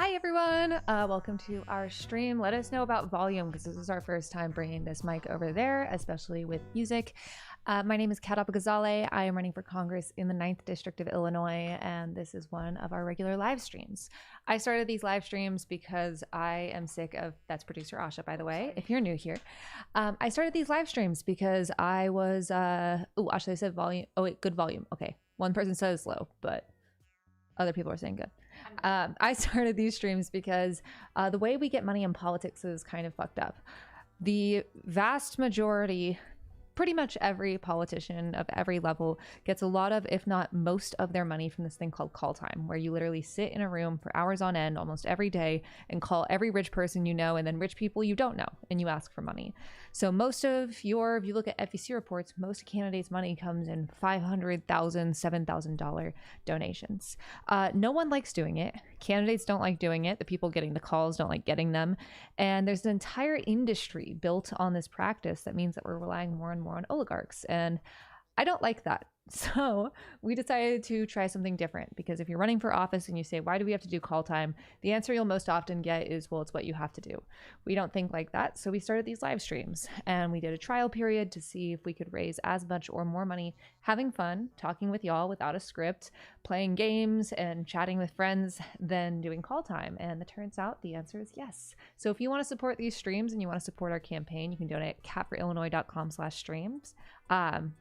Hi everyone, welcome to our stream. Let us know about volume because this is our first time bringing this mic over there, especially with music. My name is Kat Apagazale. I am running for Congress in the 9th District of Illinois, and this is one of our regular live streams. I started these live streams because I am sick of, that's producer Asha, by the way, if you're new here. I started these live streams because I was, Asha, they said volume, oh wait, good volume. Okay, one person says low, but other people are saying good. I started these streams because the way we get money in politics is kind of fucked up. The vast majority, pretty much every politician of every level gets a lot of, if not most of their money from this thing called call time, where you literally sit in a room for hours on end almost every day and call every rich person you know and then rich people you don't know, and you ask for money. So most of your, if you look at FEC reports, most candidates' money comes in $500,000, $7,000 donations. No one likes doing it. Candidates don't like doing it. The people getting the calls don't like getting them. And there's an entire industry built on this practice that means that we're relying more and more on oligarchs. And I don't like that. So we decided to try something different, because if you're running for office and you say, why do we have to do call time? The answer you'll most often get is, well, it's what you have to do. We don't think like that. So we started these live streams and we did a trial period to see if we could raise as much or more money, having fun, talking with y'all without a script, playing games and chatting with friends, than doing call time. And it turns out the answer is yes. So if you want to support these streams and you want to support our campaign, you can donate at catforillinois.com/streams,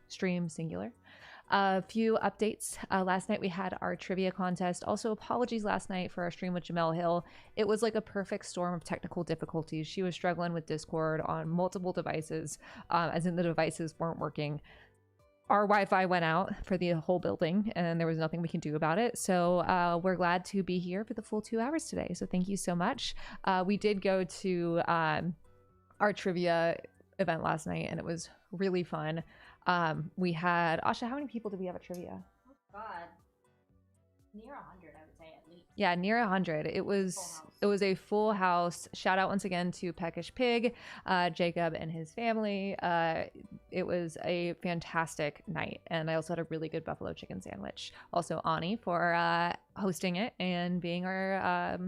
stream singular. A few updates. Last night we had our trivia contest. Also, apologies last night for our stream with Jamel Hill. It was like a perfect storm of technical difficulties. She was struggling with Discord on multiple devices, as in the devices weren't working. Our Wi-Fi went out for the whole building and there was nothing we can do about it. So we're glad to be here for the full 2 hours today. So thank you so much. We did go to our trivia event last night and it was really fun. We had, Asha, how many people did we have at trivia? Oh God, near 100, I would say, at least. Yeah, near 100. It was a full house. Shout out once again to Peckish Pig, Jacob and his family. It was a fantastic night, and I also had a really good buffalo chicken sandwich. Also, Ani for hosting it and being our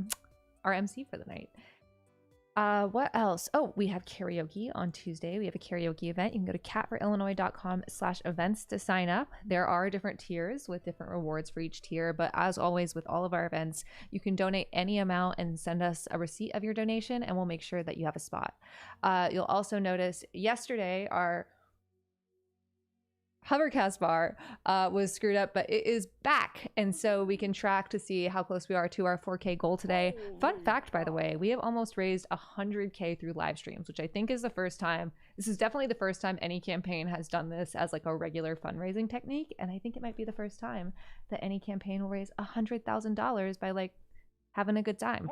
MC for the night. What else? Oh, we have karaoke on Tuesday. We have a karaoke event. You can go to catforillinois.com/events to sign up. There are different tiers with different rewards for each tier, but as always with all of our events, you can donate any amount and send us a receipt of your donation and we'll make sure that you have a spot. You'll also notice yesterday our Hovercast bar was screwed up, but it is back, and so we can track to see how close we are to our 4K goal today. Fun fact, by the way, we have almost raised 100K through live streams, which I think is the first time. This is definitely the first time any campaign has done this as like a regular fundraising technique, and I think it might be the first time that any campaign will raise $100,000 by like having a good time.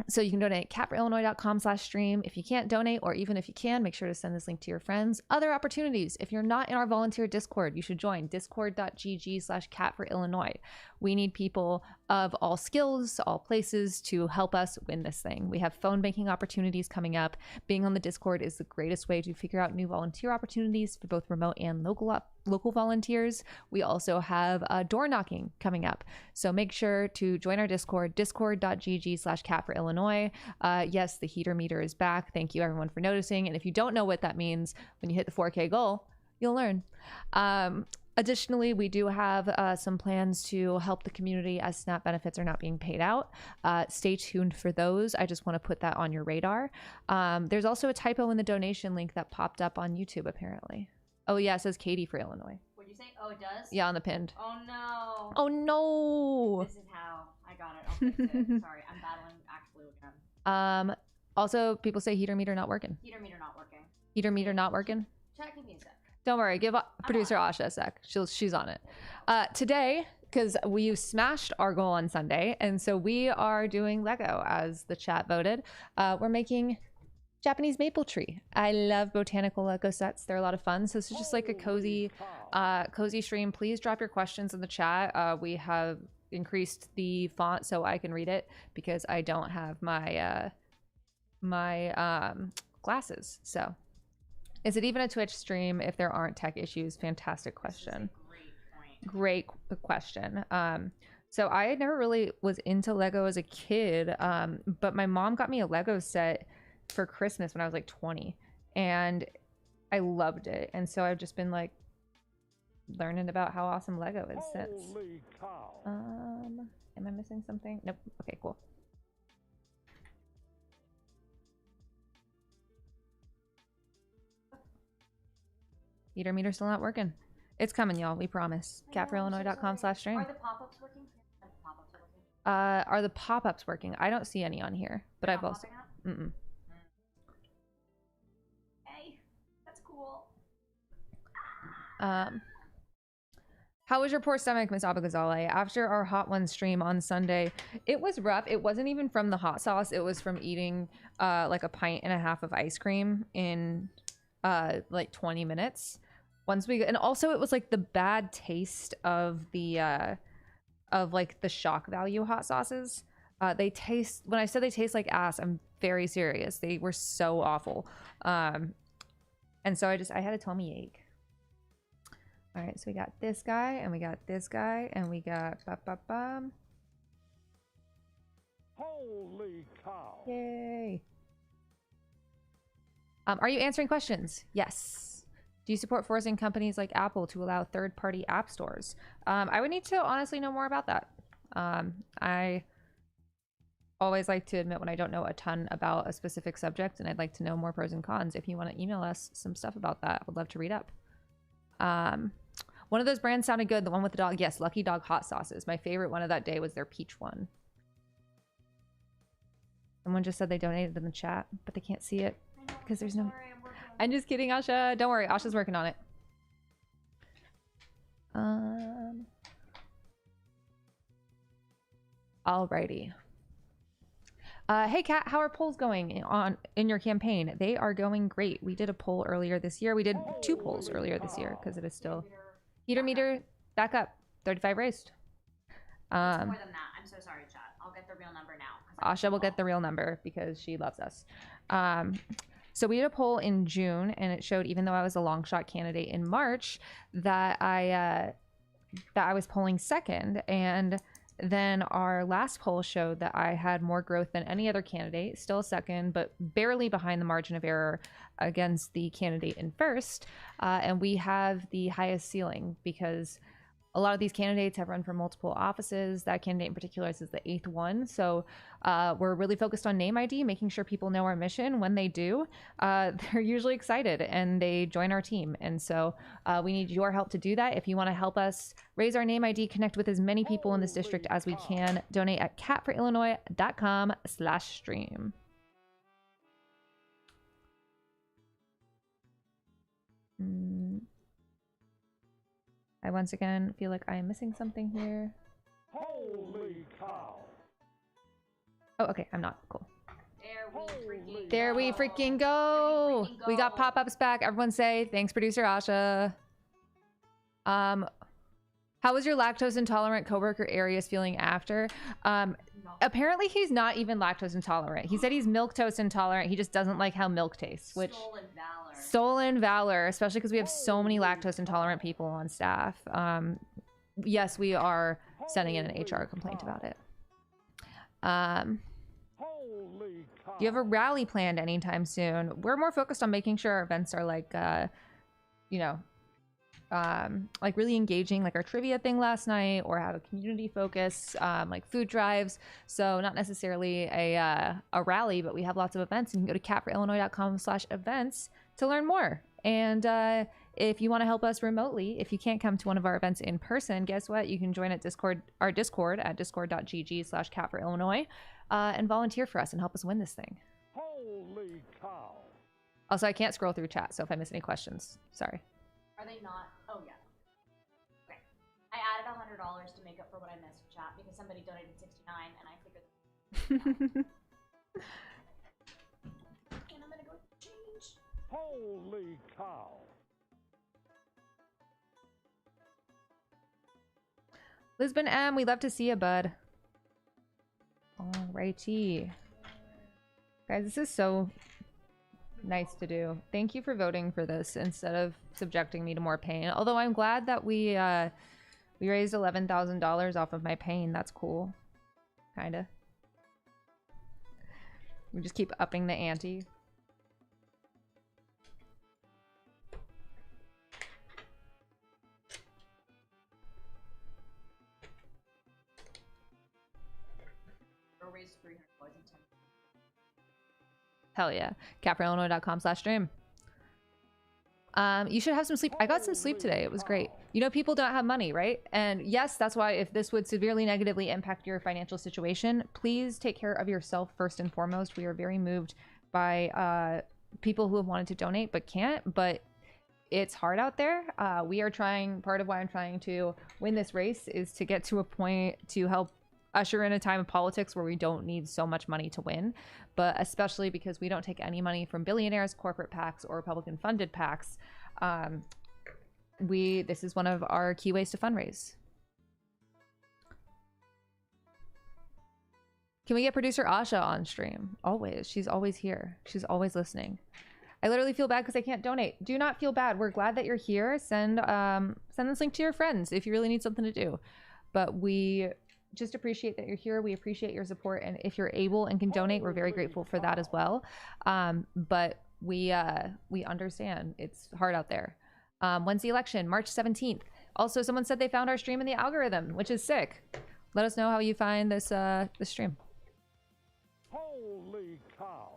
So you can donate at catforillinois.com/stream. If you can't donate, or even if you can, make sure to send this link to your friends. Other opportunities. If you're not in our volunteer Discord, you should join discord.gg/catforillinois. We need people of all skills, all places to help us win this thing. We have phone banking opportunities coming up. Being on the Discord is the greatest way to figure out new volunteer opportunities for both remote and local volunteers. We also have door knocking coming up. So make sure to join our Discord, discord.gg/catforillinois. Yes, the heater meter is back. Thank you everyone for noticing. And if you don't know what that means, when you hit the 4K goal, you'll learn. Additionally, we do have some plans to help the community as SNAP benefits are not being paid out. Stay tuned for those. I just want to put that on your radar. There's also a typo in the donation link that popped up on YouTube apparently. Oh yeah, it says Katie for Illinois. What'd you say? Oh, it does? Yeah, on the pinned. Oh no. Oh no. This is how I got it. I'll fix it. Sorry, I'm battling actually again. Also, people say heater meter not working. Heater meter not working. Heater meter not working? Chat, give me a sec. Don't worry, give producer Asha a sec. She's on it. Today, because we smashed our goal on Sunday, and so we are doing Lego as the chat voted. We're making Japanese maple tree. I love botanical Lego sets. They're a lot of fun. So this is just like a cozy stream. Please drop your questions in the chat. We have increased the font so I can read it because I don't have my glasses. So is it even a Twitch stream if there aren't tech issues? Fantastic question. Great point. Great question. So I never really was into Lego as a kid, but my mom got me a Lego set for Christmas when I was like 20, and I loved it. And so I've just been like learning about how awesome Lego is since. Holy cow. Am I missing something? Nope. Okay, cool. Heater meter still not working. It's coming, y'all. We promise. catforillinois.com/stream. Are the pop-ups working? The pop-ups are working. Are the pop-ups working? I don't see any on here, but I've also. Hey, that's cool. How was your poor stomach, Miss Abagazale? After our Hot One stream on Sunday, it was rough. It wasn't even from the hot sauce. It was from eating like a pint and a half of ice cream in like 20 minutes. And also it was like the bad taste of the of like the shock value hot sauces. They taste, when I said they taste like ass, I'm very serious. They were so awful. And so I had a tummy ache. All right, so we got this guy, and we got this guy, and we got Holy cow. Yay. Are you answering questions? Yes. Do you support forcing companies like Apple to allow third-party app stores? I would need to honestly know more about that. I always like to admit when I don't know a ton about a specific subject, and I'd like to know more pros and cons. If you want to email us some stuff about that, I would love to read up. One of those brands sounded good. The one with the dog. Yes, Lucky Dog hot sauces. My favorite one of that day was their peach one. Someone just said they donated in the chat, but they can't see it because there's no... I'm just kidding, Asha. Don't worry. Asha's working on it. Alrighty. Hey, Kat, how are polls going in your campaign? They are going great. We did a poll earlier this year. We did 2 polls earlier this year because it is still... Heater meter, back up. 35 raised. It's more than that. I'm so sorry, chat. I'll get the real number now. Asha will get the real number because she loves us. So we did a poll in June, and it showed, even though I was a long shot candidate in March, that I was polling second. And then our last poll showed that I had more growth than any other candidate, still second, but barely behind the margin of error against the candidate in first. And we have the highest ceiling because a lot of these candidates have run for multiple offices. That candidate in particular is the 8th one. So we're really focused on name ID, making sure people know our mission. When they do, they're usually excited and they join our team. And so we need your help to do that. If you want to help us raise our name ID, connect with as many people in this district as we can, donate at catforillinois.com/stream. I once again feel like I am missing something here. Holy cow. Oh, okay, I'm not. Cool. There we freaking go. We got pop-ups back. Everyone say thanks, producer Asha. How was your lactose intolerant coworker Arius feeling after? Apparently he's not even lactose intolerant. He said he's milquetoast intolerant. He just doesn't like how milk tastes, which stolen valor, especially because we have so many lactose intolerant people on staff. Yes, we are sending in an HR complaint about it. Do you have a rally planned anytime soon? We're more focused on making sure our events are like, you know, like really engaging, like our trivia thing last night, or have a community focus, like food drives. So not necessarily a rally, but we have lots of events. You can go to catforillinois.com/events to learn more. And if you want to help us remotely, if you can't come to one of our events in person, guess what? You can join at our Discord at discord.gg/catforillinois and volunteer for us and help us win this thing. Holy cow. Also, I can't scroll through chat, so if I miss any questions, sorry. Are they not? Oh, yeah. Okay. I added $100 to make up for what I missed in chat because somebody donated 69 and I figured. And I'm gonna go change. Holy cow. Lisbon M, we love to see you, bud. Alrighty. Guys, this is so nice to do. Thank you for voting for this instead of subjecting me to more pain. Although I'm glad that we We raised $11,000 off of my pain. That's cool. Kinda. We just keep upping the ante. Or raise $300 in 10. Hell yeah. CapRailIllinois.com/stream. You should have some sleep. I got some sleep today. It was great. You know, people don't have money, right? And yes, that's why if this would severely negatively impact your financial situation, please take care of yourself first and foremost. We are very moved by people who have wanted to donate but can't. But it's hard out there. We are trying. Part of why I'm trying to win this race is to get to a point to help usher in a time of politics where we don't need so much money to win, but especially because we don't take any money from billionaires, corporate PACs, or Republican funded PACs. This is one of our key ways to fundraise. Can we get producer Asha on stream? Always. She's always here. She's always listening. I literally feel bad because I can't donate. Do not feel bad. We're glad that you're here. Send this link to your friends if you really need something to do. But we just appreciate that you're here. We appreciate your support, and if you're able and can donate, we're very grateful for that as well. But we understand it's hard out there. When's the election? March 17th. Also, someone said they found our stream in the algorithm, which is sick. Let us know how you find this this stream. Holy cow.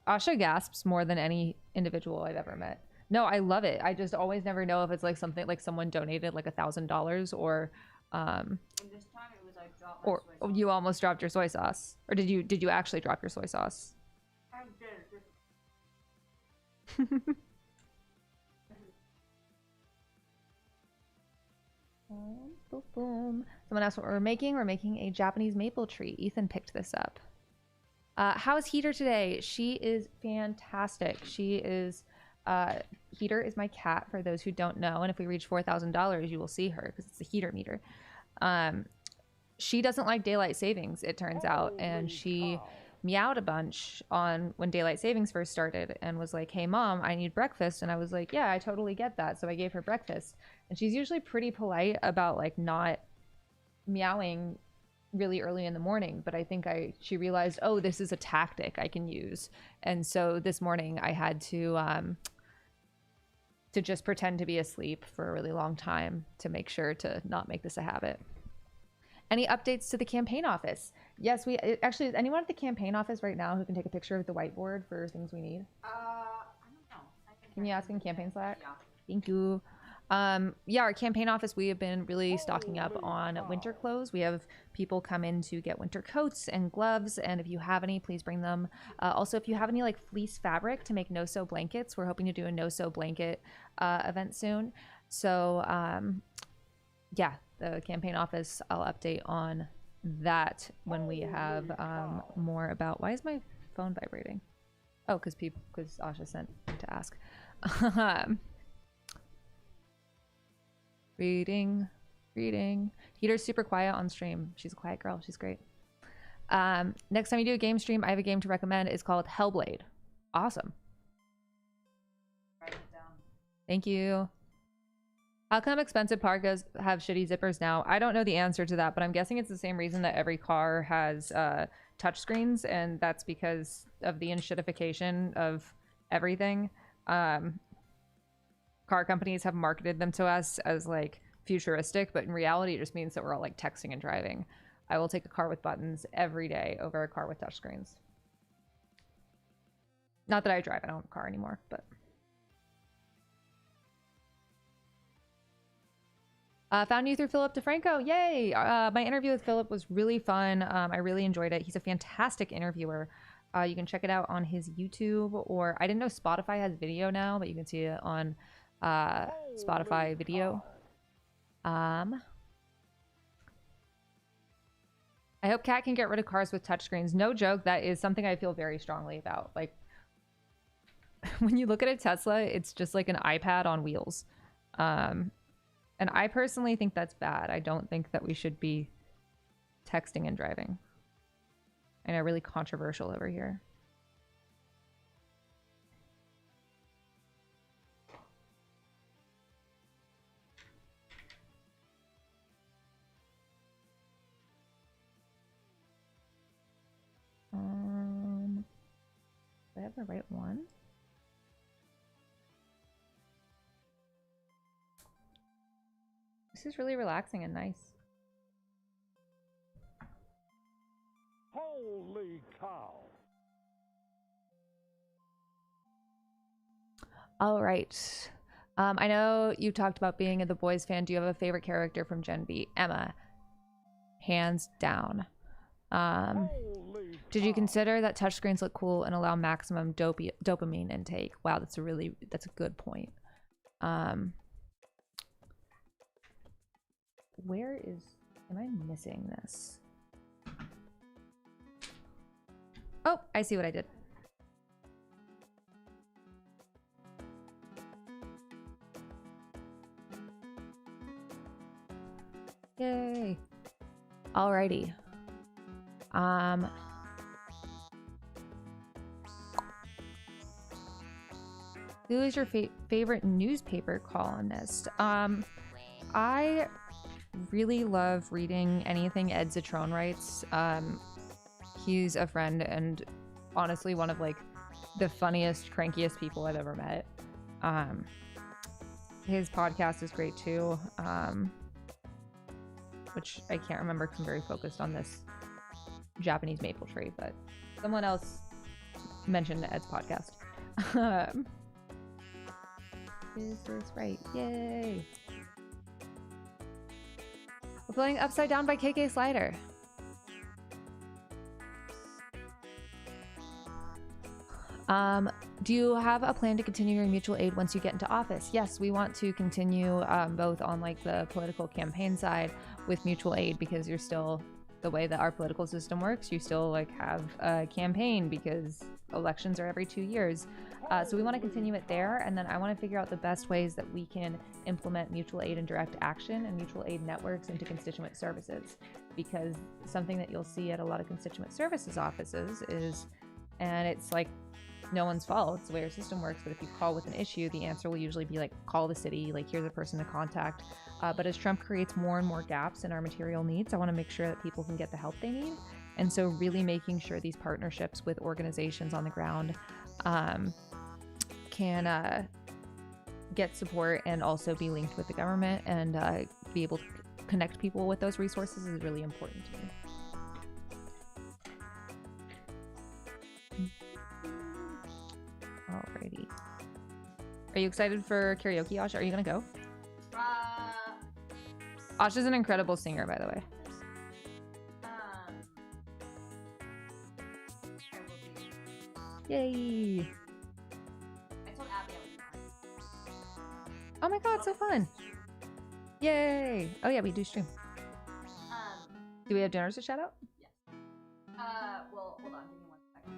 Asha gasps more than any individual I've ever met. No, I love it. I just always never know if it's like something like someone donated like $1,000 or And this time it was like drop my or soy sauce. you almost dropped your soy sauce, or did you actually drop your soy sauce? I did. Boom, boom. Someone asked what we're making. We're making a Japanese maple tree. Ethan picked this up. How is Heater today? She is fantastic. She is Heater is my cat, for those who don't know, and if we reach $4,000 you will see her because it's a heater meter. She doesn't like daylight savings, it turns out, and she meowed a bunch on when daylight savings first started and was like, hey mom, I need breakfast. And I was like, yeah, I totally get that. So I gave her breakfast, and she's usually pretty polite about like not meowing really early in the morning, but I think she realized, oh, this is a tactic I can use. And so this morning I had to just pretend to be asleep for a really long time to make sure to not make this a habit. Any updates to the campaign office? Yes, actually, is anyone at the campaign office right now who can take a picture of the whiteboard for things we need? I don't know. Can you ask in campaign Slack? Yeah. Thank you. Yeah, our campaign office, we have been really stocking up on winter clothes. We have people come in to get winter coats and gloves, and if you have any, please bring them. Also, if you have any like fleece fabric to make no-sew blankets, we're hoping to do a no-sew blanket event soon. So yeah, the campaign office, I'll update on that when we have more about. Why is my phone vibrating? Oh, because Asha sent to ask. Reading. Heater's super quiet on stream. She's a quiet girl. She's great. Next time you do a game stream, I have a game to recommend. It's called Hellblade. Awesome. Write it down. Thank you. How come expensive parkas have shitty zippers now? I don't know the answer to that, but I'm guessing it's the same reason that every car has touchscreens, and that's because of the enshittification of everything. Car companies have marketed them to us as like futuristic, but in reality it just means that we're all like texting and driving. I will take a car with buttons every day over a car with touchscreens. Not that I drive, I don't have a car anymore, but found you through Philip DeFranco. Yay! My interview with Philip was really fun. I really enjoyed it. He's a fantastic interviewer. You can check it out on his YouTube, or I didn't know Spotify has video now, but you can see it on Spotify video. I hope Cat can get rid of cars with touchscreens. No joke, that is something I feel very strongly about. Like, when you look at a Tesla, it's just like an iPad on wheels. And I personally think that's bad. I don't think that we should be texting and driving. I know, really controversial over here. have the right one? This is really relaxing and nice. Holy cow. All right. I know you talked about being a The Boys fan. Do you have a favorite character from Gen V? Emma. Hands down. Holy Did you cow. consider that touchscreens look cool and allow maximum dopamine intake? Wow, that's a good point. Where is, am I missing this? Oh, I see what I did. Yay. Alrighty. Who is your favorite newspaper columnist? I really love reading anything Ed Zitron writes. He's a friend and honestly one of like the funniest, crankiest people I've ever met. His podcast is great too, which I can't remember because I'm very focused on this Japanese maple tree, but someone else mentioned Ed's podcast. Is this right? Yay! We're playing Upside Down by KK Slider. Do you have a plan to continue your mutual aid once you get into office? Yes, we want to continue both on like the political campaign side with mutual aid because you're still, the way that our political system works, you still like have a campaign because elections are every 2 years. So we want to continue it there, and then I want to figure out the best ways that we can implement mutual aid and direct action and mutual aid networks into constituent services, because something that you'll see at a lot of constituent services offices is, and it's like no one's fault, it's the way our system works, but if you call with an issue, the answer will usually be like, call the city, like here's a person to contact. But as Trump creates more and more gaps in our material needs, I want to make sure that people can get the help they need. And so really making sure these partnerships with organizations on the ground can get support and also be linked with the government and be able to connect people with those resources is really important to me. Alrighty. Are you excited for karaoke, Ash? Are you gonna go? Ash is an incredible singer, by the way. Yay! I told Abby I was Oh my god, so fun! Yay! Oh yeah, we do stream. Do we have donors to shout out? Yes. Well, hold on, give me 1 second.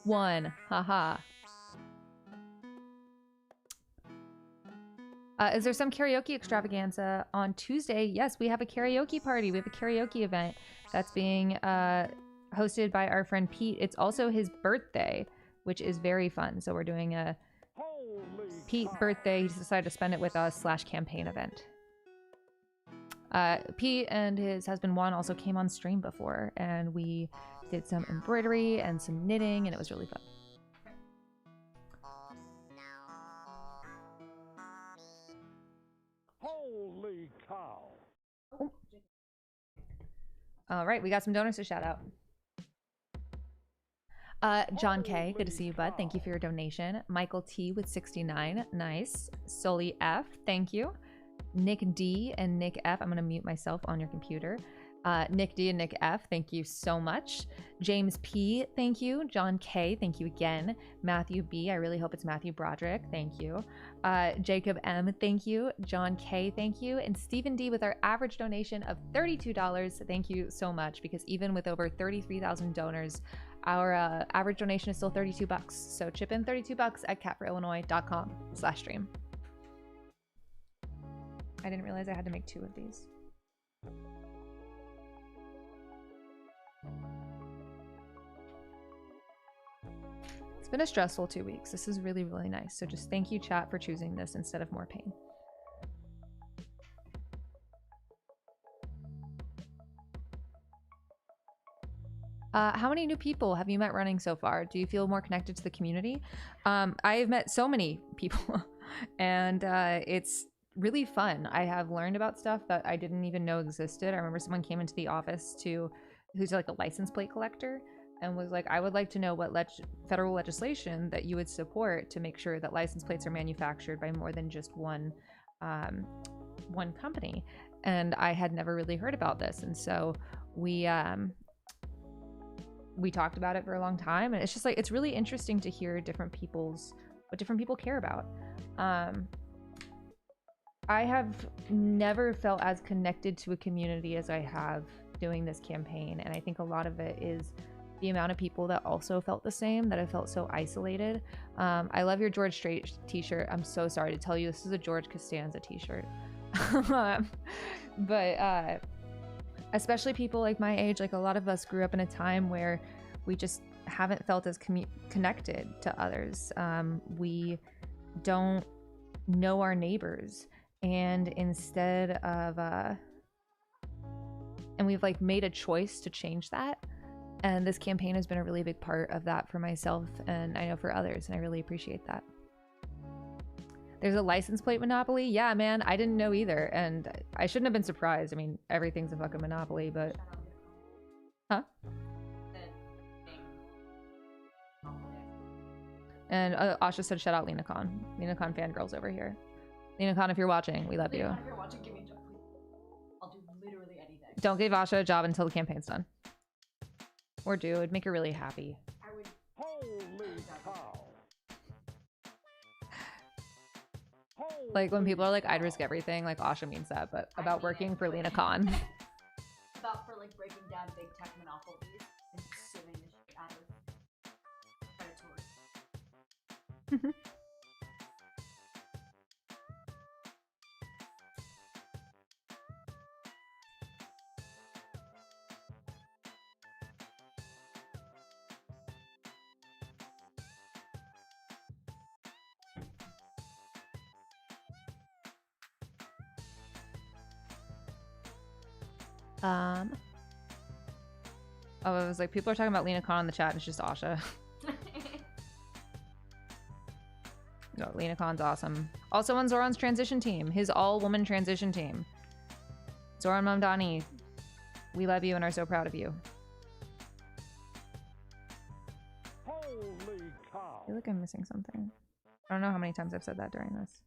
One. Haha. Is there some karaoke extravaganza on Tuesday? Yes, we have a karaoke party. We have a karaoke event that's being hosted by our friend Pete. It's also his birthday, which is very fun. So we're doing a Pete birthday. He's decided to spend it with us / campaign event. Pete and his husband Juan also came on stream before, and we did some embroidery and some knitting, and it was really fun. Holy cow. Oh. All right, we got some donors to shout out. John K, good to see you, bud. Thank you for your donation. Michael T with 69, nice. Sully F, thank you. Nick D and Nick F, I'm gonna mute myself on your computer. Nick D and Nick F, thank you so much. James P, thank you. John K, thank you again. Matthew B, I really hope it's Matthew Broderick, thank you. Jacob M, thank you. John K, thank you. And Stephen D with our average donation of $32, thank you so much, because even with over 33,000 donors, our average donation is still $32. So chip in $32 at catforillinois.com/stream. I didn't realize I had to make 2 of these. It's been a stressful 2 weeks. This is really, really nice. So just thank you, chat, for choosing this instead of more pain. How many new people have you met running so far? Do you feel more connected to the community? I've met so many people, and it's really fun. I have learned about stuff that I didn't even know existed. I remember someone came into the office who's like a license plate collector, and was like, I would like to know what federal legislation that you would support to make sure that license plates are manufactured by more than just one company. And I had never really heard about this, and so we talked about it for a long time, and it's just like, it's really interesting to hear what different people care about. I have never felt as connected to a community as I have doing this campaign, and I think a lot of it is the amount of people that also felt the same, that have felt so isolated. I love your George Strait t-shirt. I'm so sorry to tell you, this is a George Costanza t-shirt. But especially people like my age, like a lot of us grew up in a time where we just haven't felt as connected to others. We don't know our neighbors, and instead of and we've like made a choice to change that, and this campaign has been a really big part of that for myself, and I know for others, and I really appreciate that. There's a license plate monopoly. Yeah, man, I didn't know either, and I shouldn't have been surprised. I mean, everything's a fucking monopoly, but huh? And Asha said, shout out LenaCon. LenaCon fangirls over here. LenaCon, if you're watching, we love you. If you're watching, give me a job, please. I'll do literally anything. Don't give Asha a job until the campaign's done. Or do. It'd make her really happy. I would. Holy cow. Like when people are like, I'd risk everything, like Asha means that, but about working for LenaCon. About for like breaking down big tech monopolies and suing the shit out of predators. Oh, I was like, people are talking about LenaCon in the chat, and it's just Asha. No, LenaCon's awesome. Also on Zoran's transition team, his all-woman transition team. Zoran Mamdani, we love you and are so proud of you. Holy cow. I feel like I'm missing something. I don't know how many times I've said that during this.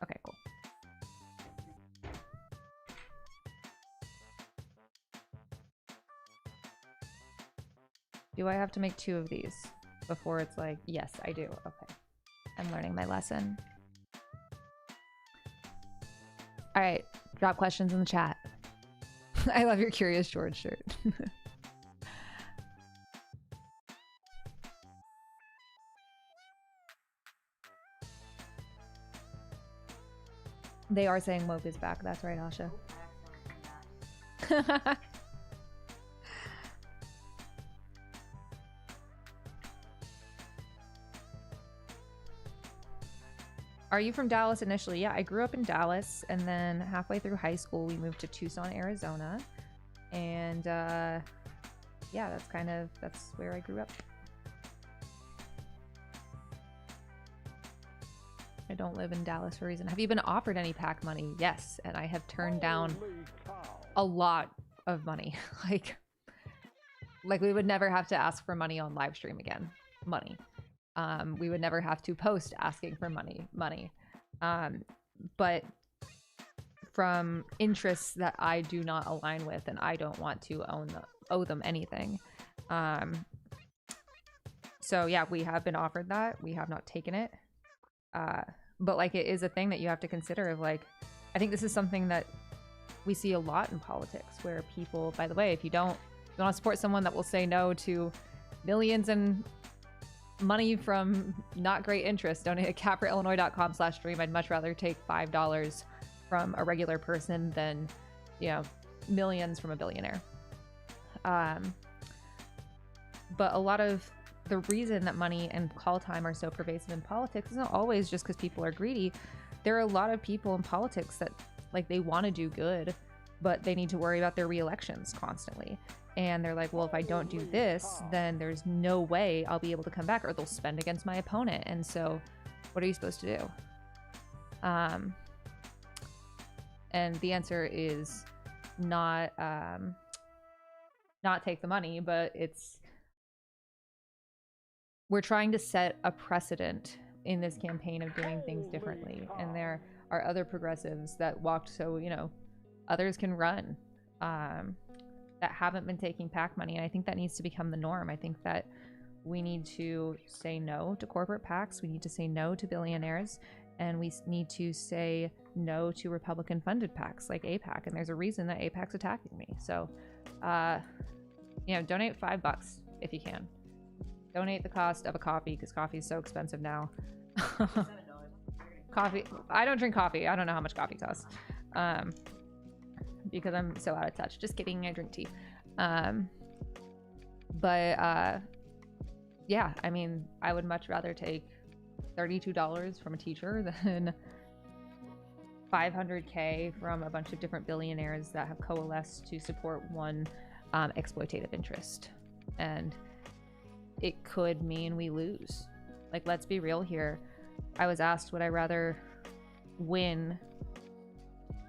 Okay, cool. Do I have to make 2 of these before it's like, yes, I do. Okay. I'm learning my lesson. All right. Drop questions in the chat. I love your Curious George shirt. They are saying woke is back. That's right, Asha. Are you from Dallas initially? Yeah, I grew up in Dallas, and then halfway through high school, we moved to Tucson, Arizona. And yeah, that's where I grew up. I don't live in Dallas for a reason. Have you been offered any PAC money? Yes, and I have turned down a lot of money. like we would never have to ask for money on live stream again. Money. We would never have to post asking for money. But from interests that I do not align with, and I don't want to owe them anything. So yeah, we have been offered that. We have not taken it. But like, it is a thing that you have to consider of like, I think this is something that we see a lot in politics where people, by the way, if you want to support someone that will say no to millions and money from not great interest, donate at capreillinois.com/stream. I'd much rather take $5 from a regular person than, millions from a billionaire. But a lot of the reason that money and call time are so pervasive in politics isn't always just because people are greedy. There are a lot of people in politics that, like, they want to do good, but they need to worry about their re-elections constantly. And they're like, well, if I don't do this, then there's no way I'll be able to come back, or they'll spend against my opponent. And so what are you supposed to do? And the answer is not take the money, but we're trying to set a precedent in this campaign of doing things differently. And there are other progressives that walked so, others can run that haven't been taking PAC money. And I think that needs to become the norm. I think that we need to say no to corporate PACs. We need to say no to billionaires. And we need to say no to Republican-funded PACs like AIPAC. And there's a reason that AIPAC's attacking me. So, donate $5 if you can. Donate the cost of a coffee, because coffee is so expensive now. Coffee. I don't drink coffee. I don't know how much coffee costs. Because I'm so out of touch. Just kidding. I drink tea. Yeah, I mean, I would much rather take $32 from a teacher than $500K from a bunch of different billionaires that have coalesced to support one exploitative interest. And it could mean we lose. Like, let's be real here. I was asked, would I rather win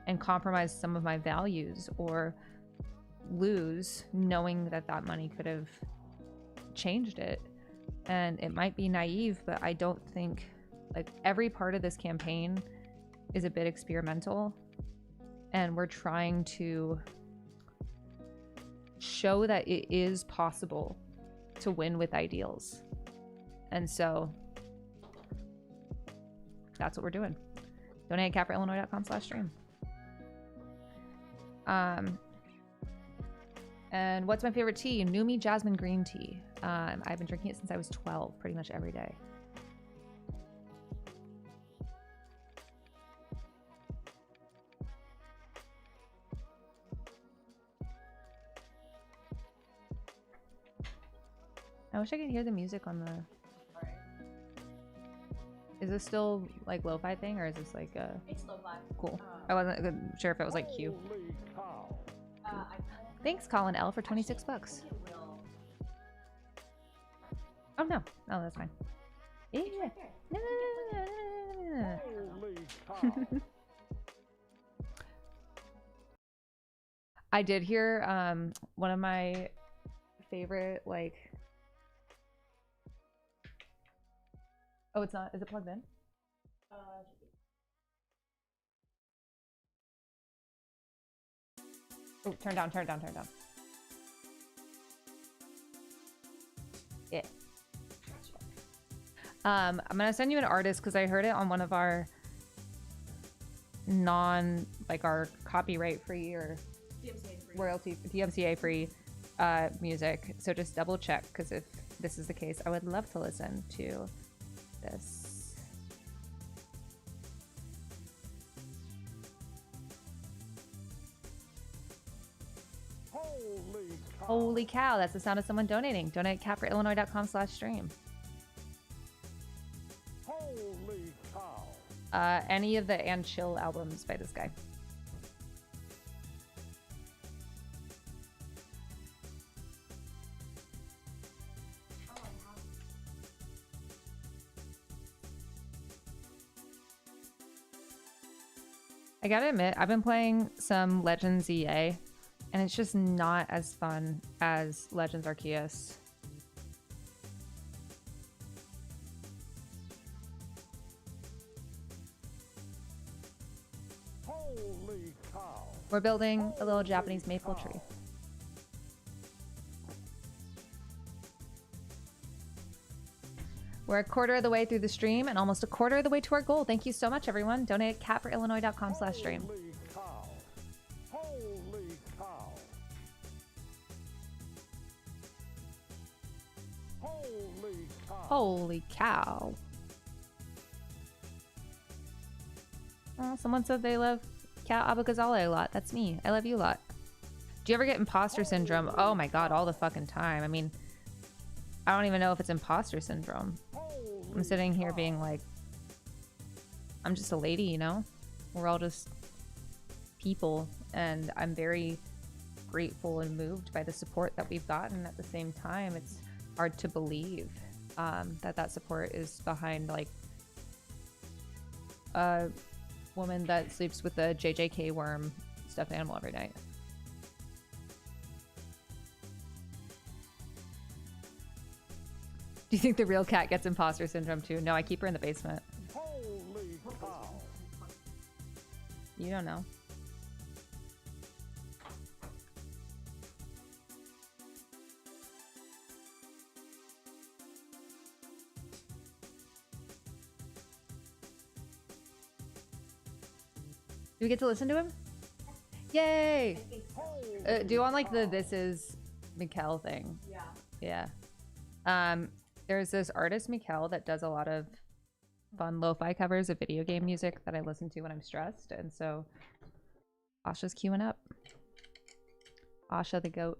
and compromise some of my values or lose knowing that that money could have changed it? And it might be naive, but I don't think, like, every part of this campaign is a bit experimental, and we're trying to show that it is possible to win with ideals. And so that's what we're doing. Donate at capforillinois.com/stream. And what's my favorite tea? Numi jasmine green tea. I've been drinking it since I was 12, pretty much every day. I wish I could hear the music on the... Is this still like lo-fi thing, or is this like a... It's lo-fi. Cool. I wasn't sure if it was like Q. Thanks, Colin L, for 26 bucks. Oh no, no, that's fine. Yeah. No. I did hear one of my favorite, like... Oh, it's not. Is it plugged in? Oh, turn down. Yeah. I'm gonna send you an artist because I heard it on one of our our copyright free or royalty DMCA free music. So just double check, because if this is the case, I would love to listen to this. Holy cow, that's the sound of someone donating. Donate at capforillinois.com/stream. Holy cow. Any of the And Chill albums by this guy. I gotta admit, I've been playing some Legends EA, and it's just not as fun as Legends Arceus. Holy cow. We're building a little Japanese maple tree. We're a quarter of the way through the stream and almost a quarter of the way to our goal. Thank you so much, everyone. Donate at capforillinois.com/stream. Holy cow. Holy cow. Holy cow. Holy cow. Oh, someone said they love Cat Abagazale a lot. That's me. I love you a lot. Do you ever get imposter syndrome? Oh my god, all the fucking time. I mean, I don't even know if it's imposter syndrome. I'm sitting here being like, I'm just a lady, you know? We're all just people, and I'm very grateful and moved by the support that we've gotten. At the same time, it's hard to believe that support is behind like a woman that sleeps with a JJK worm stuffed animal every night. Do you think the real cat gets imposter syndrome too? No, I keep her in the basement. Holy cow. You don't know. Do we get to listen to him? Yay! Do you want like the "This is Mikkel" thing? Yeah. Yeah. There's this artist Mikkel that does a lot of fun lo-fi covers of video game music that I listen to when I'm stressed, and so Asha's queuing up. Asha the goat.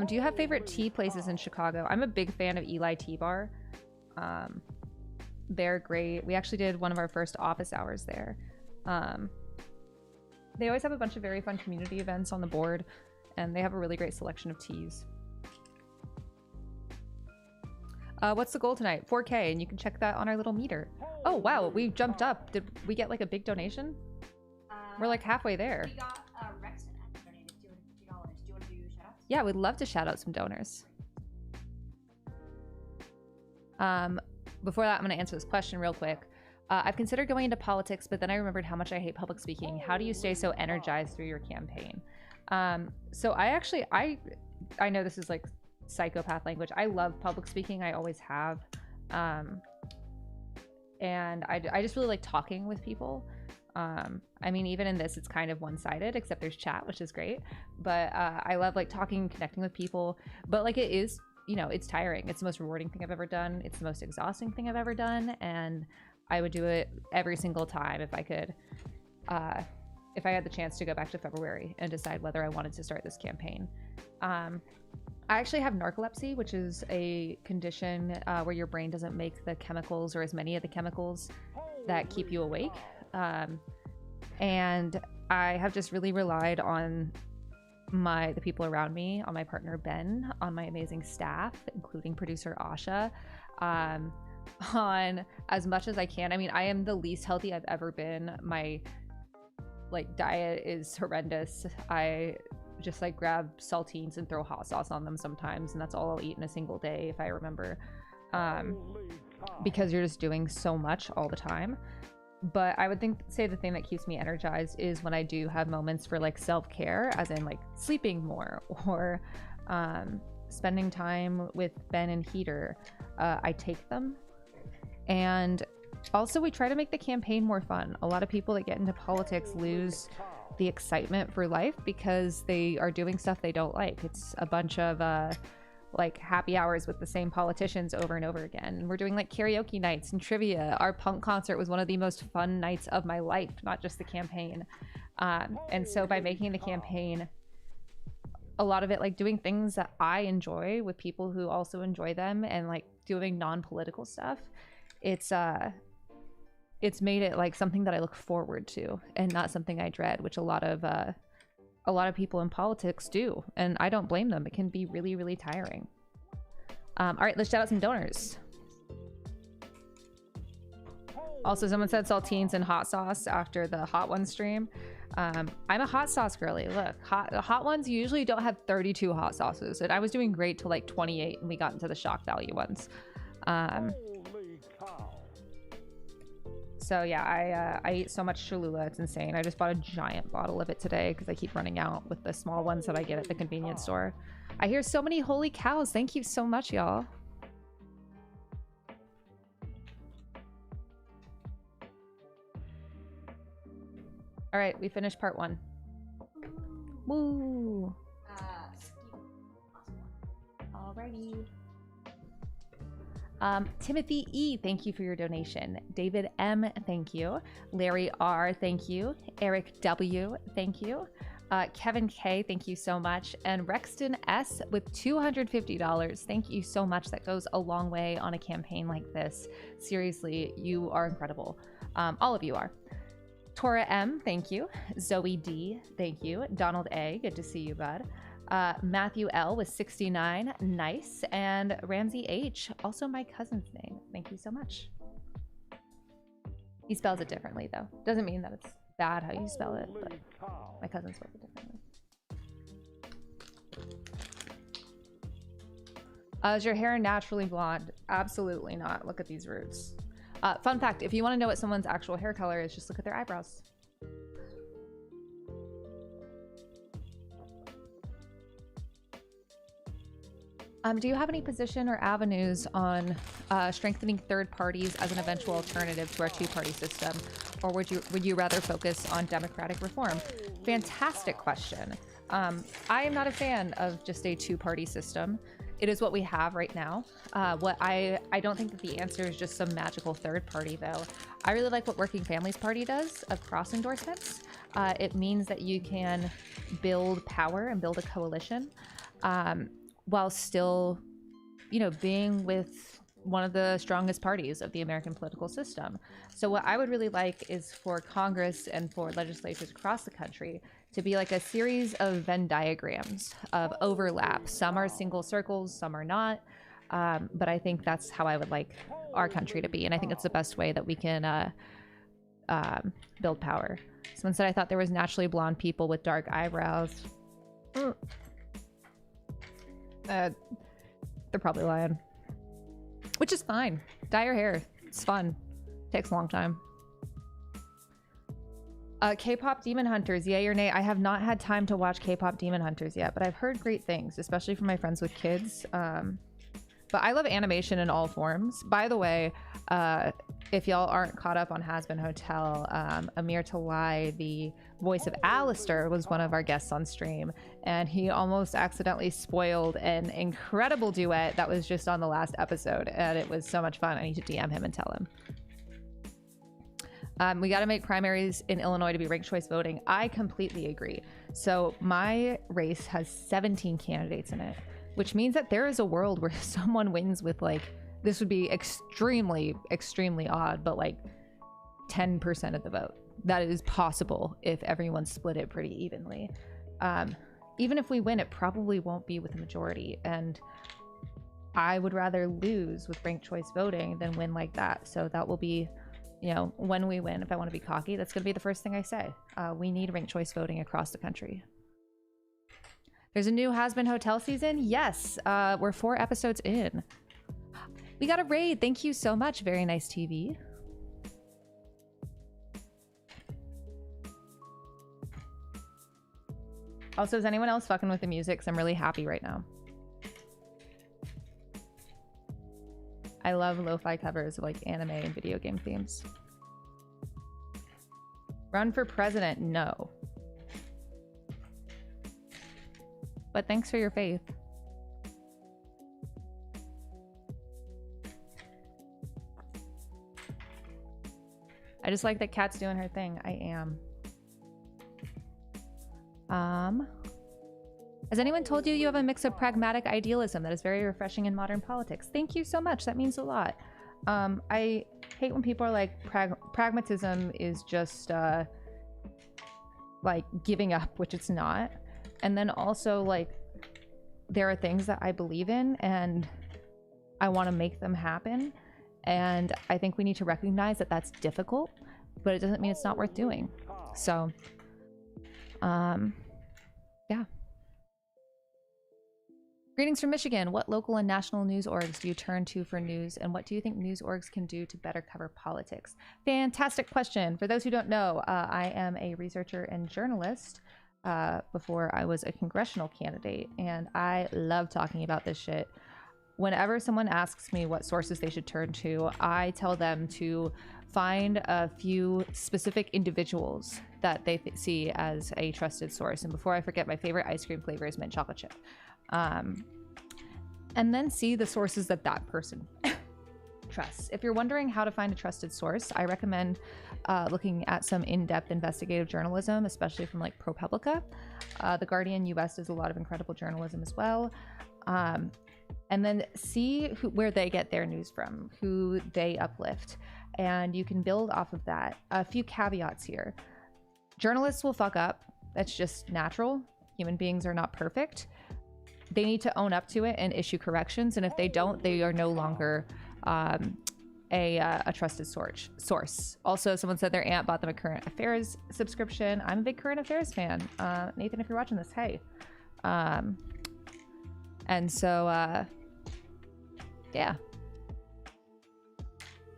Do you have favorite tea places in Chicago? I'm a big fan of Eli Tea Bar. They're great. We actually did one of our first office hours there. They always have a bunch of very fun community events on the board, and they have a really great selection of teas. What's the goal tonight? 4K, and you can check that on our little meter. Oh, wow, we jumped up. Did we get like a big donation? We're like halfway there. We got Rexton donated $250. Do you want to do shoutouts? Yeah, we'd love to shout out some donors. Before that, I'm going to answer this question real quick. I've considered going into politics, but then I remembered how much I hate public speaking. How do you stay so energized through your campaign? So I know this is like psychopath language. I love public speaking. I always have. And I just really like talking with people. I mean, even in this, it's kind of one-sided, except there's chat, which is great. But I love like talking, connecting with people. But like it is, you know, it's tiring. It's the most rewarding thing I've ever done. It's the most exhausting thing I've ever done. And I would do it every single time if I could, if I had the chance to go back to February and decide whether I wanted to start this campaign. I actually have narcolepsy, which is a condition where your brain doesn't make the chemicals or as many of the chemicals that keep you awake. And I have just really relied on the people around me, on my partner Ben, on my amazing staff, including producer Asha, on as much as I can. I mean, I am the least healthy I've ever been. My like diet is horrendous. I just like grab saltines and throw hot sauce on them sometimes, and that's all I'll eat in a single day if I remember, because you're just doing so much all the time. But I would say the thing that keeps me energized is when I do have moments for like self-care, as in like sleeping more or spending time with Ben and Heater. I take them. And also we try to make the campaign more fun. A lot of people that get into politics lose the excitement for life because they are doing stuff they don't like. It's a bunch of like happy hours with the same politicians over and over again. And we're doing like karaoke nights and trivia. Our punk concert was one of the most fun nights of my life, not just the campaign. And so by making the campaign, a lot of it like doing things that I enjoy with people who also enjoy them, and like doing non-political stuff, it's made it like something that I look forward to and not something I dread, which a lot of people in politics do, and I don't blame them. It can be really, really tiring. All right, let's shout out some donors. Also, someone said saltines and hot sauce after the hot one stream. I'm a hot sauce girly. Look, hot ones usually don't have 32 hot sauces, and I was doing great till like 28, and we got into the shock value ones. Holy cow. So yeah, I eat so much Cholula, it's insane. I just bought a giant bottle of it today because I keep running out with the small ones that I get at the convenience store. I hear so many holy cows. Thank you so much, y'all. All right, we finished part 1. Woo! Alrighty. Timothy E, thank you for your donation. David M, thank you. Larry R, thank you. Eric W, thank you. Kevin K, thank you so much. And Rexton S with $250. Thank you so much. That goes a long way on a campaign like this. Seriously, you are incredible. All of you are. Tora M, thank you. Zoe D, thank you. Donald A, good to see you, bud. Matthew L with 69, nice. And Ramsey H, also my cousin's name. Thank you so much. He spells it differently, though. Doesn't mean that it's bad how you spell it, but my cousin spells it differently. Is your hair naturally blonde? Absolutely not. Look at these roots. Fun fact, if you want to know what someone's actual hair color is, just look at their eyebrows. Do you have any position or avenues on strengthening third parties as an eventual alternative to our two-party system, or would you rather focus on democratic reform? Fantastic question. I am not a fan of just a two-party system. It is what we have right now. What I don't think that the answer is just some magical third party, though. I really like what Working Families Party does of cross endorsements. It means that you can build power and build a coalition while still, being with one of the strongest parties of the American political system. So what I would really like is for Congress and for legislatures across the country to be like a series of Venn diagrams of overlap. Some are single circles, some are not. But I think that's how I would like our country to be. And I think it's the best way that we can build power. Someone said, I thought there was naturally blonde people with dark eyebrows. They're probably lying. Which is fine. Dye your hair. It's fun. Takes a long time. K-pop Demon Hunters, yay or nay? I have not had time to watch K-pop Demon Hunters yet, but I've heard great things, especially from my friends with kids. But I love animation in all forms. By the way, if y'all aren't caught up on Has Been Hotel, Amir Talai, the voice of Alistair, was one of our guests on stream, and he almost accidentally spoiled an incredible duet that was just on the last episode, and it was so much fun. I need to DM him and tell him. We got to make primaries in Illinois to be ranked choice voting. I completely agree. So my race has 17 candidates in it, which means that there is a world where someone wins with this would be extremely, extremely odd, but 10% of the vote. That is possible if everyone split it pretty evenly. Even if we win, it probably won't be with a majority. And I would rather lose with ranked choice voting than win like that. So that will be, when we win, if I want to be cocky, that's going to be the first thing I say. We need ranked choice voting across the country. There's a new Has Been Hotel season. Yes, we're 4 episodes in. We got a raid. Thank you so much. Very nice TV. Also, is anyone else fucking with the music? 'Cause I'm really happy right now. I love lo-fi covers of anime and video game themes. Run for president? No. But thanks for your faith. I just like that Kat's doing her thing. I am. Has anyone told you you have a mix of pragmatic idealism that is very refreshing in modern politics? Thank you so much. That means a lot. I hate when people are like, pragmatism is just giving up, which it's not. And then also there are things that I believe in and I want to make them happen. And I think we need to recognize that that's difficult, but it doesn't mean it's not worth doing. So, yeah. Greetings from Michigan. What local and national news orgs do you turn to for news, and what do you think news orgs can do to better cover politics? Fantastic question. For those who don't know, I am a researcher and journalist before I was a congressional candidate, and I love talking about this shit. Whenever someone asks me what sources they should turn to, I tell them to find a few specific individuals that they see as a trusted source. And before I forget, my favorite ice cream flavor is mint chocolate chip. And then see the sources that person trusts. If you're wondering how to find a trusted source, I recommend looking at some in-depth investigative journalism, especially from like ProPublica. The Guardian US does a lot of incredible journalism as well. And then see where they get their news from, who they uplift, and you can build off of that. A few caveats here. Journalists will fuck up. That's just natural. Human beings are not perfect. They need to own up to it and issue corrections, and if they don't, they are no longer a trusted source. Also, someone said their aunt bought them a current affairs subscription. I'm a big current affairs fan. Nathan, if you're watching this, hey. And so, yeah.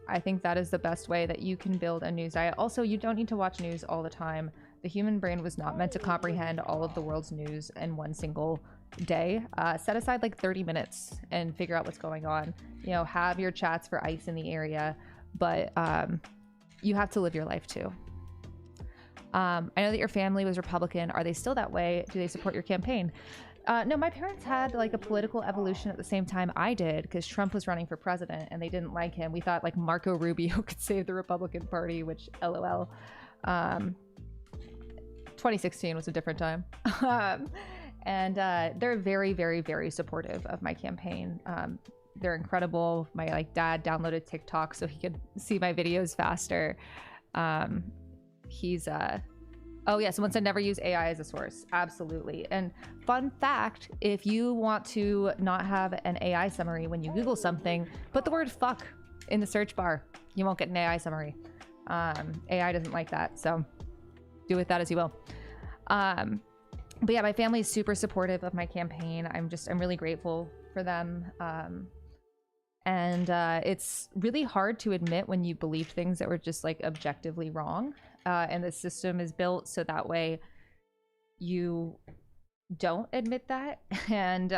I think that is the best way that you can build a news diet. Also, you don't need to watch news all the time. The human brain was not meant to comprehend all of the world's news in one single day. Set aside like 30 minutes and figure out what's going on. You know, have your chats for ICE in the area, but you have to live your life too. I know that your family was Republican. Are they still that way? Do they support your campaign? No, my parents had like a political evolution at the same time I did, because Trump was running for president and they didn't like him. We thought like Marco Rubio could save the Republican Party, which LOL. 2016 was a different time. And they're very, very, very supportive of my campaign. They're incredible. My like dad downloaded TikTok so he could see my videos faster. He's oh yeah, someone said never use AI as a source. Absolutely. And fun fact, if you want to not have an AI summary when you Google something, put the word fuck in the search bar. You won't get an AI summary. AI doesn't like that, so do with that as you will. But yeah, my family is super supportive of my campaign. I'm really grateful for them. And it's really hard to admit when you believe things that were just like objectively wrong. And the system is built so that way you don't admit that. And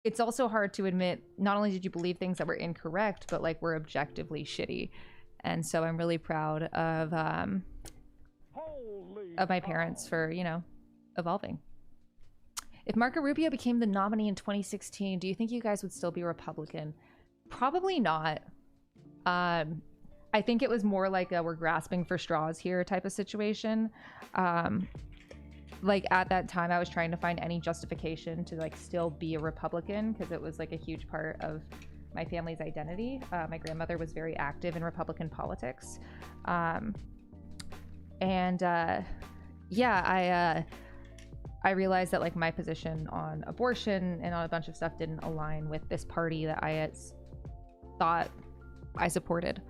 it's also hard to admit not only did you believe things that were incorrect, but like were objectively shitty. And so I'm really proud of my parents for, you know, evolving. If Marco Rubio became the nominee in 2016, do you think you guys would still be Republican? Probably not. I think it was more like a we're grasping for straws here type of situation. Like at that time, I was trying to find any justification to like still be a Republican because it was like a huge part of my family's identity. My grandmother was very active in Republican politics. Yeah, I realized that like my position on abortion and on a bunch of stuff didn't align with this party that I had thought I supported.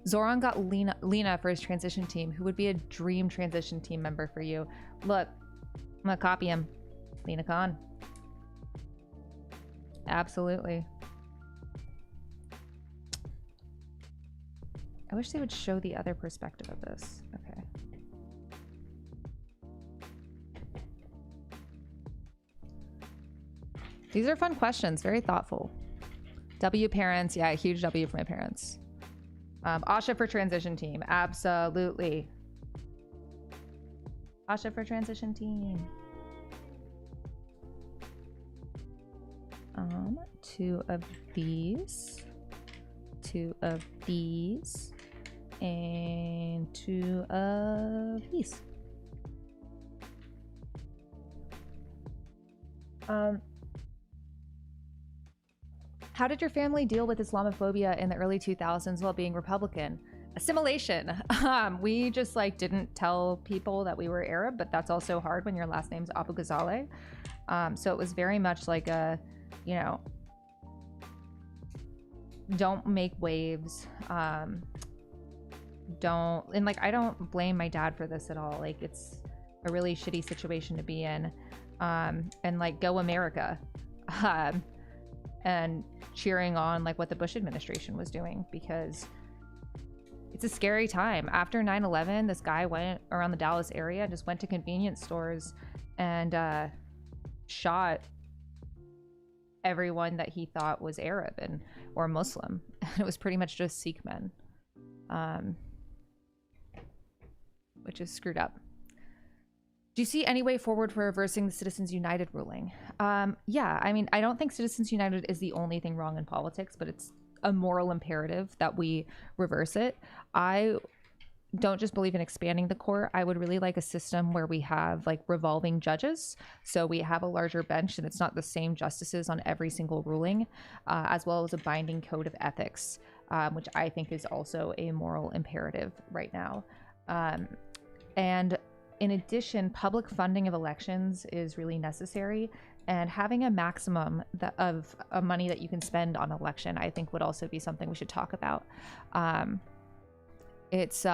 Zoran got Lena for his transition team. Who would be a dream transition team member for you? Look, I'm gonna copy him. Lena Khan. Absolutely. I wish they would show the other perspective of this. Okay. These are fun questions, very thoughtful. W parents, yeah, huge W for my parents. Asha for transition team, absolutely. Asha for transition team. Two of these, and two of these. How did your family deal with Islamophobia in the early 2000s while being Republican? Assimilation. We just like didn't tell people that we were Arab, but that's also hard when your last name's Abu Ghazaleh. So it was very much like a, you know, don't make waves. Don't, and like I don't blame my dad for this at all. Like it's a really shitty situation to be in. And like go America. And cheering on like what the Bush administration was doing, because it's a scary time. After 9/11, this guy went around the Dallas area and just went to convenience stores and shot everyone that he thought was Arab and or Muslim. And it was pretty much just Sikh men, which is screwed up. Do you see any way forward for reversing the Citizens United ruling? Yeah, I mean, I don't think Citizens United is the only thing wrong in politics, but it's a moral imperative that we reverse it. I don't just believe in expanding the court. I would really like a system where we have like revolving judges. So we have a larger bench and it's not the same justices on every single ruling, as well as a binding code of ethics, which I think is also a moral imperative right now. And in addition, public funding of elections is really necessary. And having a maximum of money that you can spend on election, I think would also be something we should talk about. It's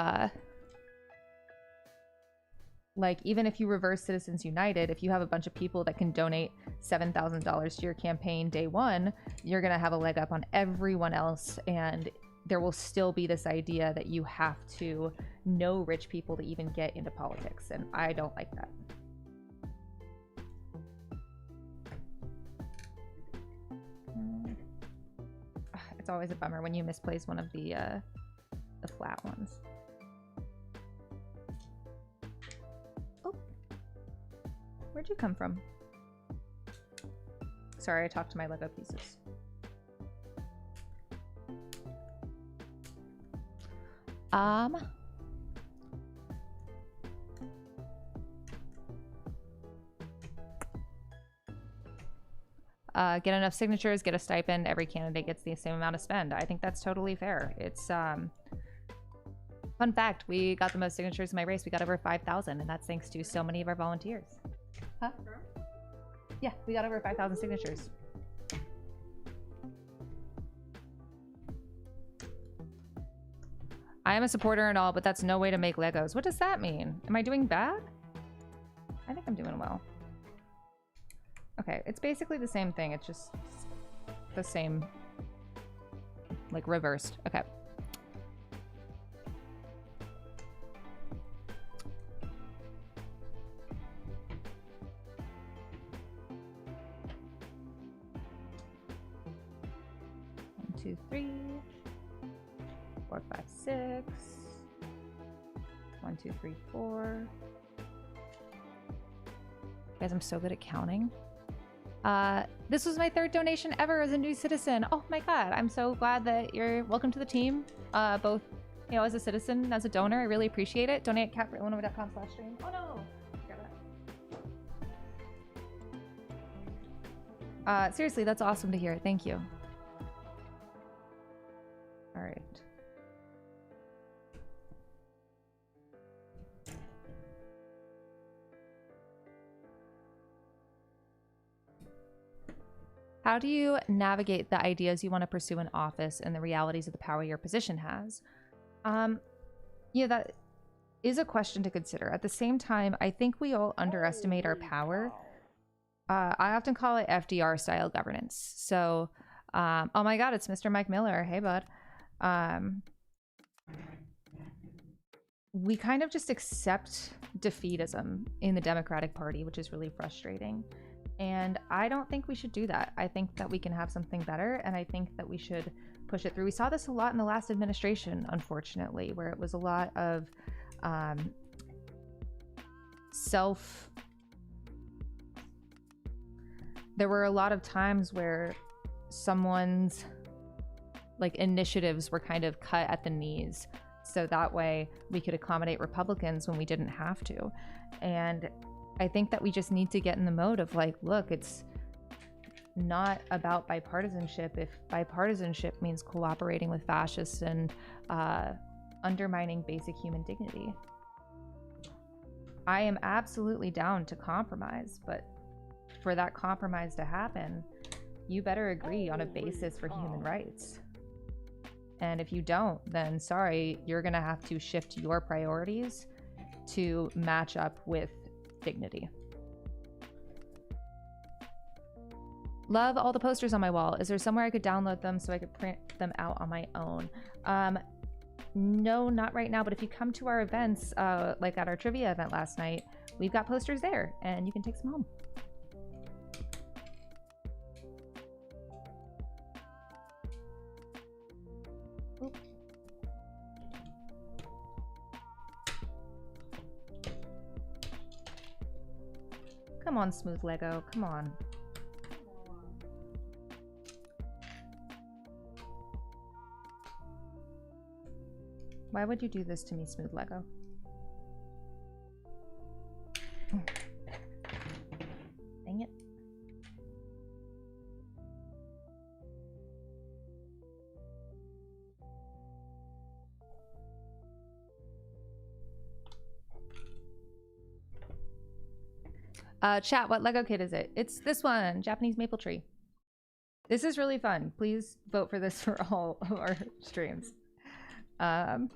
like, even if you reverse Citizens United, if you have a bunch of people that can donate $7,000 to your campaign day one, you're going to have a leg up on everyone else. And there will still be this idea that you have to know rich people to even get into politics. And I don't like that. It's always a bummer when you misplace one of the flat ones. Oh, where'd you come from? Sorry, I talked to my Lego pieces. Get enough signatures, get a stipend, every candidate gets the same amount of spend. I think that's totally fair. It's fun fact, we got the most signatures in my race. We got over 5,000, and that's thanks to so many of our volunteers. Huh? Yeah, we got over 5,000 signatures. I am a supporter and all, but that's no way to make Legos. What does that mean? Am I doing bad? I think I'm doing well. Okay, it's basically the same thing. It's just the same, like, reversed. Okay. One, two, three, 4, 5, 6. 1, 2, 3, 4. Guys, I'm so good at counting. This was my 3rd donation ever as a new citizen. Oh my god, I'm so glad that you're welcome to the team. Both, you know, as a citizen and as a donor. I really appreciate it. Donate at cat4illinois.com/stream. Oh no! Seriously, that's awesome to hear. Thank you. All right. How do you navigate the ideas you want to pursue in office and the realities of the power your position has? Yeah, that is a question to consider. At the same time, I think we all underestimate our power. I often call it FDR style governance. So, oh my god, it's Mr. Mike Miller. Hey, bud. We kind of just accept defeatism in the Democratic Party, which is really frustrating. And I don't think we should do that. I think that we can have something better, and I think that we should push it through. We saw this a lot in the last administration, unfortunately, where it was a lot of there were a lot of times where someone's like initiatives were kind of cut at the knees, so that way we could accommodate Republicans when we didn't have to. And I think that we just need to get in the mode of like, look, it's not about bipartisanship. If bipartisanship means cooperating with fascists and undermining basic human dignity, I am absolutely down to compromise, but for that compromise to happen, you better agree on a basis for human rights. And if you don't, then sorry, you're gonna have to shift your priorities to match up with dignity. Love all the posters on my wall. Is there somewhere I could download them so I could print them out on my own? No, not right now, but if you come to our events, like at our trivia event last night, we've got posters there and you can take some home. Oop. Come on, Smooth Lego. Come on. Why would you do this to me, Smooth Lego? Dang it. Chat, what Lego kit is it? It's this one, Japanese maple tree. This is really fun. Please vote for this for all of our streams. Holy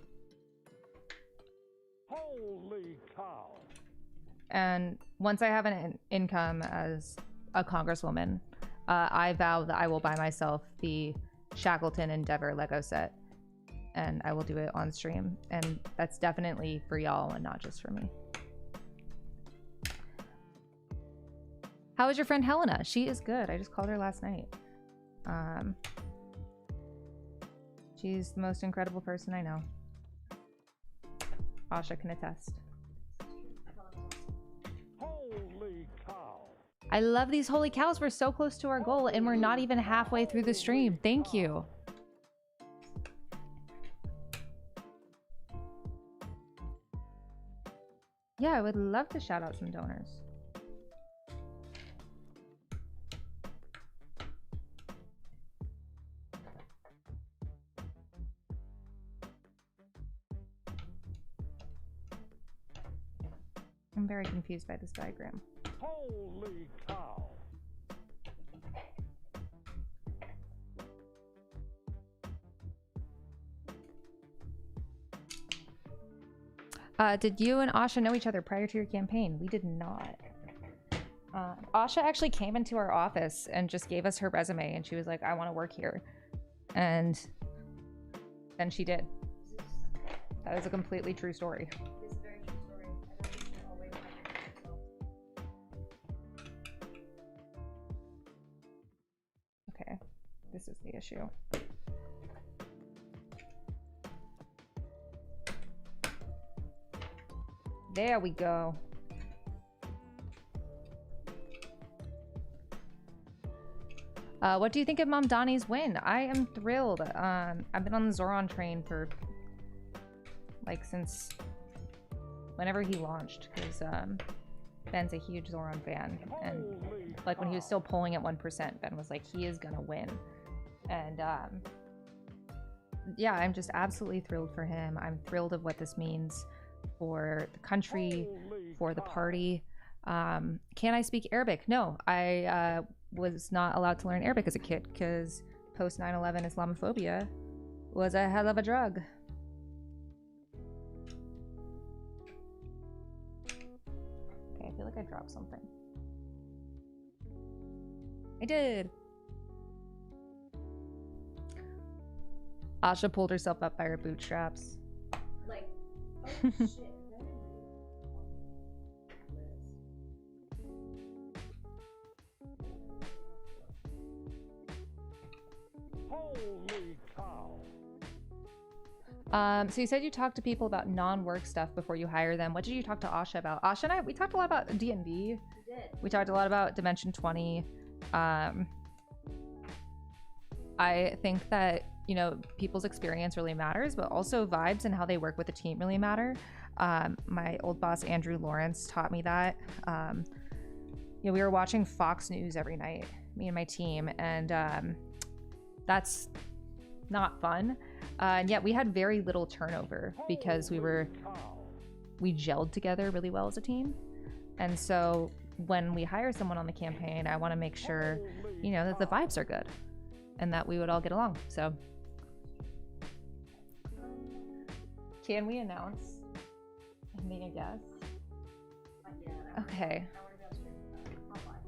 cow. And once I have an income as a congresswoman, I vow that I will buy myself the Shackleton Endeavor Lego set. And I will do it on stream. And that's definitely for y'all and not just for me. How is your friend Helena? She is good. I just called her last night. She's the most incredible person I know. Asha can attest. Holy cow. I love these holy cows. We're so close to our goal and we're not even halfway through the stream. Thank you. Yeah, I would love to shout out some donors. I'm very confused by this diagram. Holy cow. Did you and Asha know each other prior to your campaign? We did not. Asha actually came into our office and just gave us her resume and she was like, I want to work here. And then she did. That is a completely true story. This is a very true story. I don't think they're always Okay, this is the issue. There we go. What do you think of Mom Donnie's win? I am thrilled. I've been on the Zoran train for like since whenever he launched, because Ben's a huge Zoran fan, and like when he was still polling at 1%, Ben was like, he is gonna win. And yeah, I'm just absolutely thrilled for him. I'm thrilled of what this means for the country, for the party. Can I speak Arabic? No, I was not allowed to learn Arabic as a kid because post 9/11 Islamophobia was a hell of a drug. Okay, I feel like I dropped something. I did. Asha pulled herself up by her bootstraps. like, oh shit. Holy cow. So you said you talked to people about non-work stuff before you hire them. What did you talk to Asha about? Asha and I, we talked a lot about D&D. We did. We talked a lot about Dimension 20. I think that, you know, people's experience really matters, but also vibes and how they work with the team really matter. My old boss, Andrew Lawrence, taught me that. You know, we were watching Fox News every night, me and my team, and that's not fun. And yet we had very little turnover because we gelled together really well as a team. And so when we hire someone on the campaign, I want to make sure, you know, that the vibes are good and that we would all get along. So can we announce being a guest? Yeah. Okay. I want to go straight online.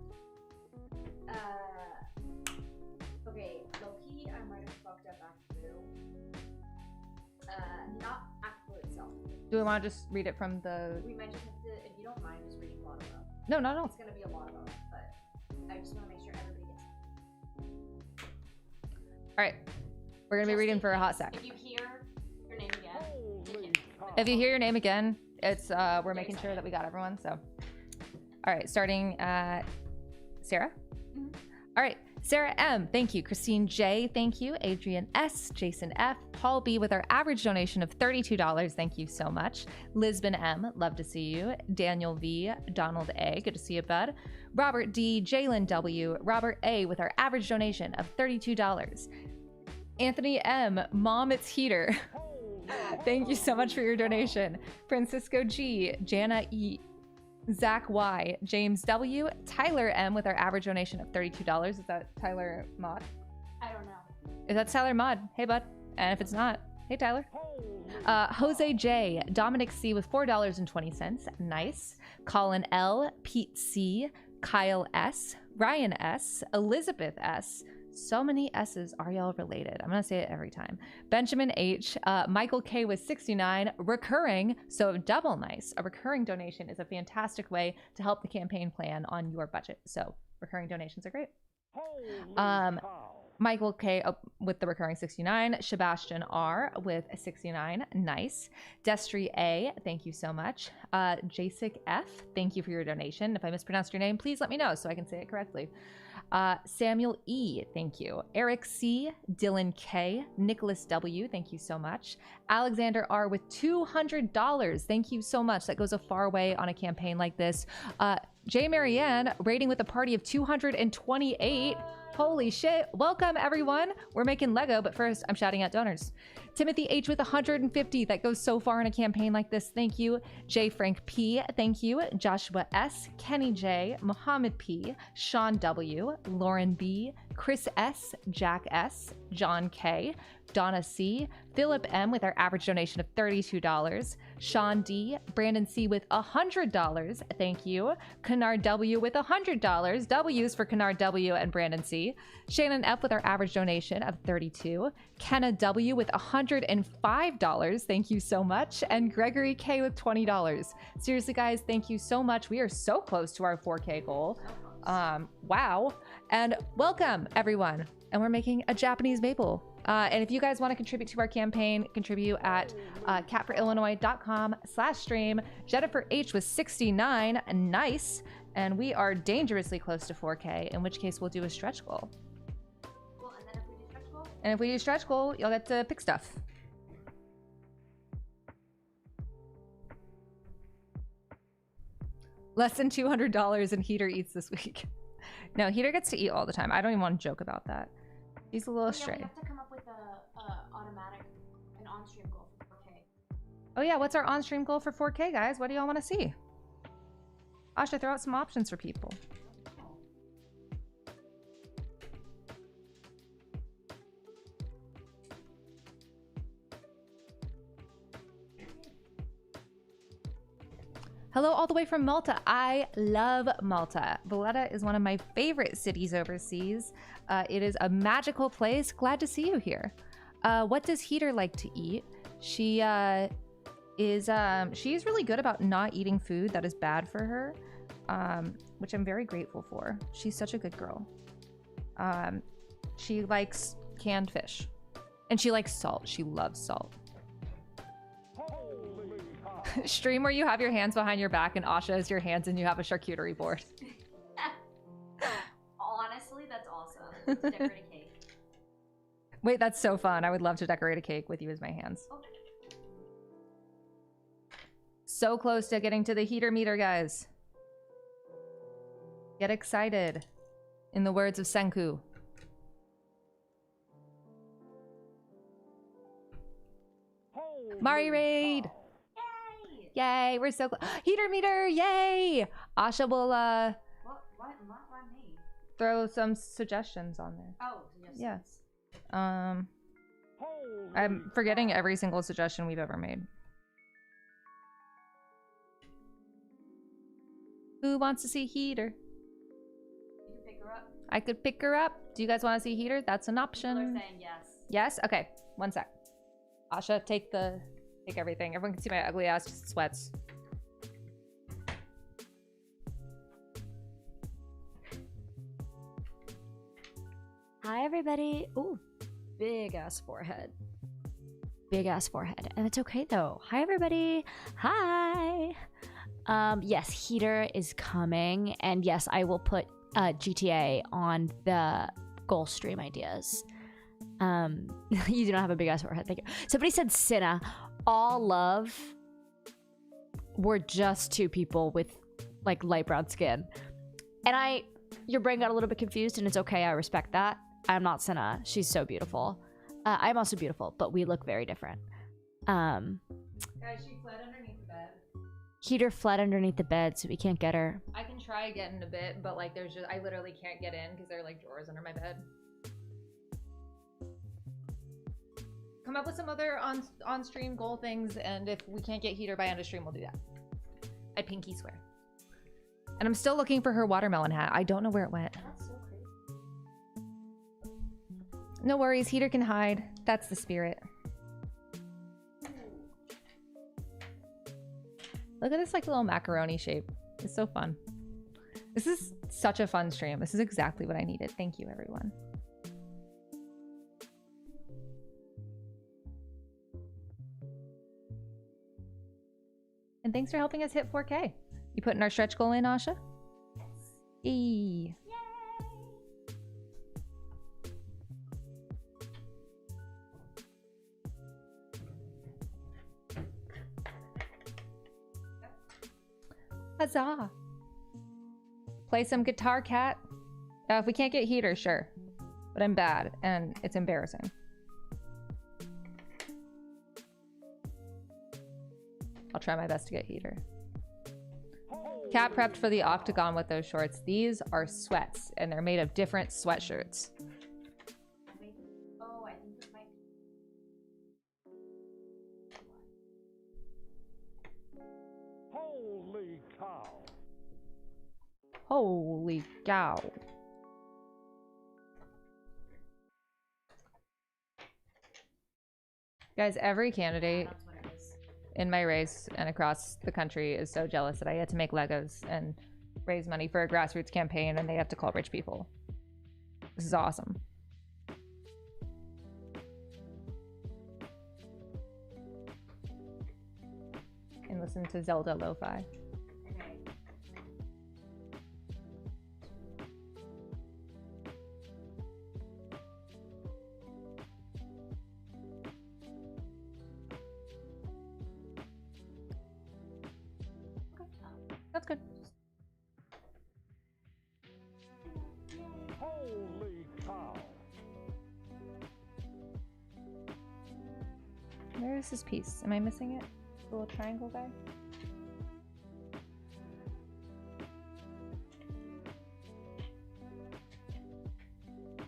Okay, low-key, I might have fucked up Act 2. Not Act 2 itself. Do we want to just read it from the... We might just have to, if you don't mind, just reading a lot of them. No, no, no. It's going to be a lot of them, but I just want to make sure everybody gets it. All right. We're going to be Just reading in for a hot case, sec. If you hear your name again, take Holy it. cow. If you hear your name again, it's we're making sure that we got everyone, so. All right, starting at Sarah. Mhm. All right, Sarah M, thank you. Christine J, thank you. Adrian S, Jason F, Paul B with our average donation of $32, thank you so much. Lisbon M, love to see you. Daniel V, Donald A, good to see you, bud. Robert D, Jalen W, Robert A with our average donation of $32. Anthony M, Mom, it's Heater. Thank you so much for your donation. Francisco G, Jana E, Zach Y, James W, Tyler M with our average donation of $32. Is that Tyler Mod? I don't know. If that's Tyler Mod, hey bud. And if it's not, hey Tyler. Jose J, Dominic C with $4.20. Nice. Colin L, Pete C, Kyle S, Ryan S, Elizabeth S. So many S's. Are y'all related? I'm gonna say it every time. Benjamin H, Michael K with 69, recurring, so double nice. A recurring donation is a fantastic way to help the campaign plan on your budget. So recurring donations are great. Michael K with the recurring 69, Sebastian R with 69, nice. Destry A, thank you so much. Jasic F, thank you for your donation. If I mispronounced your name, please let me know so I can say it correctly. Samuel E, thank you. Eric C, Dylan K, Nicholas W, thank you so much. Alexander R with $200, thank you so much. That goes a far way on a campaign like this. J Marianne, rating with a party of 228. Holy shit. Welcome, everyone. We're making Lego, but first, I'm shouting out donors. Timothy H with 150. That goes so far in a campaign like this. Thank you. J Frank P, thank you. Joshua S, Kenny J, Mohammed P, Sean W, Lauren B, Chris S, Jack S, John K, Donna C, Philip M with our average donation of $32, Sean D, Brandon C with $100, thank you, Kennard W with $100, W's for Kennard W and Brandon C, Shannon F with our average donation of $32, Kenna W with $105, thank you so much, and Gregory K with $20. Seriously guys, thank you so much. We are so close to our 4K goal. Wow. And welcome everyone. And we're making a Japanese maple. And if you guys want to contribute to our campaign, contribute at catforillinois.com/stream. Jennifer H was 69, nice. And we are dangerously close to 4K, in which case we'll do a stretch goal. Well, and then if we do stretch goal? And if we do stretch goal, you'll get to pick stuff. Less than $200 in Heater eats this week. No, Heater gets to eat all the time. I don't even want to joke about that. He's a little stray. We have to come up with an on-stream goal for 4K. Oh yeah, what's our on-stream goal for 4K, guys? What do y'all want to see? Asha, throw out some options for people. Hello all the way from Malta. I love Malta. Valletta is one of my favorite cities overseas. It is a magical place. Glad to see you here. What does Heater like to eat? She's really good about not eating food that is bad for her, which I'm very grateful for. She's such a good girl. She likes canned fish, and she likes salt. She loves salt. Stream where you have your hands behind your back and Asha is your hands and you have a charcuterie board. Honestly, that's awesome. To decorate a cake. Wait, that's so fun. I would love to decorate a cake with you as my hands. Oh. So close to getting to the Heater meter, guys. Get excited. In the words of Senku. Mari Raid! Yay, we're so close. Heater meter, yay! Asha will What? Why me? throw some suggestions on there. Oh, yes. Yeah. I'm forgetting every single suggestion we've ever made. Who wants to see Heater? You can pick her up. I could pick her up. Do you guys want to see Heater? That's an option. People are saying yes. Yes? Okay, one sec. Asha, take everything. Everyone can see my ugly ass sweats. Hi, everybody. Ooh, big ass forehead. Big ass forehead. And it's okay, though. Hi, everybody. Hi. Yes, heater is coming, and yes, I will put GTA on the goal stream ideas. You do not have a big ass forehead. Thank you. Somebody said Cinna. All love. We're just two people with like light brown skin, and your brain got a little bit confused, and it's okay. I respect that. I'm not Cinna. She's so beautiful. I'm also beautiful, but we look very different. Guys, she fled underneath the bed. Heater fled underneath the bed, so we can't get her. I can try again in a bit, but like I literally can't get in because there are like drawers under my bed. Come up with some other on stream goal things, and if we can't get heater by end of stream, we'll do that. I pinky swear. And I'm still looking for her watermelon hat. I don't know where it went. That's so crazy. No worries, heater can hide. That's the spirit. Look at this like little macaroni shape. It's so fun. This is such a fun stream. This is exactly what I needed. Thank you, everyone. And thanks for helping us hit 4K. You putting our stretch goal in, Asha? Yes. Yay. Huzzah. Play some guitar, cat. If we can't get heater, sure. But I'm bad, and it's embarrassing. I'll try my best to get heater. Cat prepped for the octagon with those shorts. These are sweats, and they're made of different sweatshirts. Oh, I think this might. Holy cow. Holy cow. Guys, every candidate in my race and across the country is so jealous that I get to make Legos and raise money for a grassroots campaign, and they have to call rich people. This is awesome. And listen to Zelda Lo-Fi. That's good. Holy cow. Where is this piece? Am I missing it? The little triangle guy?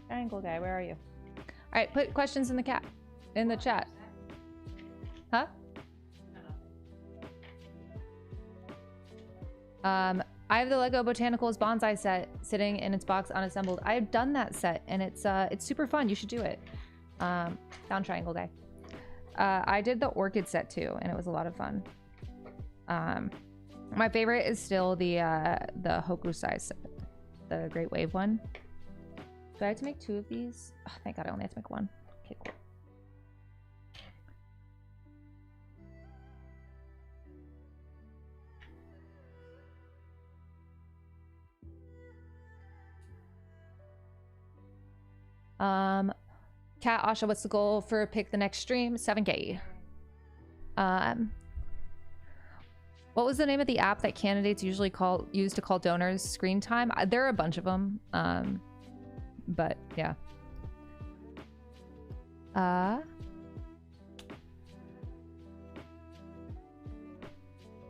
Triangle guy, where are you? Alright, put questions in the chat. Huh? I have the Lego Botanicals bonsai set sitting in its box unassembled. I've done that set, and it's super fun. You should do it. Found triangle guy. I did the orchid set too, and it was a lot of fun. My favorite is still the Hokusai set, the Great Wave one. Do I have to make 2 of these? Oh, thank God, I only have to make 1. Okay, cool. Kat, Asha, what's the goal for pick the next stream? 7K. What was the name of the app that candidates usually use to call donors? Screen Time? There are a bunch of them. But yeah.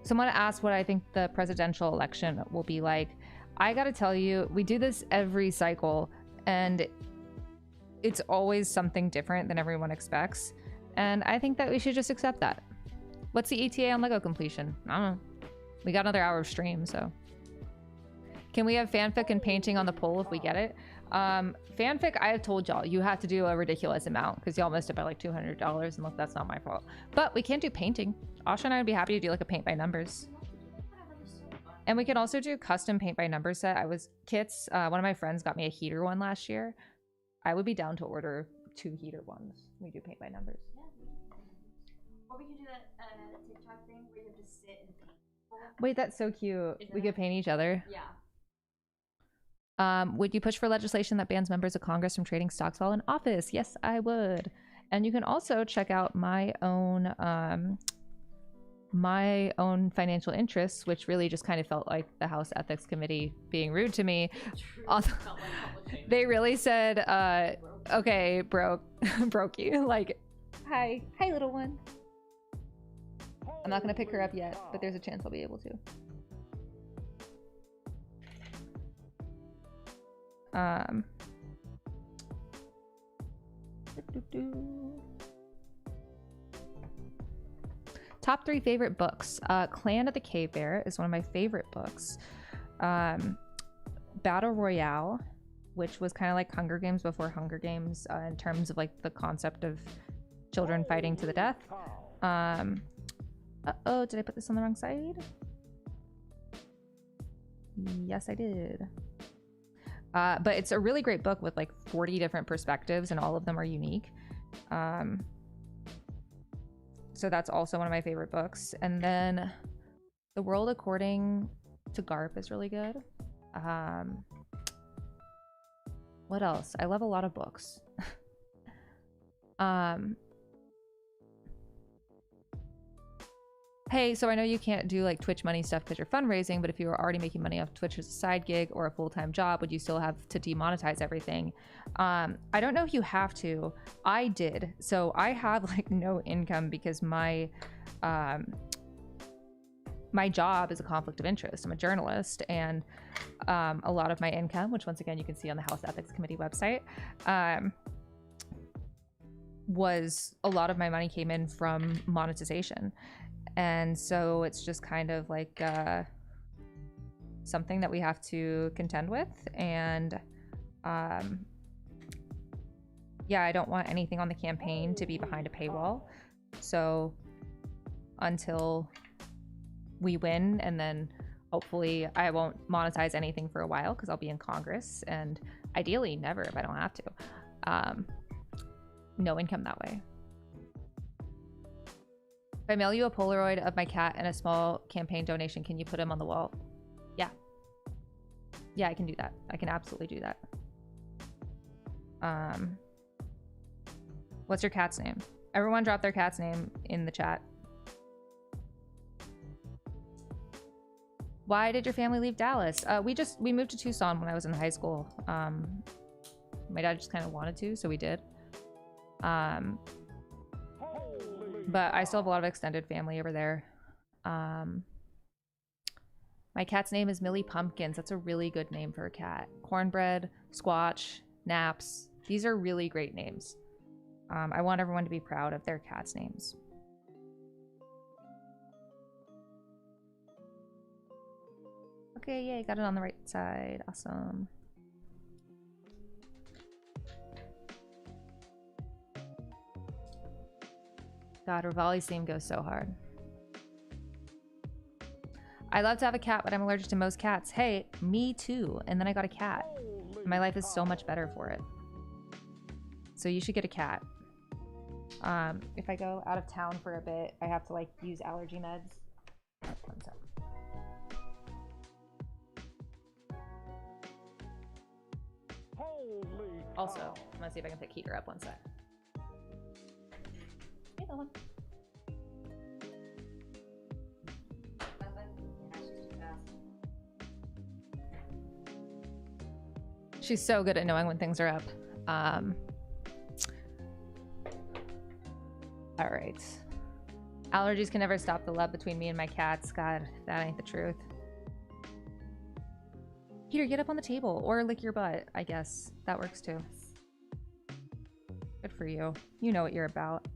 Someone asked what I think the presidential election will be like. I gotta tell you, we do this every cycle, and it's always something different than everyone expects. And I think that we should just accept that. What's the ETA on Lego completion? I don't know. We got another hour of stream, so. Can we have fanfic and painting on the poll if we get it? Fanfic, I have told y'all, you have to do a ridiculous amount because y'all missed it by like $200, and look, that's not my fault. But we can do painting. Asha and I would be happy to do like a paint by numbers. And we can also do custom paint by numbers set. Kits, one of my friends got me a heater one last year. I would be down to order 2 heater ones. We do paint by numbers. Or we can do that TikTok thing where you have to sit and paint. Wait, that's so cute. Isn't We it? could paint each other. Yeah. Would you push for legislation that bans members of Congress from trading stocks while in office? Yes, I would. And you can also check out my own financial interests, which really just kind of felt like the House Ethics Committee being rude to me. Also, they really said, okay, broke you. Like, hi, little one. I'm not gonna pick her up yet, but there's a chance I'll be able to. Top 3 favorite books. Clan of the Cave Bear is one of my favorite books. Battle Royale, which was kind of like Hunger Games before Hunger Games in terms of like the concept of children fighting to the death. Uh-oh, did I put this on the wrong side? Yes, I did. But it's a really great book with like 40 different perspectives and all of them are unique. So that's also one of my favorite books. And then The World According to Garp is really good. What else? I love a lot of books. Hey, so I know you can't do like Twitch money stuff because you're fundraising, but if you were already making money off Twitch as a side gig or a full-time job, would you still have to demonetize everything? I don't know if you have to. I did. So I have like no income because my job is a conflict of interest. I'm a journalist, and a lot of my income, which once again you can see on the House Ethics Committee website, was a lot of my money came in from monetization. And so it's just kind of like something that we have to contend with. And yeah, I don't want anything on the campaign to be behind a paywall. So until we win, and then hopefully I won't monetize anything for a while because I'll be in Congress, and ideally never if I don't have to. No income that way. If I mail you a Polaroid of my cat and a small campaign donation, can you put him on the wall? Yeah. Yeah, I can do that. I can absolutely do that. What's your cat's name? Everyone drop their cat's name in the chat. Why did your family leave Dallas? We moved to Tucson when I was in high school. My dad just kind of wanted to, so we did. But I still have a lot of extended family over there. My cat's name is Millie Pumpkins. That's a really good name for a cat. Cornbread, Squatch, Naps. These are really great names. I want everyone to be proud of their cats' names. Okay, yay, got it on the right side. Awesome. God, Rivali's theme goes so hard. I love to have a cat, but I'm allergic to most cats. Hey, me too. And then I got a cat. My life is so much better for it. So you should get a cat. If I go out of town for a bit, I have to like use allergy meds. One sec. Also, I'm gonna see if I can pick Heater up one sec. Hey, that one. She's so good at knowing when things are up. All right. Allergies can never stop the love between me and my cats. God, that ain't the truth. Here, get up on the table or lick your butt, I guess. That works too. Good for you. You know what you're about.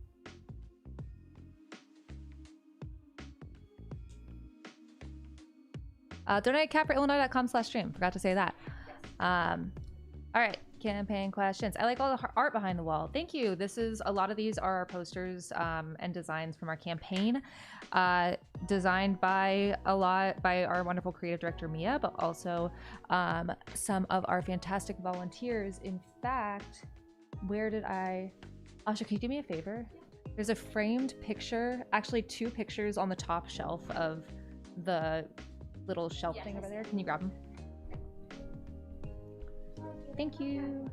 Donate cat for Illinois.com/stream. Forgot to say that. All right, campaign questions. I like all the art behind the wall. Thank you. This is a lot of these are our posters and designs from our campaign, designed by our wonderful creative director Mia, but also some of our fantastic volunteers. In fact, where did Asha, can you do me a favor? There's a framed picture, actually 2 pictures on the top shelf of the little shelf Yes, thing I over see. there. Can you grab them? Thank you.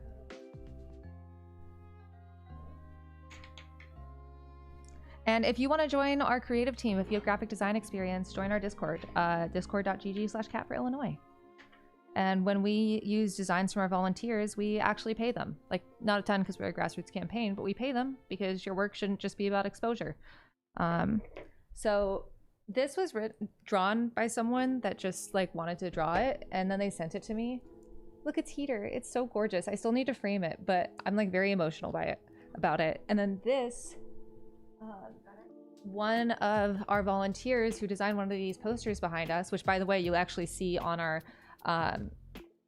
And if you want to join our creative team, if you have graphic design experience, join our Discord, discord.gg/cat4illinois. And when we use designs from our volunteers, we actually pay them. Like, not a ton because we're a grassroots campaign, but we pay them because your work shouldn't just be about exposure. So this was drawn by someone that just like wanted to draw it, and then they sent it to me. Look, it's Heater. It's so gorgeous. I still need to frame it, but I'm like very emotional about it. And then this, one of our volunteers who designed one of these posters behind us, which by the way, you'll actually see on our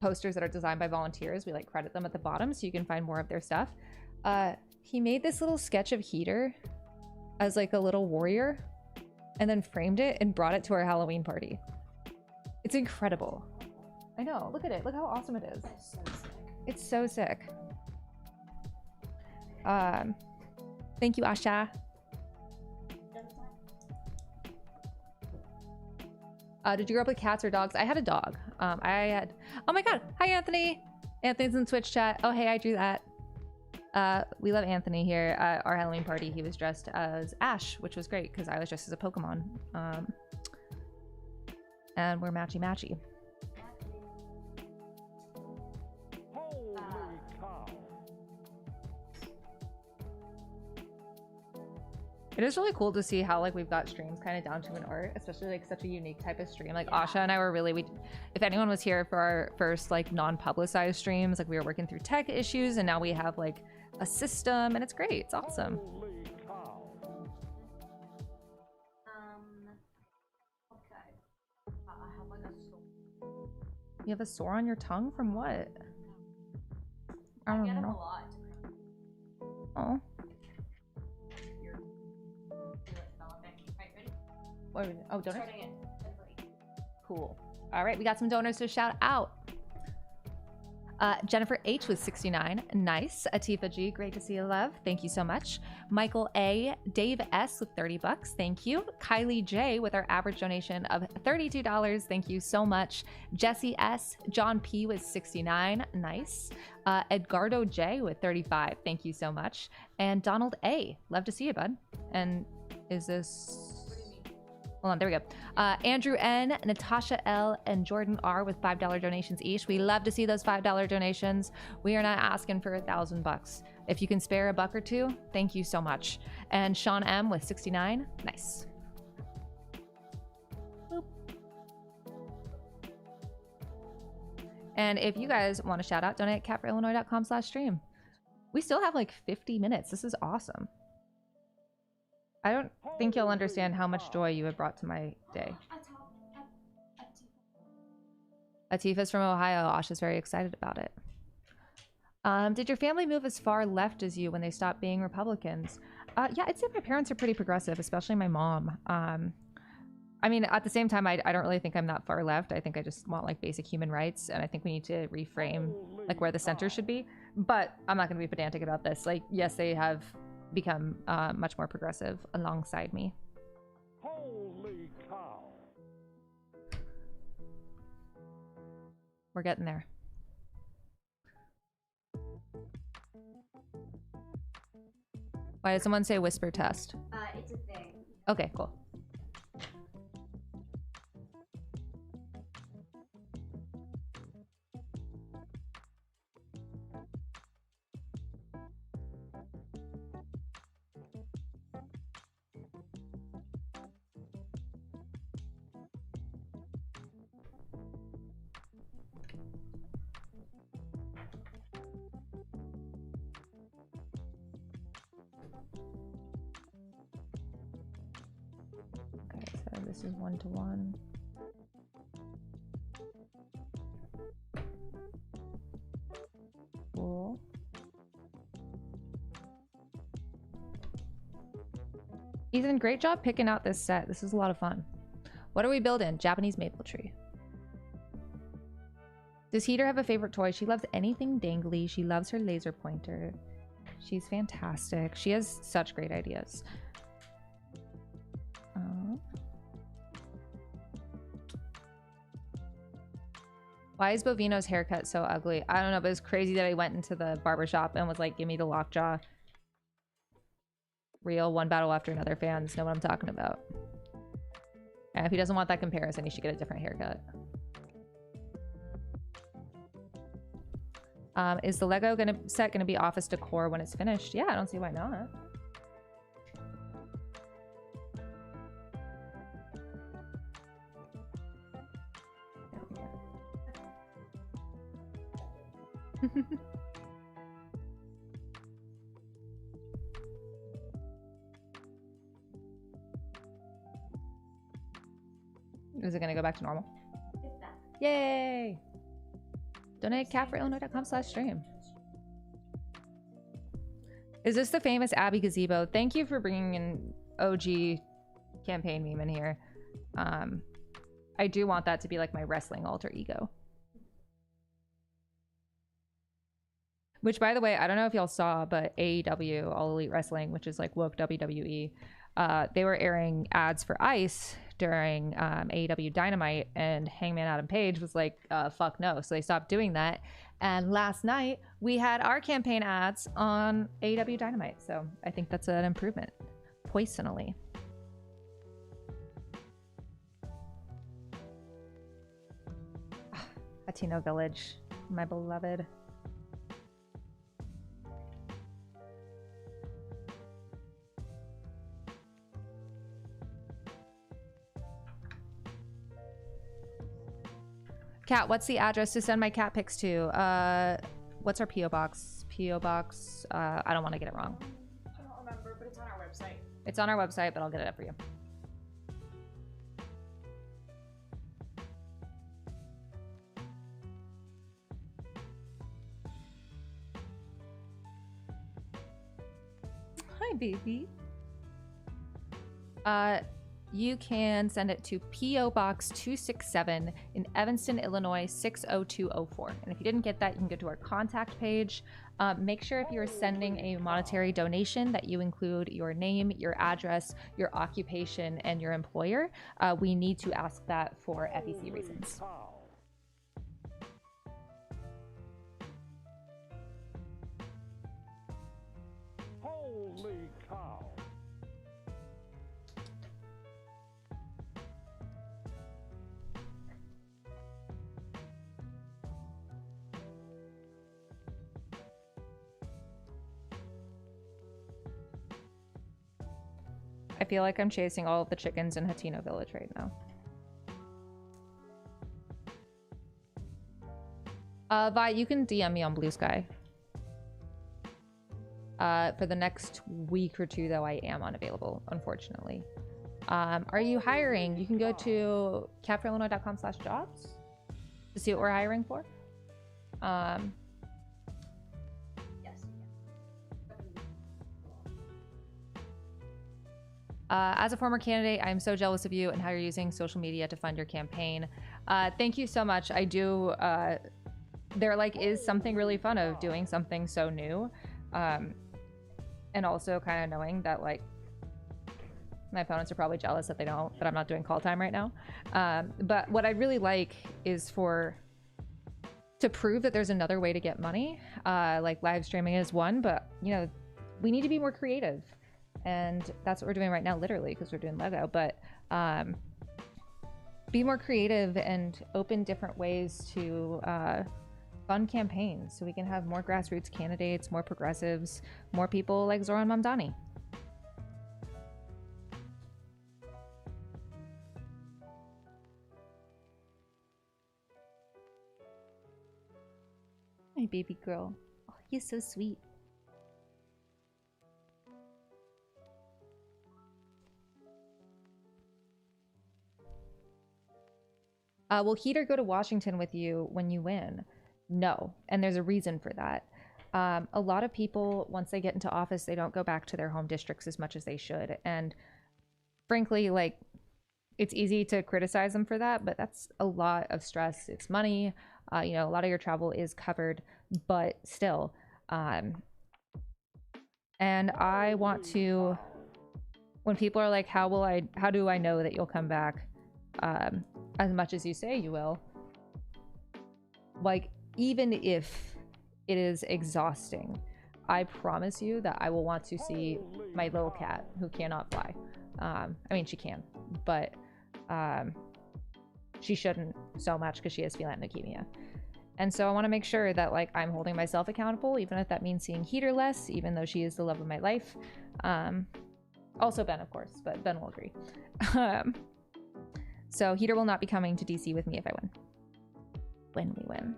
posters that are designed by volunteers. We like credit them at the bottom so you can find more of their stuff. He made this little sketch of Heater as like a little warrior and then framed it and brought it to our Halloween party. It's incredible. I know, look at it. Look how awesome it is. That's so sick. It's so sick. Thank you, Asha. Did you grow up with cats or dogs? I had a dog. Oh my god. Hi, Anthony. Anthony's in Twitch chat. Oh, hey, I drew that. We love Anthony here. At our Halloween party, he was dressed as Ash, which was great because I was dressed as a Pokemon. And we're matchy-matchy. Holy cow. It is really cool to see how like we've got streams kind of down to an art, especially like such a unique type of stream. Like Asha and I were really, if anyone was here for our first like non-publicized streams, like we were working through tech issues, and now we have like a system, and it's great. It's awesome. Holy cow. Okay. I have like a soul. You have a sore on your tongue from what? I don't get them a know. lot. Oh. You're developing. Right, ready? What are we, oh, donors? Starting it. Everybody. Cool. All right, we got some donors to shout out. Jennifer H with 69. Nice. Atifa G, great to see you, love. Thank you so much. Michael A. Dave S with 30 bucks. Thank you. Kylie J with our average donation of $32. Thank you so much. Jesse S. John P with 69. Nice. Edgardo J with 35. Thank you so much. And Donald A. Love to see you, bud. And is this... Hold on, there we go. Andrew N, Natasha L, and Jordan R with $5 donations each. We love to see those $5 donations. We are not asking for $1,000. If you can spare a buck or two, thank you so much. And Sean M with 69. Nice. Boop. And if you guys want to shout out, donate at cat4illinois.com/stream. We still have like 50 minutes. This is awesome. I don't think you'll understand how much joy you have brought to my day. Atifa's from Ohio. Asha's very excited about it. Did your family move as far left as you when they stopped being Republicans? Yeah, I'd say my parents are pretty progressive, especially my mom. I mean, at the same time, I don't really think I'm that far left. I think I just want like basic human rights, and I think we need to reframe like where the center should be. But I'm not going to be pedantic about this. Like, yes, they have become much more progressive alongside me. Holy cow. We're getting there. Why did someone say whisper test? It's a thing. Okay, cool. Okay, so this is 1-to-1. Cool. Ethan, great job picking out this set. This is a lot of fun. What are we building? Japanese maple tree. Does Heater have a favorite toy? She loves anything dangly. She loves her laser pointer. She's fantastic. She has such great ideas. Why is Bovino's haircut so ugly? I don't know, but it's crazy that I went into the barbershop and was like, give me the lockjaw. Real one battle after another. Fans know what I'm talking about. And if he doesn't want that comparison, he should get a different haircut. Is the Lego set gonna be office decor when it's finished? Yeah, I don't see why not. Is it gonna go back to normal? It's back. Yay! Donate catforillinois.com/stream. Is this the famous Abby gazebo? Thank you for bringing an OG campaign meme in here. I do want that to be like my wrestling alter ego. Which, by the way, I don't know if y'all saw, but AEW, All Elite Wrestling, which is like woke WWE, they were airing ads for ICE during AEW Dynamite, and Hangman Adam Page was like, fuck no. So they stopped doing that. And last night, we had our campaign ads on AEW Dynamite. So I think that's an improvement, personally. Latino Village, my beloved. Cat, what's the address to send my cat pics to? What's our P.O. box? P.O. box, I don't want to get it wrong. I don't remember, but it's on our website. It's on our website, but I'll get it up for you. Hi, baby. You can send it to P.O. Box 267 in Evanston, Illinois 60204. And if you didn't get that, you can go to our contact page. Make sure if you're sending a monetary donation that you include your name, your address, your occupation, and your employer. We need to ask that for FEC reasons. Holy cow. I feel like I'm chasing all of the chickens in Hatino Village right now. Vi, you can DM me on Blue Sky. For the next week or two, though, I am unavailable, unfortunately. Are you hiring? You can go to catforillinois.com/jobs to see what we're hiring for. Yes. As a former candidate, I'm so jealous of you and how you're using social media to fund your campaign. Thank you so much. I do. There is something really fun of doing something so new, and also kind of knowing that my opponents are probably jealous that I'm not doing call time right now. But what I'd really like is to prove that there's another way to get money. Live streaming is one, but we need to be more creative. And that's what we're doing right now, literally, because we're doing Lego. But be more creative and open different ways to fund campaigns so we can have more grassroots candidates, more progressives, more people like Zoran Mamdani. My baby girl. Oh, you're so sweet. Will Heater go to Washington with you when you win? No, and there's a reason for that. A lot of people, once they get into office, they don't go back to their home districts as much as they should. And frankly, it's easy to criticize them for that, but that's a lot of stress. It's money. A lot of your travel is covered, but still. And I want to, when people are like, how do I know that you'll come back? As much as you say you will, like, even if it is exhausting, I promise you that I will want to see my little cat who cannot fly. I mean, she can, but she shouldn't so much because she has feline leukemia. And so I want to make sure that, like, I'm holding myself accountable, even if that means seeing Heater less, even though she is the love of my life. Also Ben, of course, but Ben will agree. So Heater will not be coming to DC with me if I win. When we win.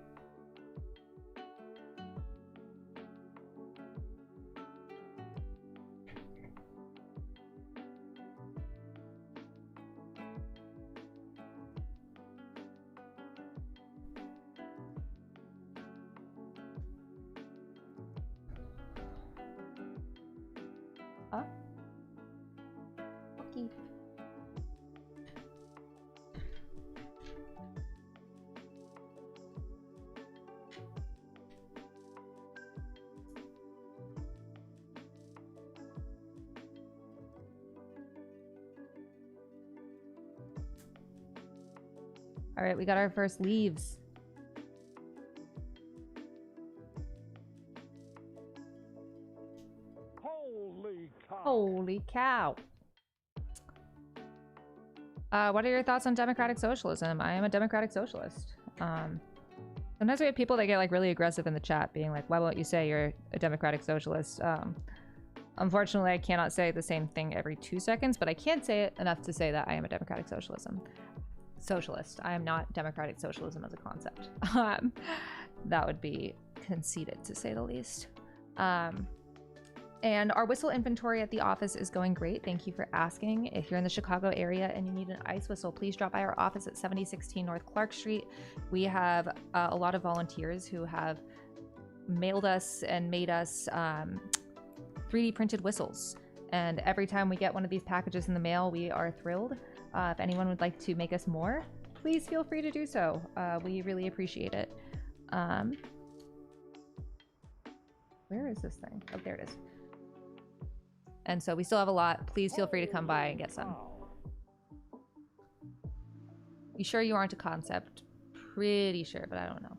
Huh? Okay. All right, we got our first leaves. Holy cow. Holy cow. What are your thoughts on democratic socialism? I am a democratic socialist. Sometimes we have people that get like really aggressive in the chat being like, why won't you say you're a democratic socialist? Unfortunately, I cannot say the same thing every 2 seconds, but I can say it enough to say that I am a democratic socialist. I am not democratic socialism as a concept. That would be conceited, to say the least. And our whistle inventory at the office is going great. Thank you for asking. If you're in the Chicago area and you need an ice whistle, please drop by our office at 7016 North Clark Street. We have a lot of volunteers who have mailed us and made us 3D printed whistles. And every time we get one of these packages in the mail, we are thrilled. If anyone would like to make us more, please feel free to do so. We really appreciate it. Where is this thing? Oh, there it is. And so we still have a lot. Please feel free to come by and get some. You sure you aren't a concept? Pretty sure, but I don't know.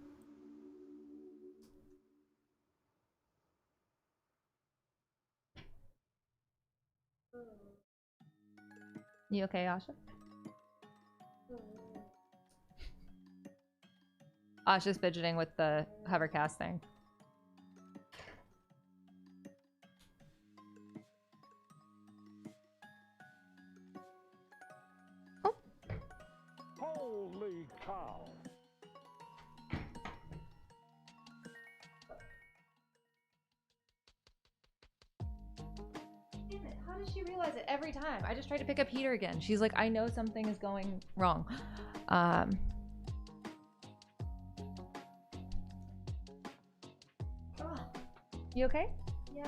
You okay, Asha? Asha's fidgeting with the hovercast thing. Holy cow. Damn it, how does she realize it every time? I just tried to pick up Heater again. She's like, I know something is going wrong. You okay? Yeah.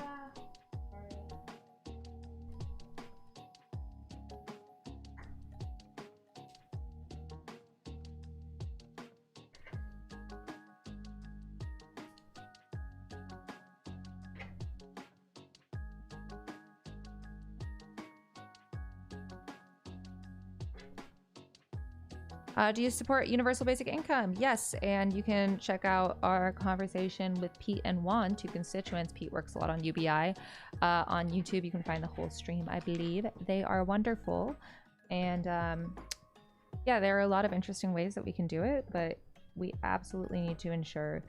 Do you support universal basic income? Yes, and you can check out our conversation with Pete and Juan, two constituents. Pete works a lot on UBI. On YouTube, you can find the whole stream, I believe. They are wonderful. And yeah, there are a lot of interesting ways that we can do it, but we absolutely need to ensure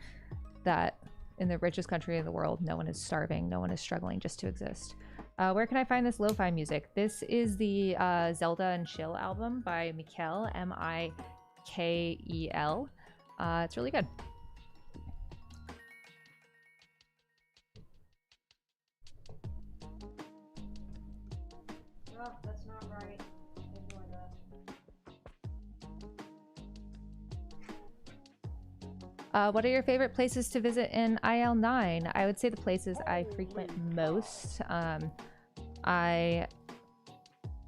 that in the richest country in the world, no one is starving, no one is struggling just to exist. Where can I find this lo-fi music? This is the Zelda and Chill album by Mikel, M-I-K-E-L. It's really good. Oh, that's not right. Ignore that. What are your favorite places to visit in IL9? I would say the places I frequent most.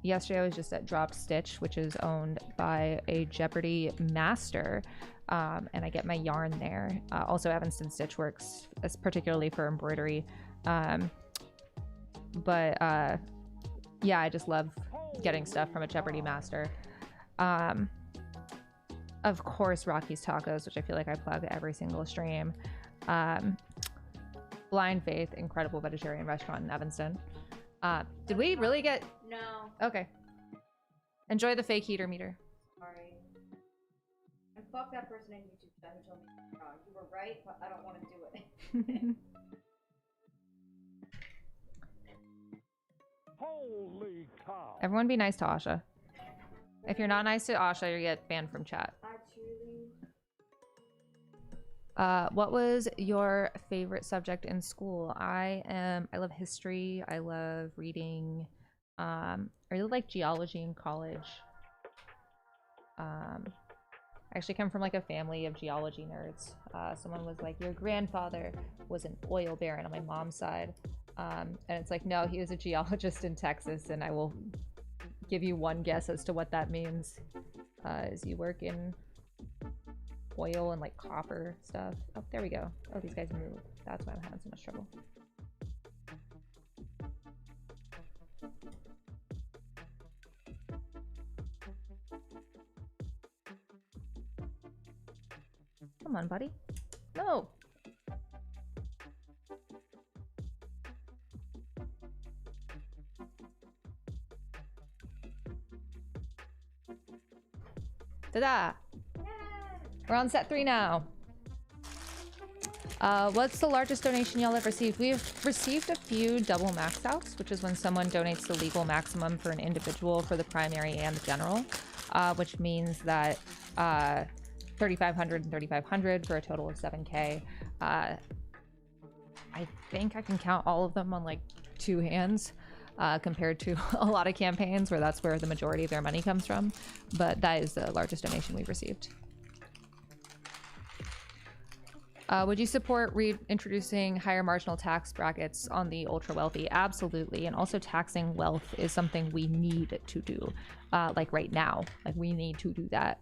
Yesterday I was just at Drop Stitch, which is owned by a Jeopardy master, and I get my yarn there. Also Evanston Stitch works particularly for embroidery. But yeah, I just love getting stuff from a Jeopardy master. Of course, Rocky's Tacos, which I feel like I plug every single stream. Blind Faith, incredible vegetarian restaurant in Evanston. Did we really get... No, Okay. Enjoy the fake heater meter. sorry. And fuck that person in YouTube chat who told me I was wrong. You were right, but I don't want to do it. Holy cow. Everyone be nice to Asha. If you're not nice to Asha, you get banned from chat. I truly... What was your favorite subject in school? I love history. I love reading. I really like geology in college. I actually come from like a family of geology nerds. Someone was like, your grandfather was an oil baron on my mom's side. And it's like, no, he was a geologist in Texas, and I will give you one guess as to what that means. Is you work in oil and like copper stuff. Oh, there we go. Oh, these guys move. That's why I'm having so much trouble. Come on, buddy. No. Ta-da! We're on set 3 now. What's the largest donation y'all have received? We've received a few double max outs, which is when someone donates the legal maximum for an individual for the primary and the general, which means that 3,500 and 3,500 for a total of 7K. I think I can count all of them on like 2 hands. Compared to a lot of campaigns where that's where the majority of their money comes from. But that is the largest donation we've received. Would you support reintroducing higher marginal tax brackets on the ultra wealthy? Absolutely. And also taxing wealth is something we need to do. Like right now, like we need to do that.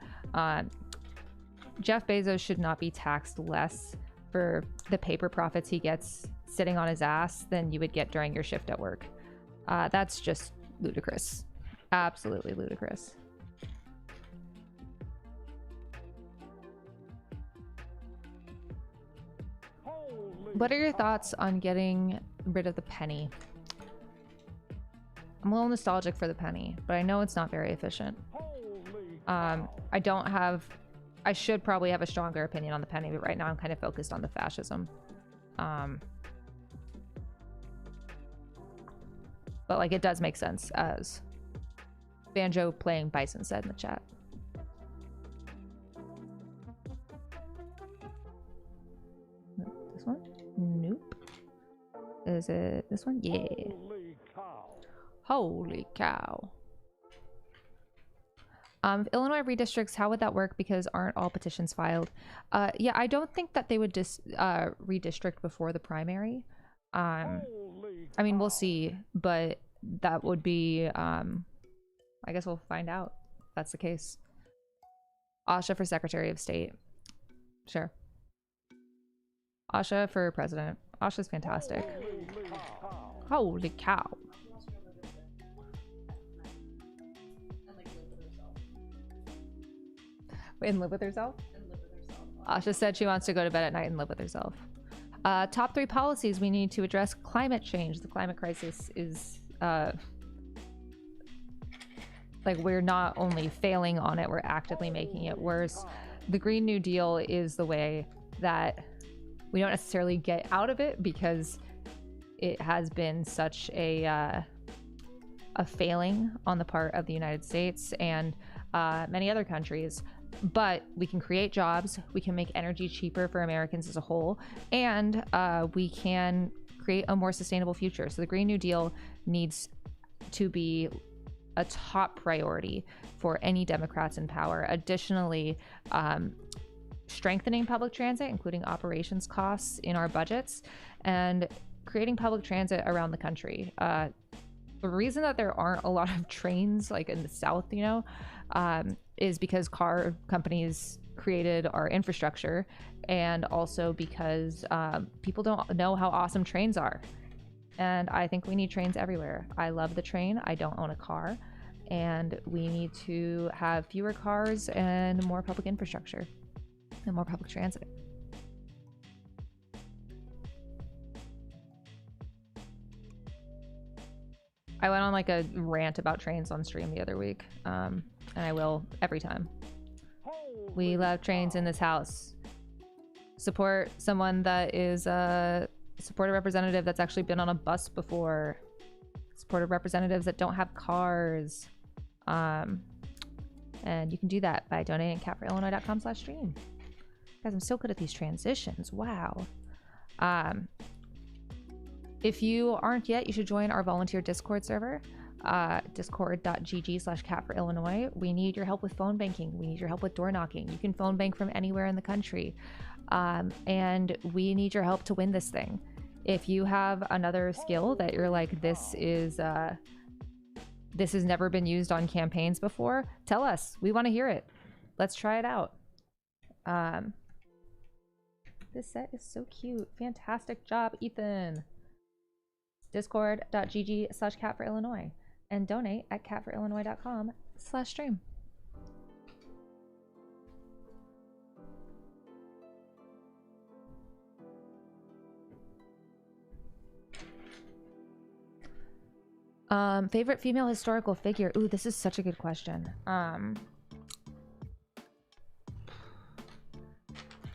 Jeff Bezos should not be taxed less for the paper profits he gets sitting on his ass than you would get during your shift at work. That's just ludicrous. Absolutely ludicrous. What are your thoughts on getting rid of the penny? I'm a little nostalgic for the penny, but I know it's not very efficient. I should probably have a stronger opinion on the penny, but right now I'm kind of focused on the fascism. But like it does make sense, as Banjo playing Bison said in the chat. This one? Nope. Is it this one? Yeah. Holy cow. Holy cow. If Illinois redistricts, how would that work? Because aren't all petitions filed? Yeah, I don't think that they would redistrict before the primary. I mean, we'll see, but that would be, I guess we'll find out if that's the case. Asha for Secretary of State. Sure. Asha for President. Asha's fantastic. Holy cow. And live with herself? Asha said she wants to go to bed at night and live with herself. Top 3 policies we need to address climate change. The climate crisis is like we're not only failing on it, we're actively making it worse. The Green New Deal is the way that we don't necessarily get out of it because it has been such a failing on the part of the United States and many other countries. But we can create jobs, we can make energy cheaper for Americans as a whole, and we can create a more sustainable future. So the Green New Deal needs to be a top priority for any Democrats in power. Additionally, strengthening public transit, including operations costs in our budgets, and creating public transit around the country. The reason that there aren't a lot of trains like in the South, you know, is because car companies created our infrastructure, and also because people don't know how awesome trains are. And I think we need trains everywhere. I love the train. I don't own a car. and we need to have fewer cars and more public infrastructure and more public transit. I went on like a rant about trains on stream the other week, and I will every time. We love trains in this house. Support someone that is support a representative that's actually been on a bus before. Support representatives that don't have cars. And you can do that by donating at catforillinois.com/stream. Guys, I'm so good at these transitions. Wow. If you aren't yet, you should join our volunteer Discord server, discord.gg/catforillinois. We need your help with phone banking. We need your help with door knocking. You can phone bank from anywhere in the country. And we need your help to win this thing. If you have another skill that you're like, this has never been used on campaigns before, tell us. We want to hear it. Let's try it out. This set is so cute. Fantastic job, Ethan. Discord.gg/catforillinois and donate at catforillinois.com/stream. Favorite female historical figure? Ooh, this is such a good question.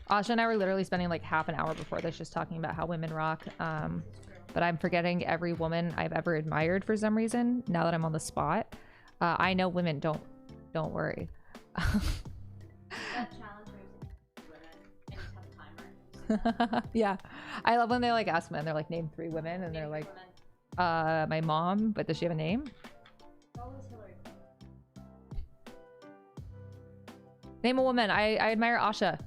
Asha and I were literally spending like half an hour before this just talking about how women rock. But I'm forgetting every woman I've ever admired for some reason now that I'm on the spot. I know women, don't worry. That challenge where you say women and you have a timer. Yeah. I love when they like ask men, they're like, name 3 women, and they're like, my mom, but does she have a name? It's always Hillary Clinton. Name a woman. I admire Asha.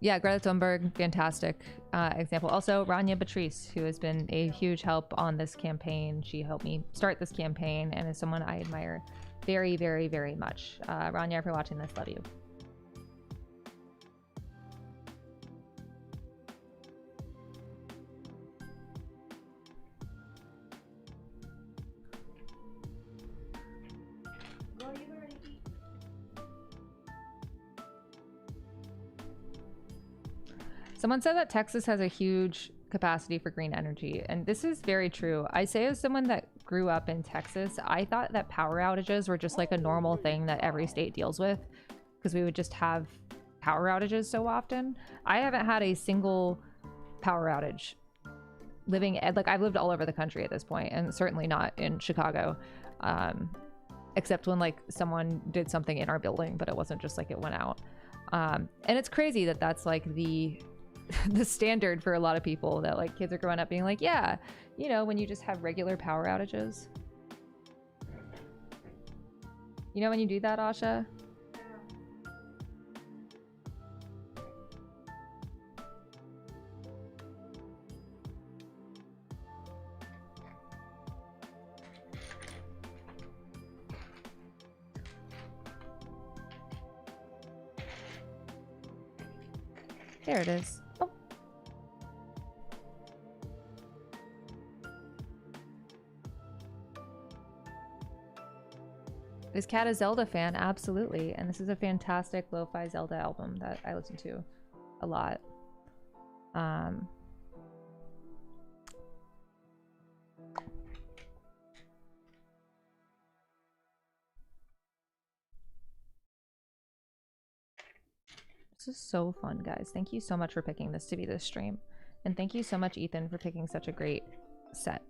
Yeah, Greta Thunberg, fantastic example. Also, Rania Batrice, who has been a huge help on this campaign. She helped me start this campaign and is someone I admire very, very, very much. Rania, if you're watching this, love you. Girl, you already eat. Someone said that Texas has a huge capacity for green energy, and this is very true. I say as someone that grew up in Texas, I thought that power outages were just like a normal thing that every state deals with because we would just have power outages so often. I haven't had a single power outage like I've lived all over the country at this point, and certainly not in Chicago, except when like someone did something in our building, but it wasn't just like it went out. And it's crazy that that's like the standard for a lot of people, that like kids are growing up being like, yeah, you know, when you just have regular power outages. You know when you do that, Asha? There it is. Oh. Is Kat a Zelda fan? Absolutely. And this is a fantastic lo-fi Zelda album that I listen to a lot. This is so fun, guys. Thank you so much for picking this to be this stream. And thank you so much, Ethan, for picking such a great set.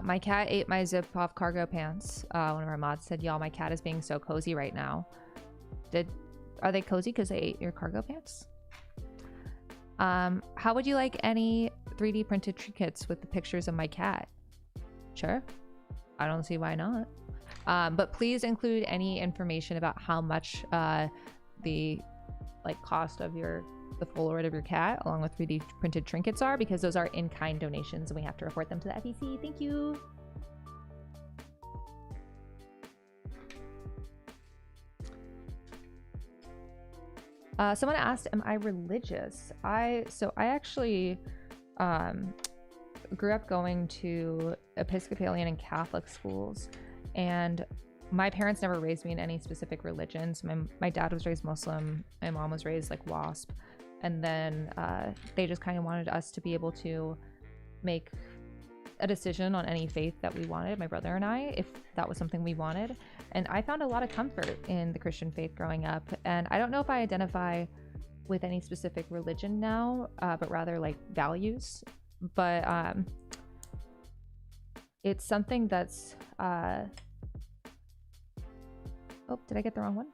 My cat ate my zip-off cargo pants. One of our mods said, y'all, my cat is being so cozy right now. Are they cozy because they ate your cargo pants? How would you like any 3D printed trinkets with the pictures of my cat? Sure. I don't see why not. But please include any information about how much the cost of the Polaroid of your cat along with 3D printed trinkets are, because those are in-kind donations and we have to report them to the FEC. Thank you. Someone asked, am I religious? I actually grew up going to Episcopalian and Catholic schools, and my parents never raised me in any specific religion. So my dad was raised Muslim, my mom was raised like WASP, and then they just kind of wanted us to be able to make a decision on any faith that we wanted, my brother and I, if that was something we wanted. And I found a lot of comfort in the Christian faith growing up. And I don't know if I identify with any specific religion now, but rather like values. But it's something that's oh, did I get the wrong one?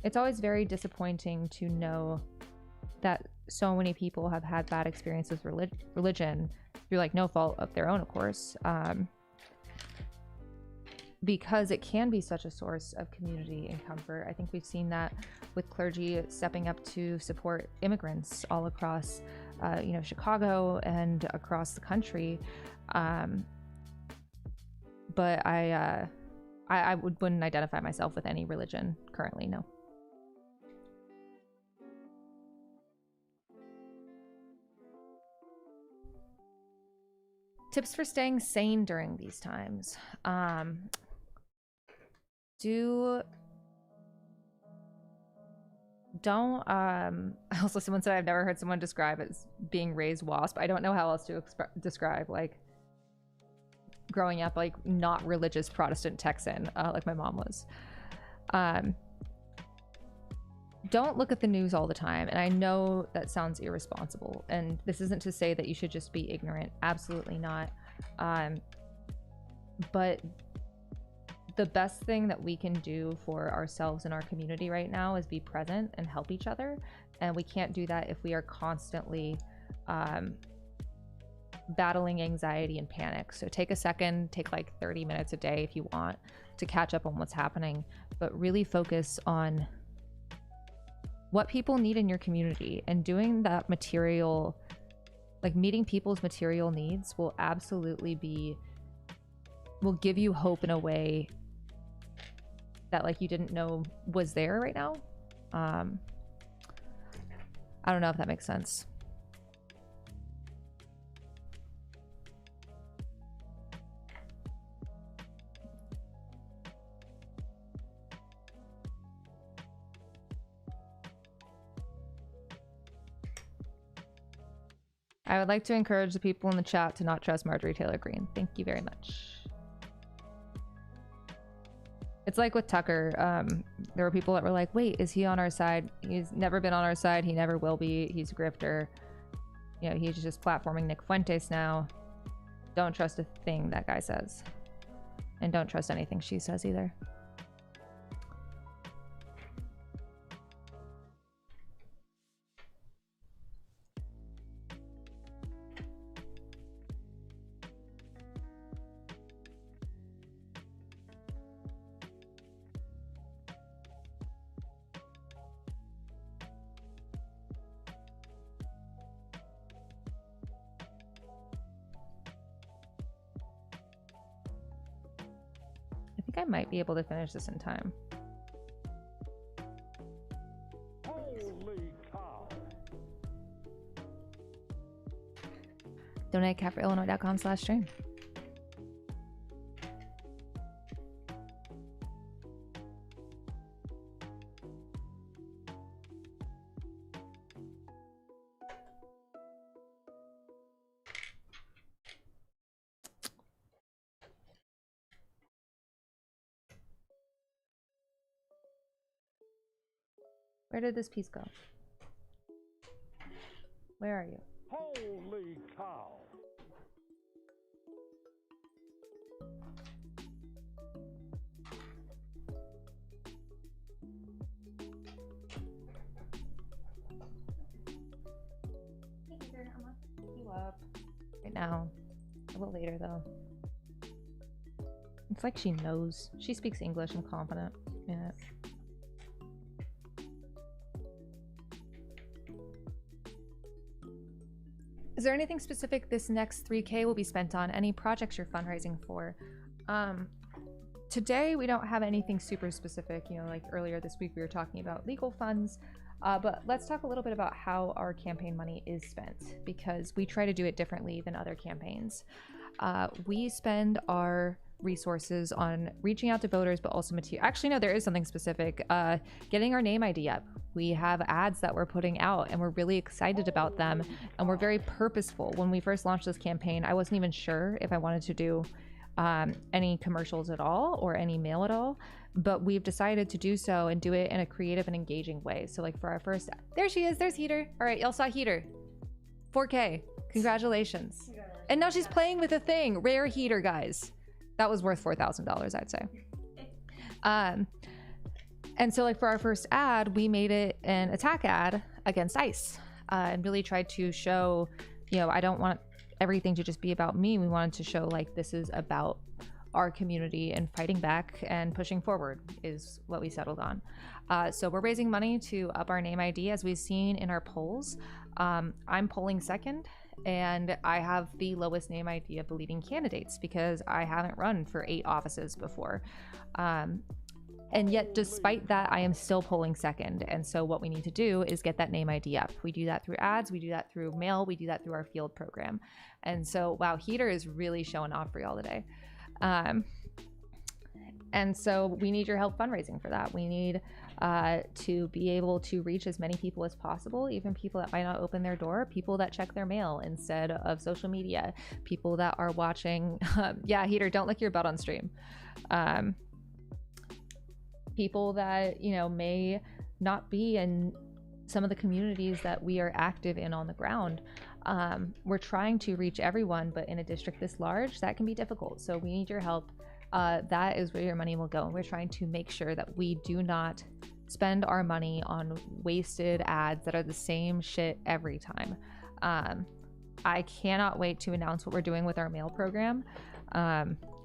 It's always very disappointing to know that so many people have had bad experiences with religion through like no fault of their own, of course, because it can be such a source of community and comfort. I think we've seen that with clergy stepping up to support immigrants all across Chicago and across the country. But I wouldn't identify myself with any religion currently, no. Tips for staying sane during these times. Also someone said I've never heard someone describe as being raised WASP. I don't know how else to describe like growing up like not religious Protestant Texan like my mom was. Don't look at the news all the time. And I know that sounds irresponsible, and this isn't to say that you should just be ignorant. Absolutely not. But the best thing that we can do for ourselves and our community right now is be present and help each other. And we can't do that if we are constantly battling anxiety and panic. So take a second, take like 30 minutes a day if you want to catch up on what's happening, but really focus on what people need in your community, and doing that material, like meeting people's material needs will absolutely will give you hope in a way that like you didn't know was there right now. I don't know if that makes sense. I would like to encourage the people in the chat to not trust Marjorie Taylor Greene. Thank you very much. It's like with Tucker. There were people that were like, wait, is he on our side? He's never been on our side. He never will be. He's a grifter. You know, he's just platforming Nick Fuentes now. Don't trust a thing that guy says. And don't trust anything she says either. I might be able to finish this in time. Holy cow. Donate at CatForIllinois.com/stream. Where did this piece go? Where are you? Holy cow. You up right now. A little later though. It's like she knows. She speaks English. I'm confident in it. Is there anything specific this next 3K will be spent on? Any projects you're fundraising for? today we don't have anything super specific. You know, like earlier this week we were talking about legal funds. But let's talk a little bit about how our campaign money is spent, because we try to do it differently than other campaigns. We spend our resources on reaching out to voters, but also material. Actually, no, there is something specific. Getting our name ID up. We have ads that we're putting out, and we're really excited about them, and we're very purposeful. When we first launched this campaign, I wasn't even sure if I wanted to do any commercials at all or any mail at all, but we've decided to do so and do it in a creative and engaging way. So like for our first, there she is, there's Heater. All right, y'all saw Heater. 4K, congratulations. And now she's playing with a thing. Rare Heater, guys. That was worth $4,000, I'd say. And so like for our first ad, we made it an attack ad against ICE, and really tried to show, you know, I don't want everything to just be about me. We wanted to show like this is about our community, and fighting back and pushing forward is what we settled on. So we're raising money to up our name ID. As we've seen in our polls, I'm polling second, and I have the lowest name ID of the leading candidates because I haven't run for 8 offices before. And yet, despite that, I am still polling second. And so what we need to do is get that name ID up. We do that through ads, we do that through mail, we do that through our field program. And so, wow, Heater is really showing off for y'all today. And so we need your help fundraising for that. We need to be able to reach as many people as possible, even people that might not open their door, people that check their mail instead of social media, people that are watching. Yeah, Heater, don't lick your butt on stream. People that, you know, may not be in some of the communities that we are active in on the ground. We're trying to reach everyone, but in a district this large, that can be difficult. So we need your help. That is where your money will go. And we're trying to make sure that we do not spend our money on wasted ads that are the same shit every time. I cannot wait to announce what we're doing with our mail program.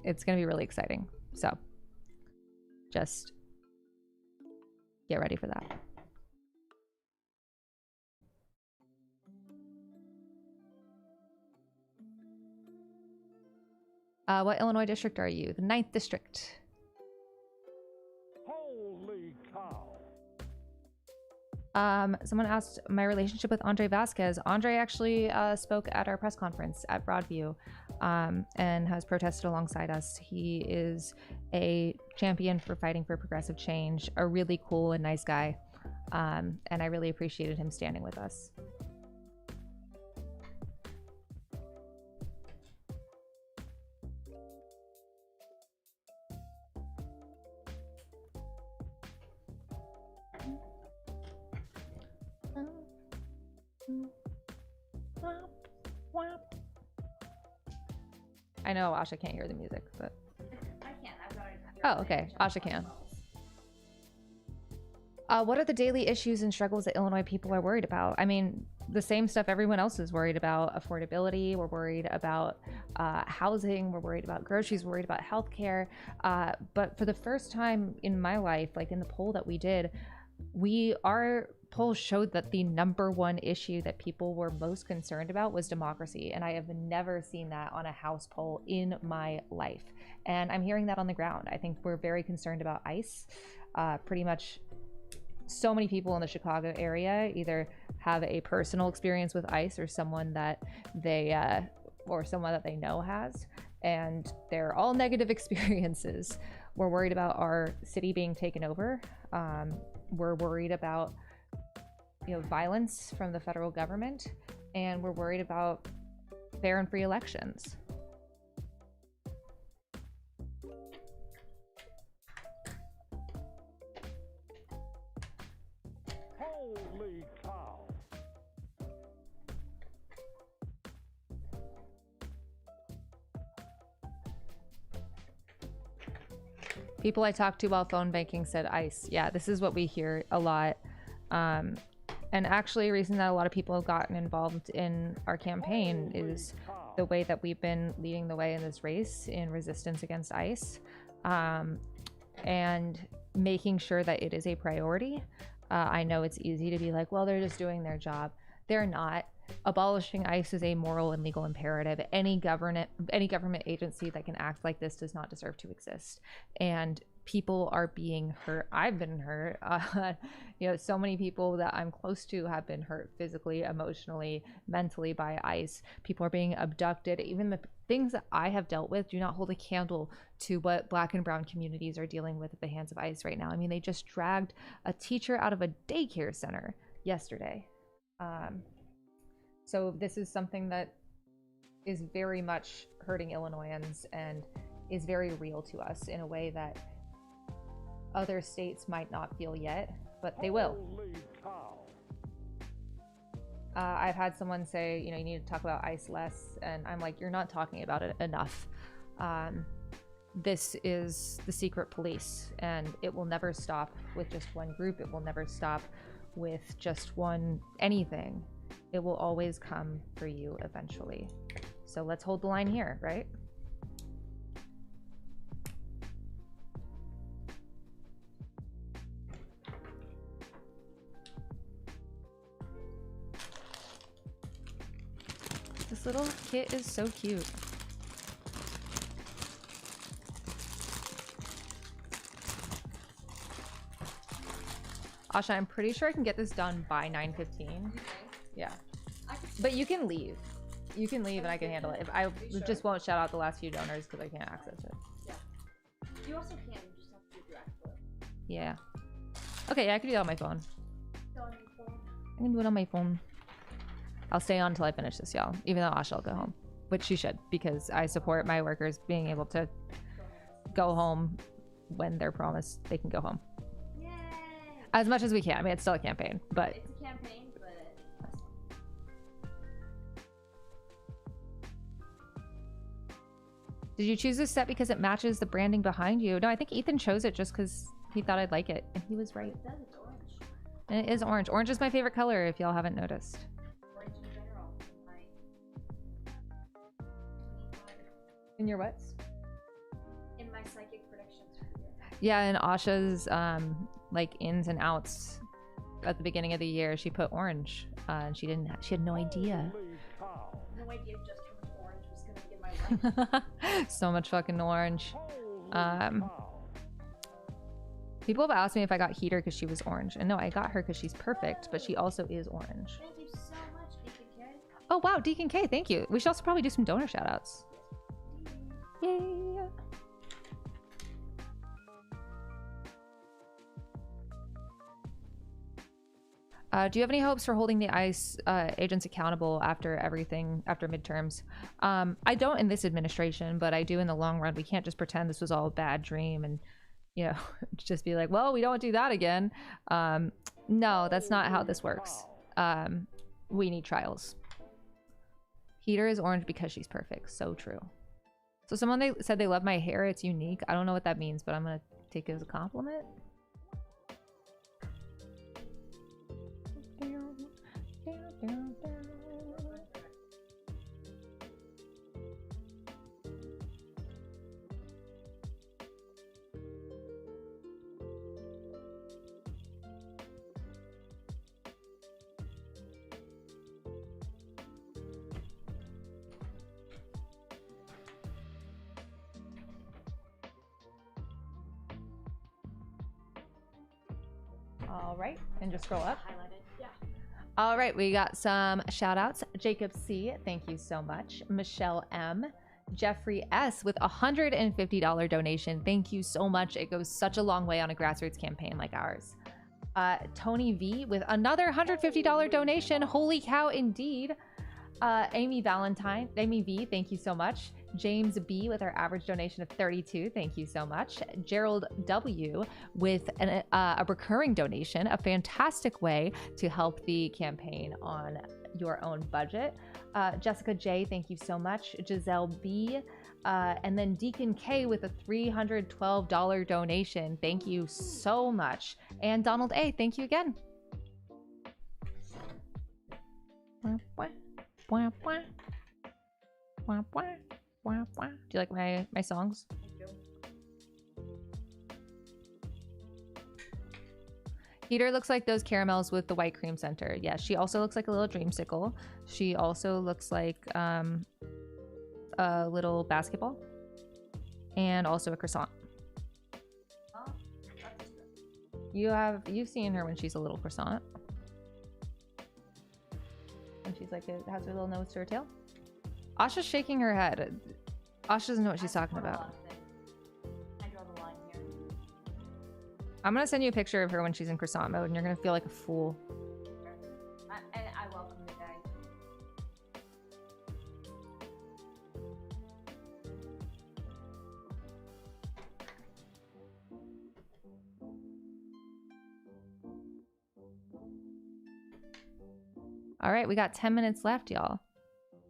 It's going to be really exciting. So just get ready for that. What Illinois district are you? The 9th district. Holy cow. Someone asked my relationship with Andre Vasquez. Andre actually spoke at our press conference at Broadview, and has protested alongside us. He is a champion for fighting for progressive change, a really cool and nice guy, and I really appreciated him standing with us. I know Asha can't hear the music, but I can't. I've got it. oh, okay. Asha can. What are the daily issues and struggles that Illinois people are worried about? I mean, the same stuff everyone else is worried about. Affordability. We're worried about housing. We're worried about groceries. We're worried about healthcare. But for the first time in my life, like in the poll that we did, our poll showed that the #1 issue that people were most concerned about was democracy. And I have never seen that on a House poll in my life. And I'm hearing that on the ground. I think we're very concerned about ICE. Pretty much so many people in the Chicago area either have a personal experience with ICE or someone that they know has. And they're all negative experiences. We're worried about our city being taken over. We're worried about violence from the federal government, and we're worried about fair and free elections. Holy cow. People I talked to while phone banking said ICE. Yeah, this is what we hear a lot. And actually, a reason that a lot of people have gotten involved in our campaign is the way that we've been leading the way in this race in resistance against ICE, and making sure that it is a priority. I know it's easy to be like, well, they're just doing their job. They're not. Abolishing ICE is a moral and legal imperative. Any government agency that can act like this does not deserve to exist. And people are being hurt. I've been hurt. So many people that I'm close to have been hurt physically, emotionally, mentally by ICE. People are being abducted. Even the things that I have dealt with do not hold a candle to what Black and brown communities are dealing with at the hands of ICE right now. I mean, they just dragged a teacher out of a daycare center yesterday. So this is something that is very much hurting Illinoisans and is very real to us in a way that other states might not feel yet, but they will. Holy cow. I've had someone say, you need to talk about ICE less, and I'm like, you're not talking about it enough. This is the secret police, and it will never stop with just one group. It will never stop with just one anything. It will always come for you eventually. So let's hold the line here, right? This little kit is so cute. Asha, I'm pretty sure I can get this done by 9:15. Yeah. But you can leave. You can leave and I can handle it. If I just won't shout out the last few donors because I can't access it. Yeah. You also can, you just have to do direct flow. Yeah. Okay, yeah, I can do that on my phone. Go on your phone. I can do it on my phone. I'll stay on until I finish this, y'all. Even though Asha will go home. Which she should, because I support my workers being able to go home when they're promised they can go home. Yay! As much as we can. I mean, it's still a campaign, but... It's a campaign, but that's fine. Did you choose this set because it matches the branding behind you? No, I think Ethan chose it just because he thought I'd like it. And he was right. It does, it's orange. And it is orange. Orange is my favorite color, if y'all haven't noticed. Orange in general. In your what? In my psychic predictions for the year. Yeah, in Asha's like ins and outs at the beginning of the year, she put orange. And she had no idea. Holy cow. No idea just how much orange was gonna be in my life. So much fucking orange. Holy Um, cow. People have asked me if I got Heater because she was orange. And no, I got her because she's perfect, but she also is orange. Thank you so much, Deacon K. Oh, wow, Deacon K, thank you. We should also probably do some donor shout outs. Yay. Do you have any hopes for holding the ICE agents accountable after midterms? I don't in this administration, but I do in the long run. We can't just pretend this was all a bad dream and, just be like, well, we don't do that again. No, that's not how this works. We need trials. Heater is orange because she's perfect. So true. So someone said they love my hair. It's unique. I don't know what that means, but I'm going to take it as a compliment. All right, and just scroll up. Highlighted. Yeah. All right, we got some shout outs. Jacob C, thank you so much. Michelle M, Jeffrey S with a $150 donation. Thank you so much. It goes such a long way on a grassroots campaign like ours. Tony V with another $150 donation. Holy cow, indeed. Amy V, thank you so much. James B with our average donation of 32, thank you so much. Gerald W with a recurring donation, a fantastic way to help the campaign on your own budget. Jessica J, thank you so much. Giselle B, and then Deacon K with a $312 donation. Thank you so much. And Donald A, thank you again. Do you like my songs? Peter looks like those caramels with the white cream center. Yeah, she also looks like a little dreamsicle. She also looks like a little basketball. And also a croissant. Oh, that's good. You've seen her when she's a little croissant. And she's like, it has her little nose to her tail. Asha's shaking her head. Asha doesn't know what she's I talking support a about. lot of things. I draw the line here. I'm gonna send you a picture of her when she's in croissant mode, and you're gonna feel like a fool. I welcome the day. All right, we got 10 minutes left, y'all.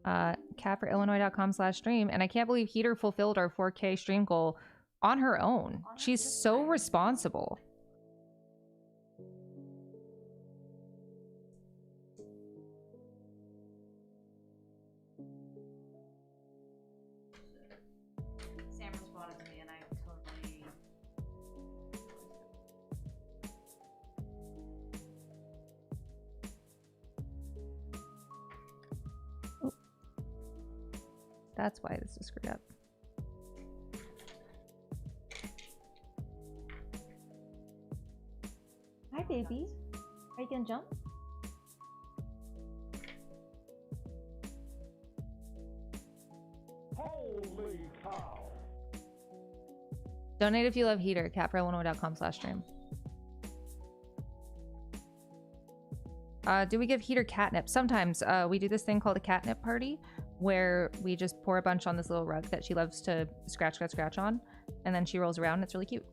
catforillinois.com/stream, and I can't believe Heater fulfilled our 4K stream goal on her own. She's so responsible. Sam responded to me and I totally... That's why this is screwed up. Hi, baby. Are you gonna jump? Holy cow. Donate if you love Heater. catforillinois.com/stream. Do we give Heater catnip? Sometimes we do this thing called a catnip party where we just pour a bunch on this little rug that she loves to scratch on, and then she rolls around and it's really cute.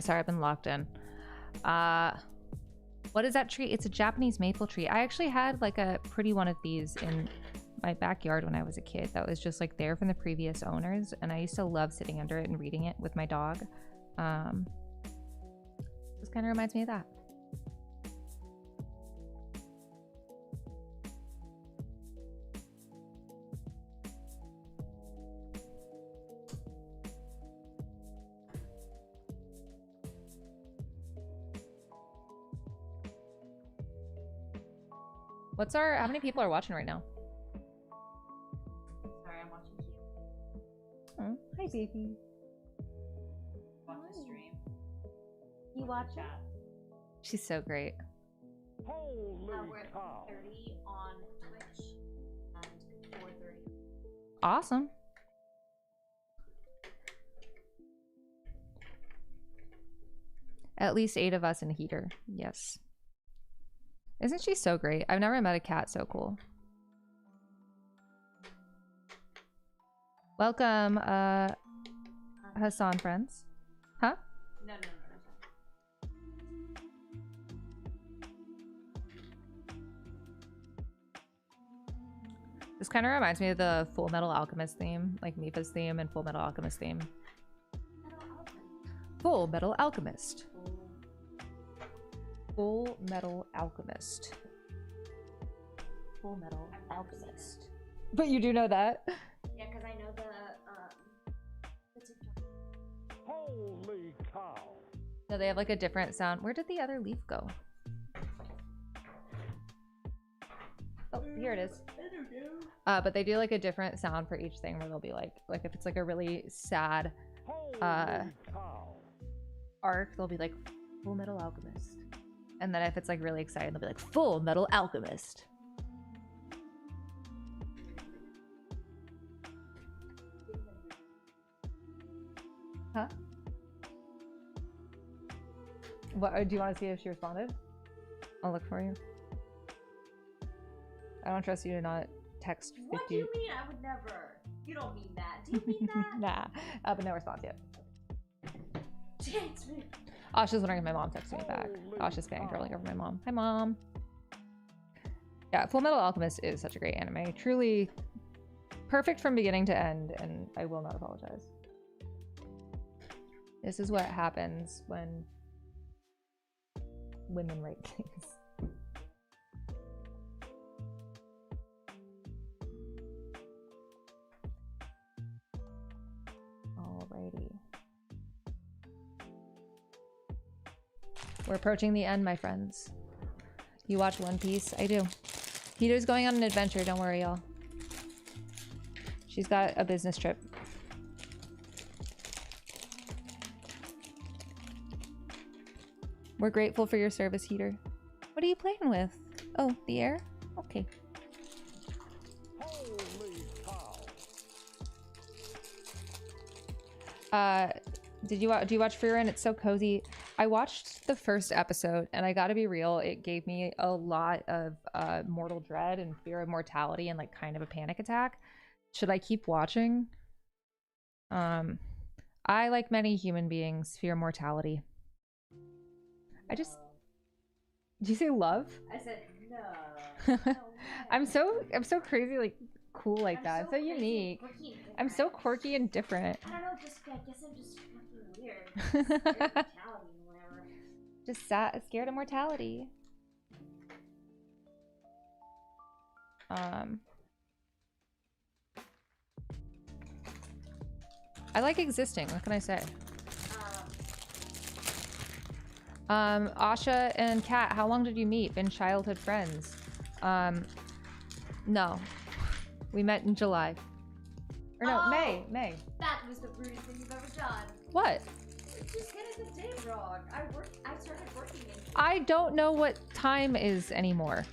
Sorry, I've been locked in. What is that tree? It's a Japanese maple tree. I actually had like a pretty one of these in my backyard when I was a kid that was just like there from the previous owners, and I used to love sitting under it and reading it with my dog. This kind of reminds me of that. How many people are watching right now? Sorry, I'm watching you. Oh, hi, baby. Watch the stream. You watch it? Chat. She's so great. Holy We're at cow. 30 on Twitch and 4:30. Awesome. At least 8 of us in Heater. Yes. Isn't she so great? I've never met a cat so cool. Welcome, Hassan friends. Huh? No. This kind of reminds me of the Full Metal Alchemist theme, like Mifa's theme and Full Metal Alchemist theme. Full Metal Alchemist. Full Metal Alchemist. Full Metal Alchemist. But you do know that? Yeah, because I know the TikTok. Holy cow. No, they have like a different sound. Where did the other leaf go? Oh, here it is. I don't know. But they do like a different sound for each thing where they'll be like if it's like a really sad Holy cow. arc, they'll be like Full Metal Alchemist. And then if it's like really exciting, they'll be like Full Metal Alchemist. Huh? What do you want to see if she responded? I'll look for you. I don't trust you to not text 50. What do you mean? I would never. You don't mean that. Do you mean that? Nah, but no response yet. Jinx me. Asha's wondering if my mom texted me back. Asha's fangirling over my mom. Hi, Mom. Yeah, Full Metal Alchemist is such a great anime. Truly perfect from beginning to end, and I will not apologize. This is what happens when women write things. Alrighty. We're approaching the end, my friends. You watch One Piece? I do. Hito's going on an adventure, don't worry, y'all. She's got a business trip. We're grateful for your service, Heater. What are you playing with? Oh, the air? Okay. Holy cow. Do you watch Free Run? It's so cozy. I watched the first episode, and I gotta be real, it gave me a lot of mortal dread and fear of mortality and like kind of a panic attack. Should I keep watching? I, like many human beings, fear mortality. Did you say love? I said no. No way. I'm so crazy, like cool like that. So crazy, unique. quirky, and I'm so different. quirky and different. I don't know, I guess I'm just fucking weird. Scared of mortality and whatever. Just scared of mortality. I like existing. What can I say? Asha and Kat, how long did you meet? Been childhood friends? No. We met in July. Or no, Oh! May. That was the rudest thing you've ever done. What? Just getting the date wrong. I started working in. I don't know what time is anymore.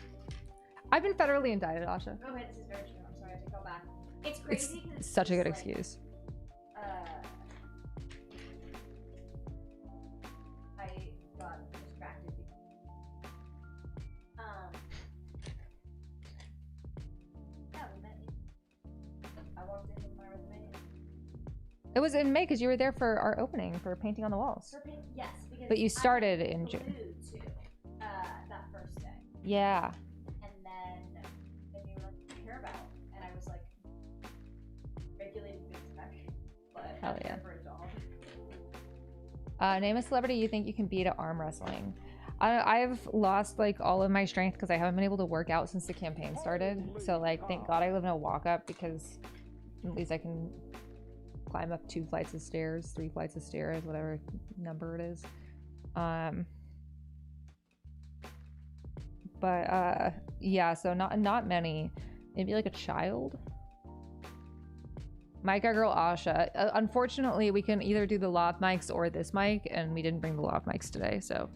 I've been federally indicted, Asha. Oh, wait, this is very true. I'm sorry, I have to go back. It's crazy. 'cause It's such a just, good like, excuse. I got distracted. Yeah, we met. I walked in with my resume. It was in May because you were there for our opening for painting on the walls. Yes, because But you started I in June. flew to that first day, Yeah. and then they were like, "What do you care about?" And I was like, "Regulated big tech," but Hell I'm yeah. here for a job. Name a celebrity you think you can beat at arm wrestling. I've lost like all of my strength because I haven't been able to work out since the campaign started. So like, thank God I live in a walk-up because at least I can climb up 2 flights of stairs, 3 flights of stairs, whatever number it is. But yeah, so not many. Maybe like a child. Micah girl Asha. Unfortunately, we can either do the lav mics or this mic, and we didn't bring the lav mics today, so.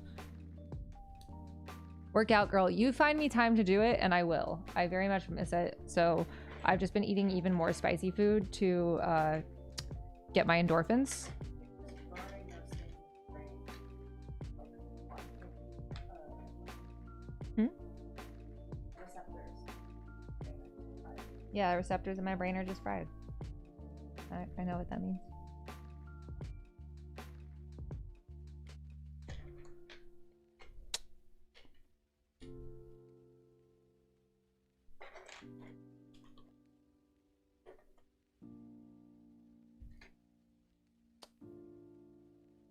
Workout girl, you find me time to do it, and I will. I very much miss it. So I've just been eating even more spicy food to get my endorphins. Yeah, the receptors in my brain are just fried. I know what that means.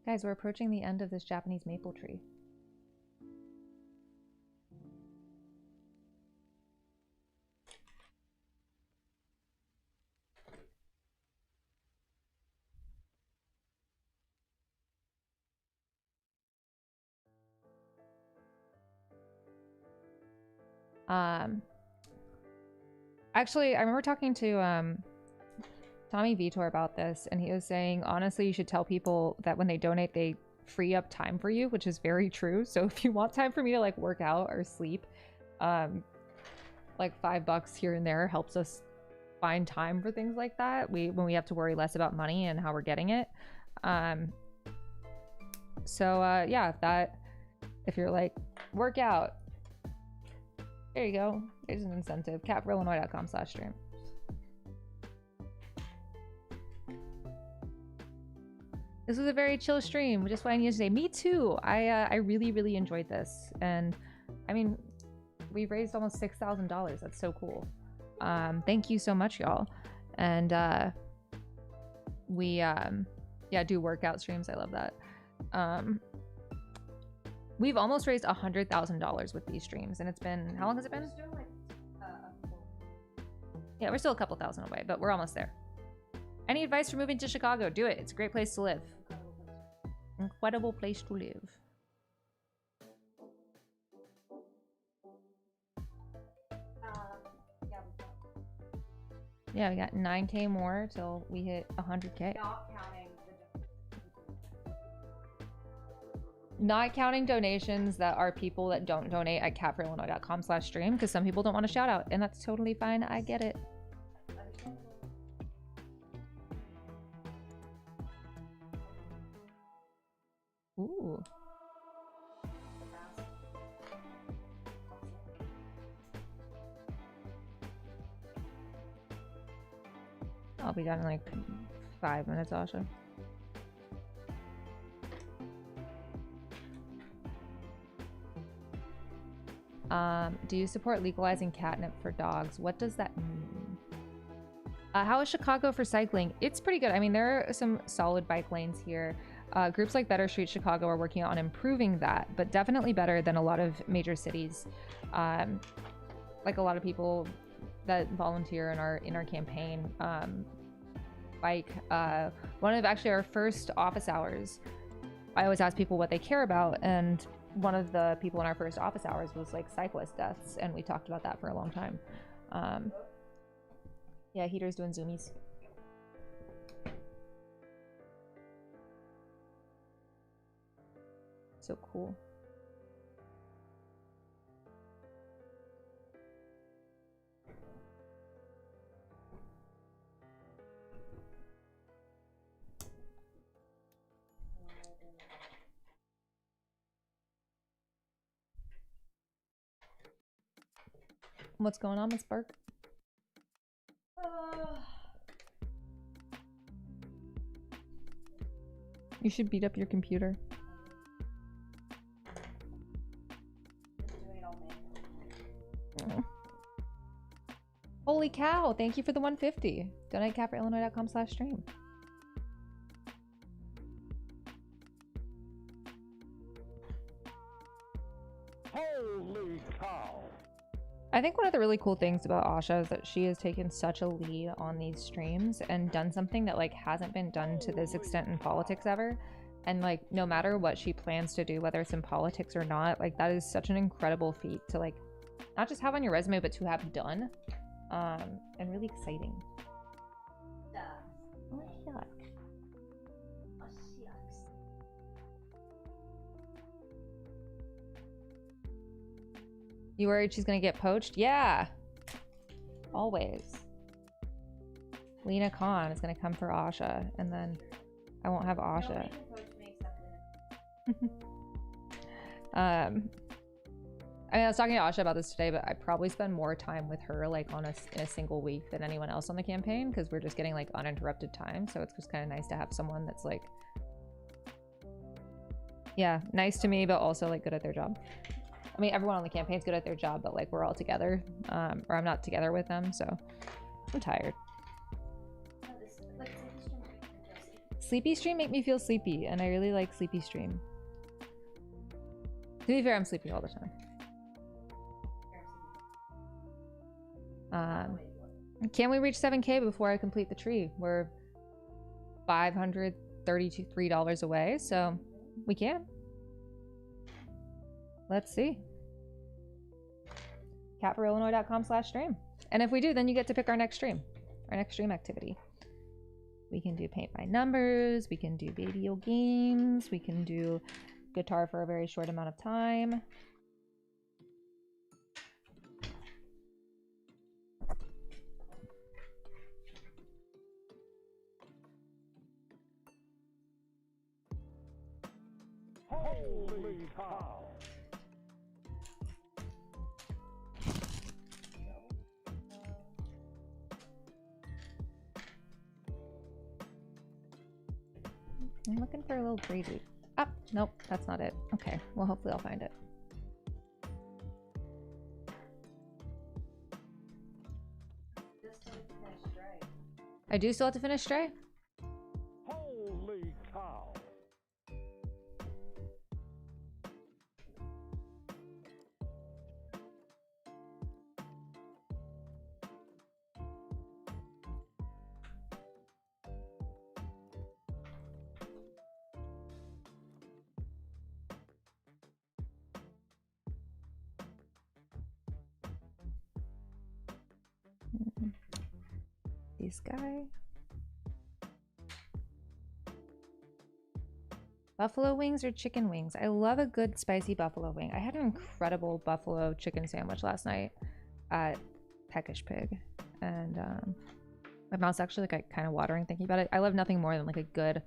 Guys, we're approaching the end of this Japanese maple tree. Actually, I remember talking to Tommy Vitor about this, and he was saying, honestly, you should tell people that when they donate, they free up time for you, which is very true. So if you want time for me to like work out or sleep, like $5 here and there helps us find time for things like that. When we have to worry less about money and how we're getting it. So yeah, if if you're like, work out. There you go. There's an incentive. catforillinois.com/stream. This was a very chill stream, just flying yesterday. Me too. I really, really enjoyed this. And I mean, we've raised almost $6,000. That's so cool. Thank you so much, y'all. And we yeah, do workout streams. I love that. We've almost raised $100,000 with these streams, and it's been, how long has it been? Yeah, we're still a couple thousand away, but we're almost there. Any advice for moving to Chicago? Do it. It's a great place to live. Incredible place to live. Yeah, we got 9K more till we hit 100K. Not counting donations that are people that don't donate at catforillinois.com/stream, because some people don't want a shout out, and that's totally fine. I get it. Ooh. I'll be done in like 5 minutes, Asha. Do you support legalizing catnip for dogs? What does that mean? How is Chicago for cycling? It's pretty good. I mean, there are some solid bike lanes here. Groups like Better Street Chicago are working on improving that, but definitely better than a lot of major cities. Like a lot of people that volunteer in our campaign. Like one of actually our first office hours, I always ask people what they care about, and one of the people in our first office hours was like cyclist deaths, and we talked about that for a long time. Yeah, Heater's doing zoomies. So cool. What's going on, Miss Burke? You should beat up your computer. Oh. Holy cow! Thank you for the 150. Donate catforillinois.com/stream. Holy cow! I think one of the really cool things about Asha is that she has taken such a lead on these streams and done something that like hasn't been done to this extent in politics ever. And like no matter what she plans to do, whether it's in politics or not, like that is such an incredible feat to like not just have on your resume, but to have done. And really exciting. Oh, yuck. You worried she's gonna get poached? Yeah. Always. Lena Khan is gonna come for Asha, and then I won't have Asha. I mean, I was talking to Asha about this today, but I probably spend more time with her like on in a single week than anyone else on the campaign, because we're just getting like uninterrupted time. So it's just kind of nice to have someone that's like, yeah, nice to me, but also like good at their job. I mean, everyone on the campaign's good at their job, but like we're all together, or I'm not together with them, so I'm tired. Sleepy stream make me feel sleepy, and I really like sleepy stream. To be fair, I'm sleepy all the time. Can we reach 7K before I complete the tree? We're $533 away, so we can. Let's see. catforillinois.com/stream. And if we do, then you get to pick our next stream activity. We can do paint by numbers, we can do video games, we can do guitar for a very short amount of time. Holy cow! I'm looking for a little crazy. Ah, nope, that's not it. Okay, well, hopefully I'll find it. I do still have to finish Stray? Holy cow. This guy. Buffalo wings or chicken wings? I love a good spicy buffalo wing. I had an incredible buffalo chicken sandwich last night at Peckish Pig. And my mouth's actually like kind of watering thinking about it. I love nothing more than like a good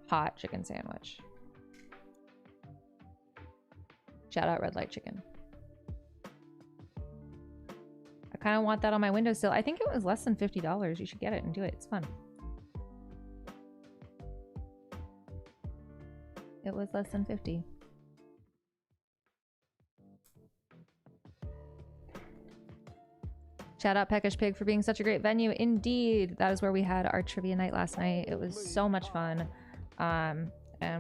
hot chicken sandwich. Shout out Red Light Chicken. I kind of want that on my windowsill. I think it was less than $50. You should get it and do it. It's fun. It was less than 50. Shout out Peckish Pig for being such a great venue. Indeed, that is where we had our trivia night last night. It was so much fun. And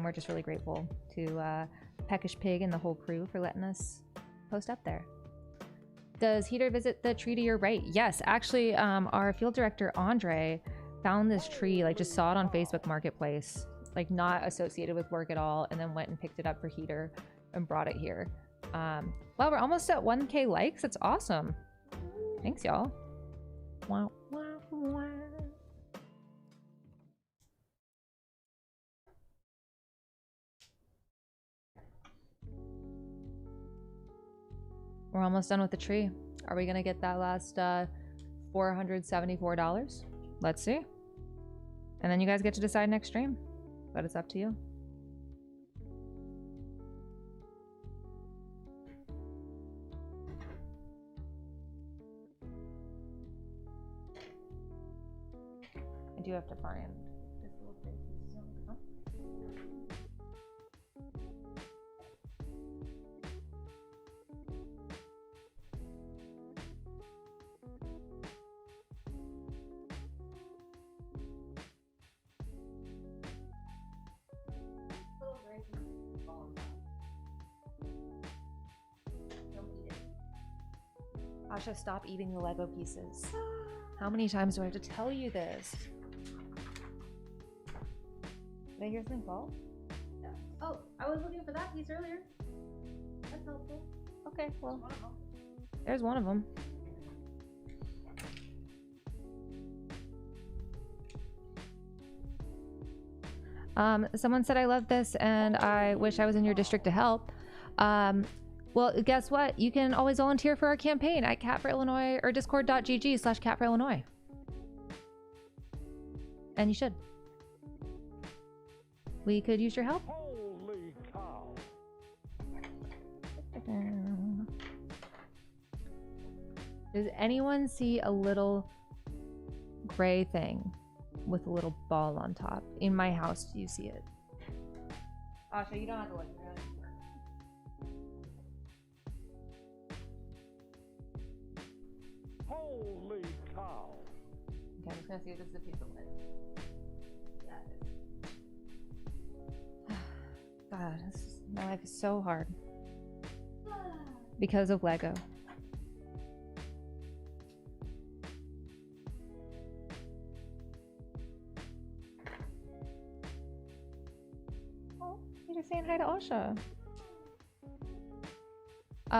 we're just really grateful to Peckish Pig and the whole crew for letting us post up there. Does Heater visit the tree to your right? Yes, actually, our field director, Andre, found this tree, like just saw it on Facebook Marketplace, like not associated with work at all, and then went and picked it up for Heater and brought it here. Wow, we're almost at 1K likes. That's awesome. Thanks, y'all. Wow, wow, wow. We're almost done with the tree. Are we gonna get that last $474? Let's see. And then you guys get to decide next stream. But it's up to you. I do have to find this little thing. Asha, stop eating the Lego pieces. How many times do I have to tell you this? Did I hear something fall? No. Oh, I was looking for that piece earlier. That's helpful. Okay, well, there's one of them. Someone said I love this and I wish I was in your district to help. Well, guess what? You can always volunteer for our campaign at Cat for Illinois or discord.gg/Cat for Illinois. And you should. We could use your help. Holy cow. Does anyone see a little gray thing with a little ball on top? In my house, do you see it? Asha, you don't have to look. Holy cow. Okay, I'm just gonna see if this is a piece of wood. Yeah, it is. God, my life is so hard. Because of Lego. Oh, you're just saying hi to Asha.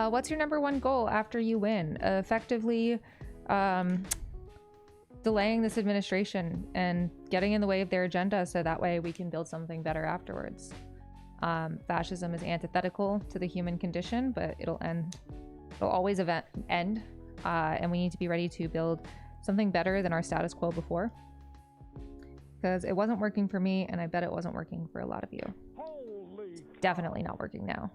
What's your #1 goal after you win? Effectively delaying this administration and getting in the way of their agenda so that way we can build something better afterwards. Fascism is antithetical to the human condition, but it'll always end. And we need to be ready to build something better than our status quo before. Because it wasn't working for me, and I bet it wasn't working for a lot of you. It's definitely not working now.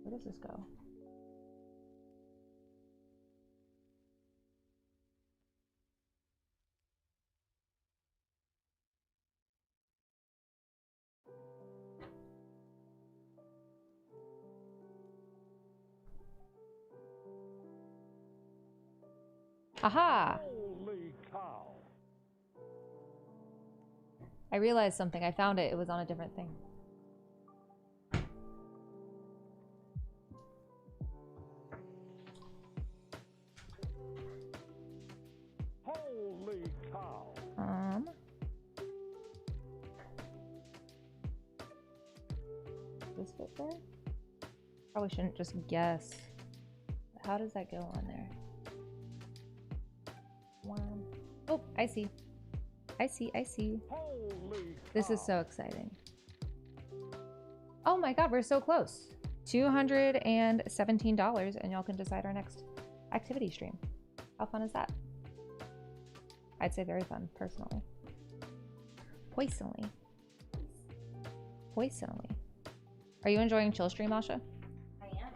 Where does this go? Aha! Holy cow. I realized something. I found it. It was on a different thing. Holy cow. Does this fit there? Probably shouldn't just guess. How does that go on there? One. Oh, I see. I see. Holy This is cow. so exciting. Oh my god, we're so close. $217, and y'all can decide our next activity stream. How fun is that? I'd say very fun, personally. Poisonally. Are you enjoying chill stream, Asha? I am.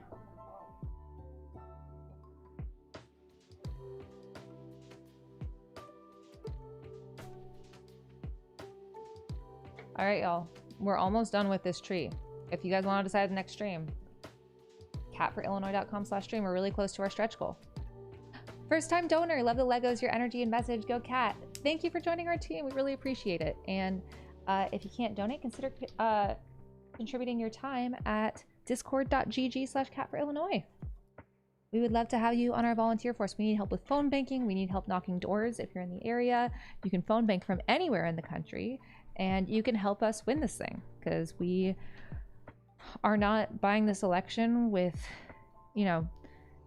All right, y'all. We're almost done with this tree. If you guys want to decide the next stream, catforillinois.com/stream. We're really close to our stretch goal. First time donor. Love the Legos, your energy and message. Go Cat. Thank you for joining our team. We really appreciate it. And if you can't donate, consider contributing your time at discord.gg/catforillinois. We would love to have you on our volunteer force. We need help with phone banking. We need help knocking doors. If you're in the area, you can phone bank from anywhere in the country, and you can help us win this thing, because we are not buying this election with, you know,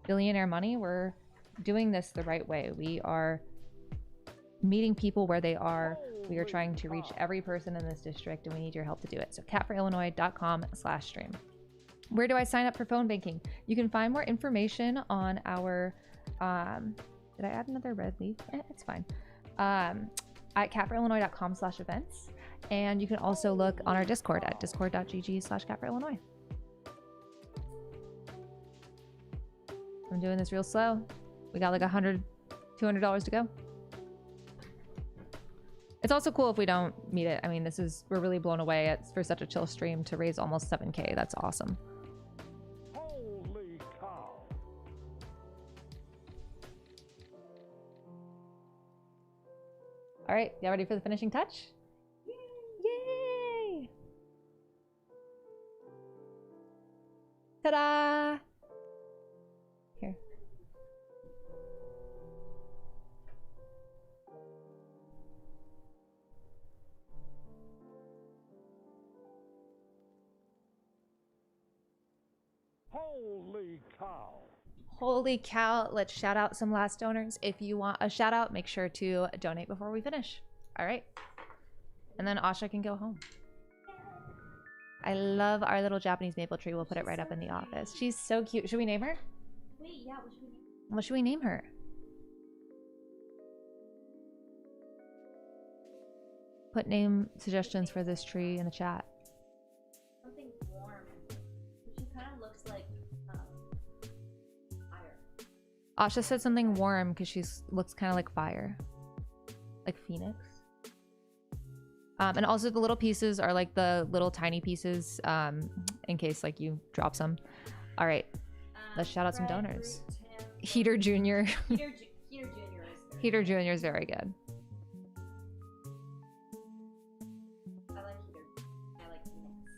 billionaire money. We're doing this the right way. We are meeting people where they are. We are trying to reach every person in this district, and we need your help to do it. So catforillinois.com/stream. Where do I sign up for phone banking? You can find more information on our, did I add another red leaf? It's fine. At catforillinois.com/events. And you can also look on our Discord at discord.gg/catforillinois. I'm doing this real slow. We got like $100, $200 to go. It's also cool if we don't meet it. I mean, we're really blown away. It's for such a chill stream to raise almost 7K. That's awesome. Holy cow. All right, y'all ready for the finishing touch? Yay! Ta-da! Here. Holy cow. Holy cow. Let's shout out some last donors. If you want a shout out, make sure to donate before we finish. All right. And then Asha can go home. I love our little Japanese maple tree. We'll put it right up in the office. She's so cute. Should we name her? Wait, yeah, what should we name? What should we name her? Put name suggestions for this tree in the chat. Something warm. She kind of looks like fire. Asha said something warm because she looks kind of like fire. Like Phoenix. And also the little pieces are like the little tiny pieces in case like you drop some. All right, let's shout out some Fred, donors. Root, Tim. Heater Jr. Heater Jr. is very Heater Jr. is very good. I like Heater. I like Phoenix.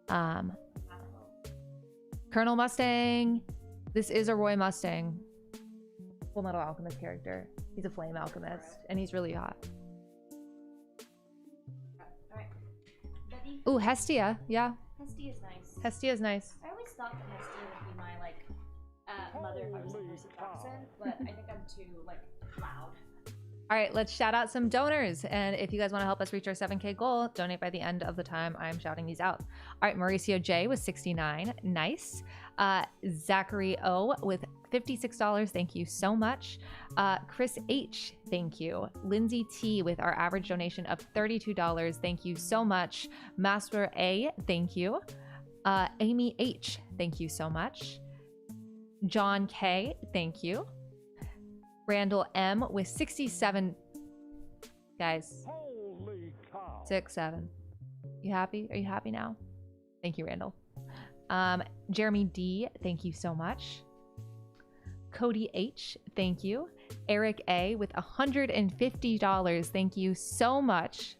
Um, I don't know. Colonel Mustang. This is a Roy Mustang. Full Metal Alchemist character. He's a flame alchemist, and he's really hot. Alright. Betty? Ooh, Hestia. Yeah, Hestia is nice. Hestia is nice. I always thought that Hestia would be my, like, mother if I was the Percy Jackson, but I think I'm too, like, loud. All right, let's shout out some donors. And if you guys want to help us reach our 7K goal, donate by the end of the time I'm shouting these out. All right, Mauricio J with 69. Nice. Zachary O with $56. Thank you so much. Chris H, thank you. Lindsay T with our average donation of $32. Thank you so much. Master A, thank you. Amy H, thank you so much. John K, thank you. Randall M with 67. Guys, Holy cow. 6-7. You happy? Are you happy now? Thank you, Randall. Jeremy D, thank you so much. Cody H, thank you. Eric A with $150, thank you so much.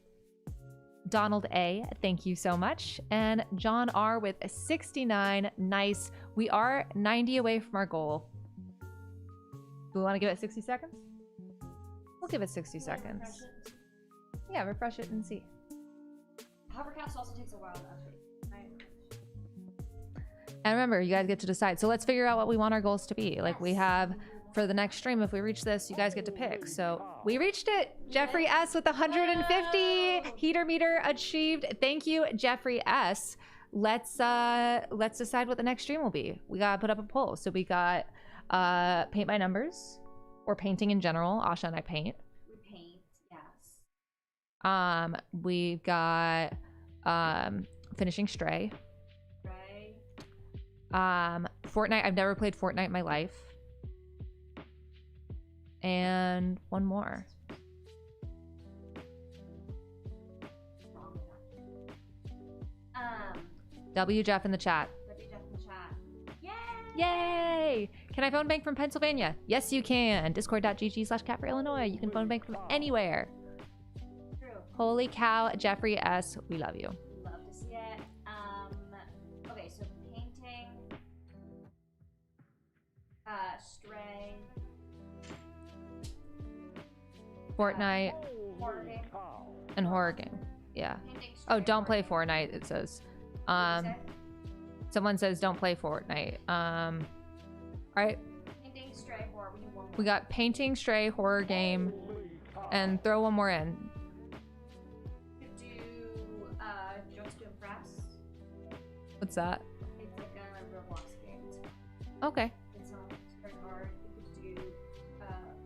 Donald A, thank you so much. And John R with 69, nice. We are 90 away from our goal. Do we want to give it 60 seconds? We'll give it 60 seconds. Yeah, refresh it and see. Hovercast also takes a while to update. And remember, you guys get to decide. So let's figure out what we want our goals to be. Like we have for the next stream, if we reach this, you guys get to pick. So we reached it. Jeffrey S with 150. Heater meter achieved. Thank you, Jeffrey S. Let's decide what the next stream will be. We gotta put up a poll. So we got paint by numbers or painting in general. Asha and I paint. We paint, yes. We've got finishing Stray. Fortnite. I've never played Fortnite in my life. And one more. W Jeff in the chat. W Jeff in the chat. Yay! Yay! Can I phone bank from Pennsylvania? Yes, you can. Discord.gg/cat for Illinois. You can phone bank from anywhere. True. Holy cow, Jeffrey S. We love you. Love to see it. Okay, so painting, Stray, Fortnite horror game. and horror game. Yeah. Painting, Stray, Oh, don't play horror game. Fortnite, it says. What'd you say? Someone says don't play Fortnite. All right. Painting, Stray, horror. We need one more. We got painting, Stray, horror game, and throw one more in. Could do Jokes to Impress. What's that? It's like a Roblox game. Okay. It's very hard. We could do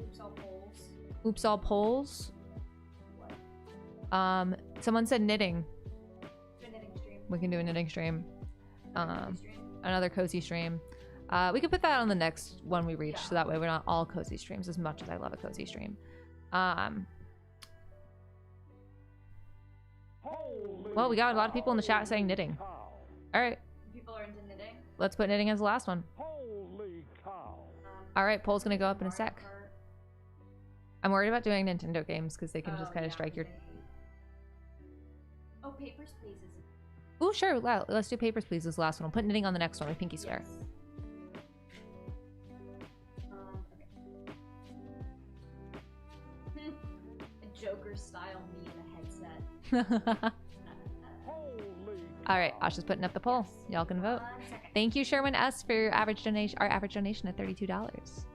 Oops All Polls. Oops, all polls. What? Someone said knitting. Do a knitting stream. We can do a knitting stream. Knitting stream. Another cozy stream. We could put that on the next one we reach, so that way we're not all cozy streams, as much as I love a cozy stream. Well, we got a lot of people in the chat saying knitting. All right, People are into knitting. let's put knitting as the last one. Holy cow. All right, poll's gonna go up in a Mario sec. Kart. I'm worried about doing Nintendo games because they can just Oh, kind of yeah, strike your. Oh, Papers, Please is Ooh, sure. Let's do papers, please. As the last one. I'll put knitting on the next one. With pinky swear. yes. Okay. A Joker style me in a headset. Holy All right, Asha's putting up the poll. Y'all can vote. 1 second. Thank you, Sherwin S, for your average donation. Our average donation at $32.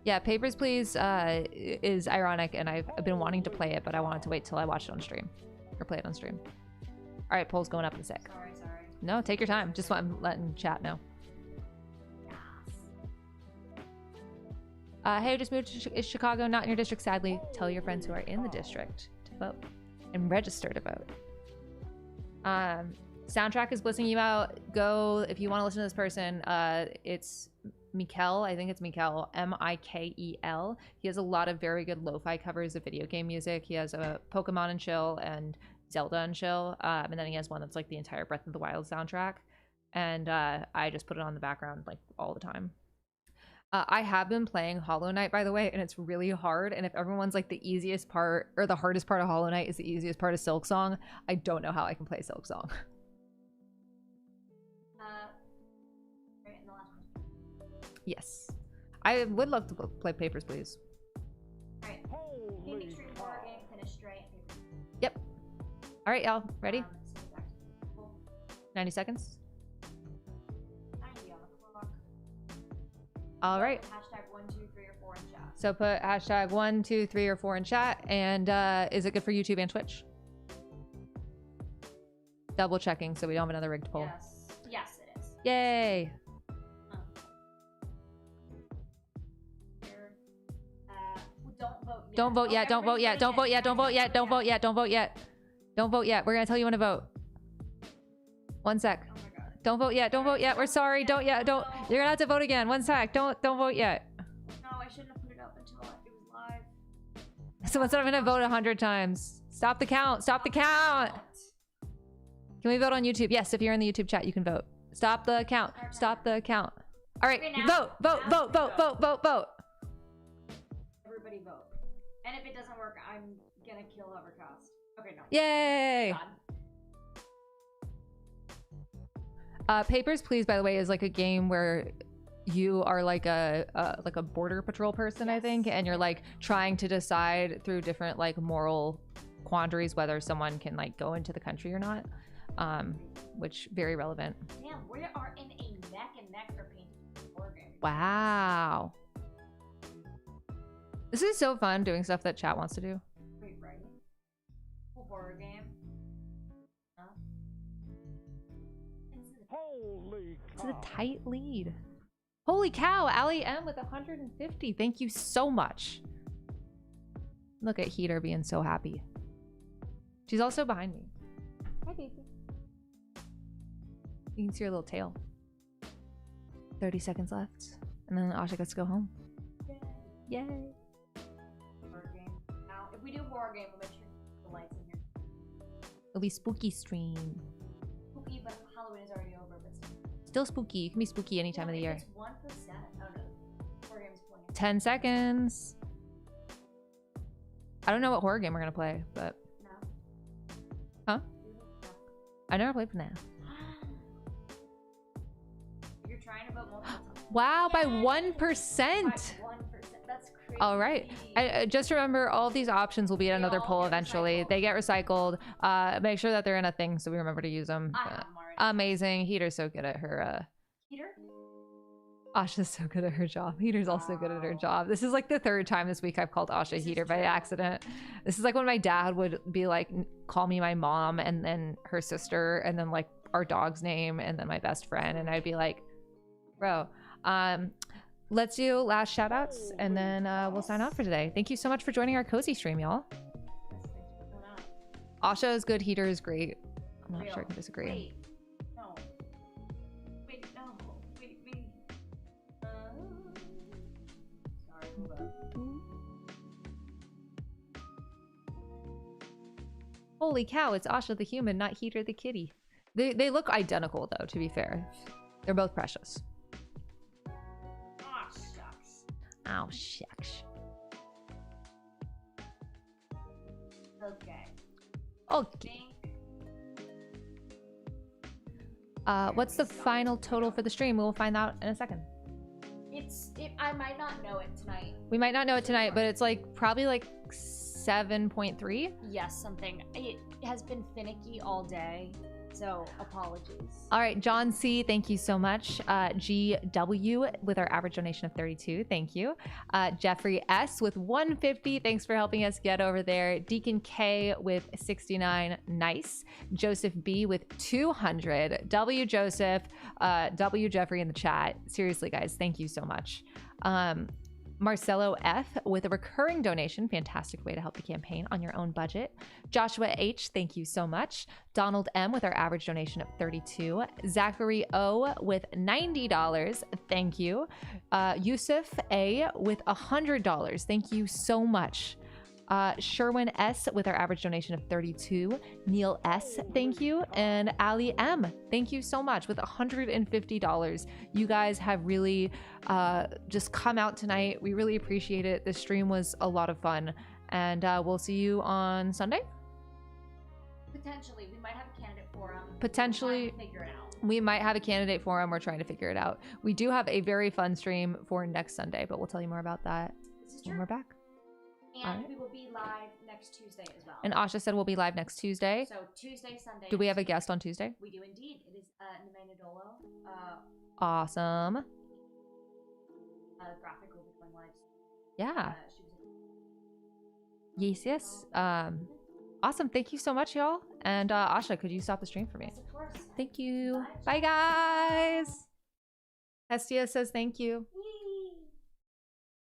Yeah, Papers, Please is ironic, and I've been wanting to play it, but I wanted to wait till I watched it on stream or play it on stream. All right, poll's going up in a sec. Sorry. No, take your time. Just want letting chat know. Hey, just moved to is Chicago, not in your district, sadly. Tell your friends who are in the district to vote and register to vote. Soundtrack is blissing you out. Go if you want to listen to this person. It's Mikel. I think it's Mikel. Mikel. He has a lot of very good lo-fi covers of video game music. He has a Pokemon and Chill and Zelda and Chill. And then he has one that's like the entire Breath of the Wild soundtrack. And I just put it on the background like all the time. I have been playing Hollow Knight, by the way, and it's really hard. And if everyone's like the easiest part or the hardest part of Hollow Knight is the easiest part of Silk Song, I don't know how I can play Silk Song. Right in the last one. Yes. I would love to play Papers, Please. Alright. Painting stream horror game, finish Stray, and Papers. Yep. All right, y'all. Ready? So back to cool. 90 seconds. 90 on the clock. All right. Hashtag 1, 2, 3, or 4 in chat. So put hashtag 1, 2, 3, or 4 in chat. And is it good for YouTube and Twitch? Double checking so we don't have another rigged poll. Yes. Yes, it is. Yay. Here. Don't vote yet. Don't vote yet. Don't vote yet. Don't vote yet. Don't vote yet. Don't vote yet. Don't vote yet. Don't vote yet. We're going to tell you when to vote. 1 sec. Oh my god. Don't vote yet. Don't vote yet. We're sorry. Don't yet. Don't. You're going to have to vote again. 1 sec. Don't vote yet. No, I shouldn't have put it up until it was live. So instead I'm going to vote 100 times. Stop the count. Stop the count. Can we vote on YouTube? Yes, if you're in the YouTube chat, you can vote. Stop the count. Stop the count. All right, Okay, now- vote, vote, now vote, vote, vote, vote, vote. Everybody vote. And if it doesn't work, I'm gonna kill whoever cast. Okay, no. Yay! God. Papers, Please, by the way, is like a game where you are like a border patrol person, I think, and you're like trying to decide through different like moral quandaries whether someone can like go into the country or not, which very relevant. Damn, we are in a neck and neck for painting board game. Wow, this is so fun doing stuff that chat wants to do. Wait, right? Horror game. Huh? Holy It's cow. a tight lead. Holy cow, Allie M with 150. Thank you so much. Look at Heater being so happy. She's also behind me. Hi, baby. You can see her little tail. 30 seconds left. And then Asha gets to go home. Yay. Horror game. Now, if we do horror game, we'll make sure to keep the lights in here. It'll be spooky stream. Spooky, but Halloween is already over, but still. Still spooky. You can be spooky any time of the year. It's 1%. Oh no. Horror game's playing. 10 seconds. I don't know what horror game we're gonna play, but No. Huh? No. I never played FNAF. You're trying to vote multiple times. Wow, by Yay! 1%. By 1%. That's crazy. All right. Just remember, all of these options will be at They another all poll get eventually. recycled. They get recycled. Make sure that they're in a thing so we remember to use them. I But have them already. amazing. Heater's so good at her. Peter? Asha's so good at her job. Heater's also good at her Wow. job. This is like the third time this week I've called Asha This is Heater by true. accident. This is like when my dad would be like, call me my mom and then her sister and then like our dog's name and then my best friend. And I'd be like, bro, let's do last shout outs and then we'll sign off for today. Thank you so much for joining our cozy stream, y'all. Yes, thanks for coming out. Asha is good. Heater is great. I'm not Real. sure I can disagree. Wait. No. Wait, no. Wait. Sorry, hold up. Holy cow, it's Asha the human, not Heater the kitty. They look identical though, to be fair. They're both precious. Ah, shucks. Oh, shucks. Okay. Okay. Think What's the final total for the stream? We'll find out in a second. I might not know it tonight. We might not know it tonight, but it's like probably like 7.3. Yes, something. It has been finicky all day, so apologies. All right, John C, thank you so much. GW with our average donation of 32, thank you. Jeffrey S with 150, thanks for helping us get over there. Deacon K with 69, nice. Joseph B with 200. W Joseph, W Jeffrey in the chat. Seriously, guys, thank you so much. Marcelo F with a recurring donation, fantastic way to help the campaign on your own budget. Joshua H, thank you so much. Donald M with our average donation of 32. Zachary O with $90, thank you. Yusuf A with $100, thank you so much. Sherwin S with our average donation of 32. Neil S, thank you. And Ali M, thank you so much with $150. You guys have really just come out tonight. We really appreciate it. This stream was a lot of fun. And we'll see you on Sunday. Potentially, we might have a candidate forum. Potentially. We'll have to figure it out. We might have a candidate forum. We're trying to figure it out. We do have a very fun stream for next Sunday, but we'll tell you more about that This is when true. we're back. And Alright. we will be live next Tuesday as well. And Asha said we'll be live next Tuesday. So Tuesday, Sunday. Do we have a next guest on Tuesday? week. We do indeed. It is Nemena Dolo. Awesome. Graphic will be going live. Yeah. She was Yes. Awesome. Thank you so much, y'all. And Asha, could you stop the stream for me? Yes, of course. Thank you. Bye. Bye, guys. Hestia says thank you.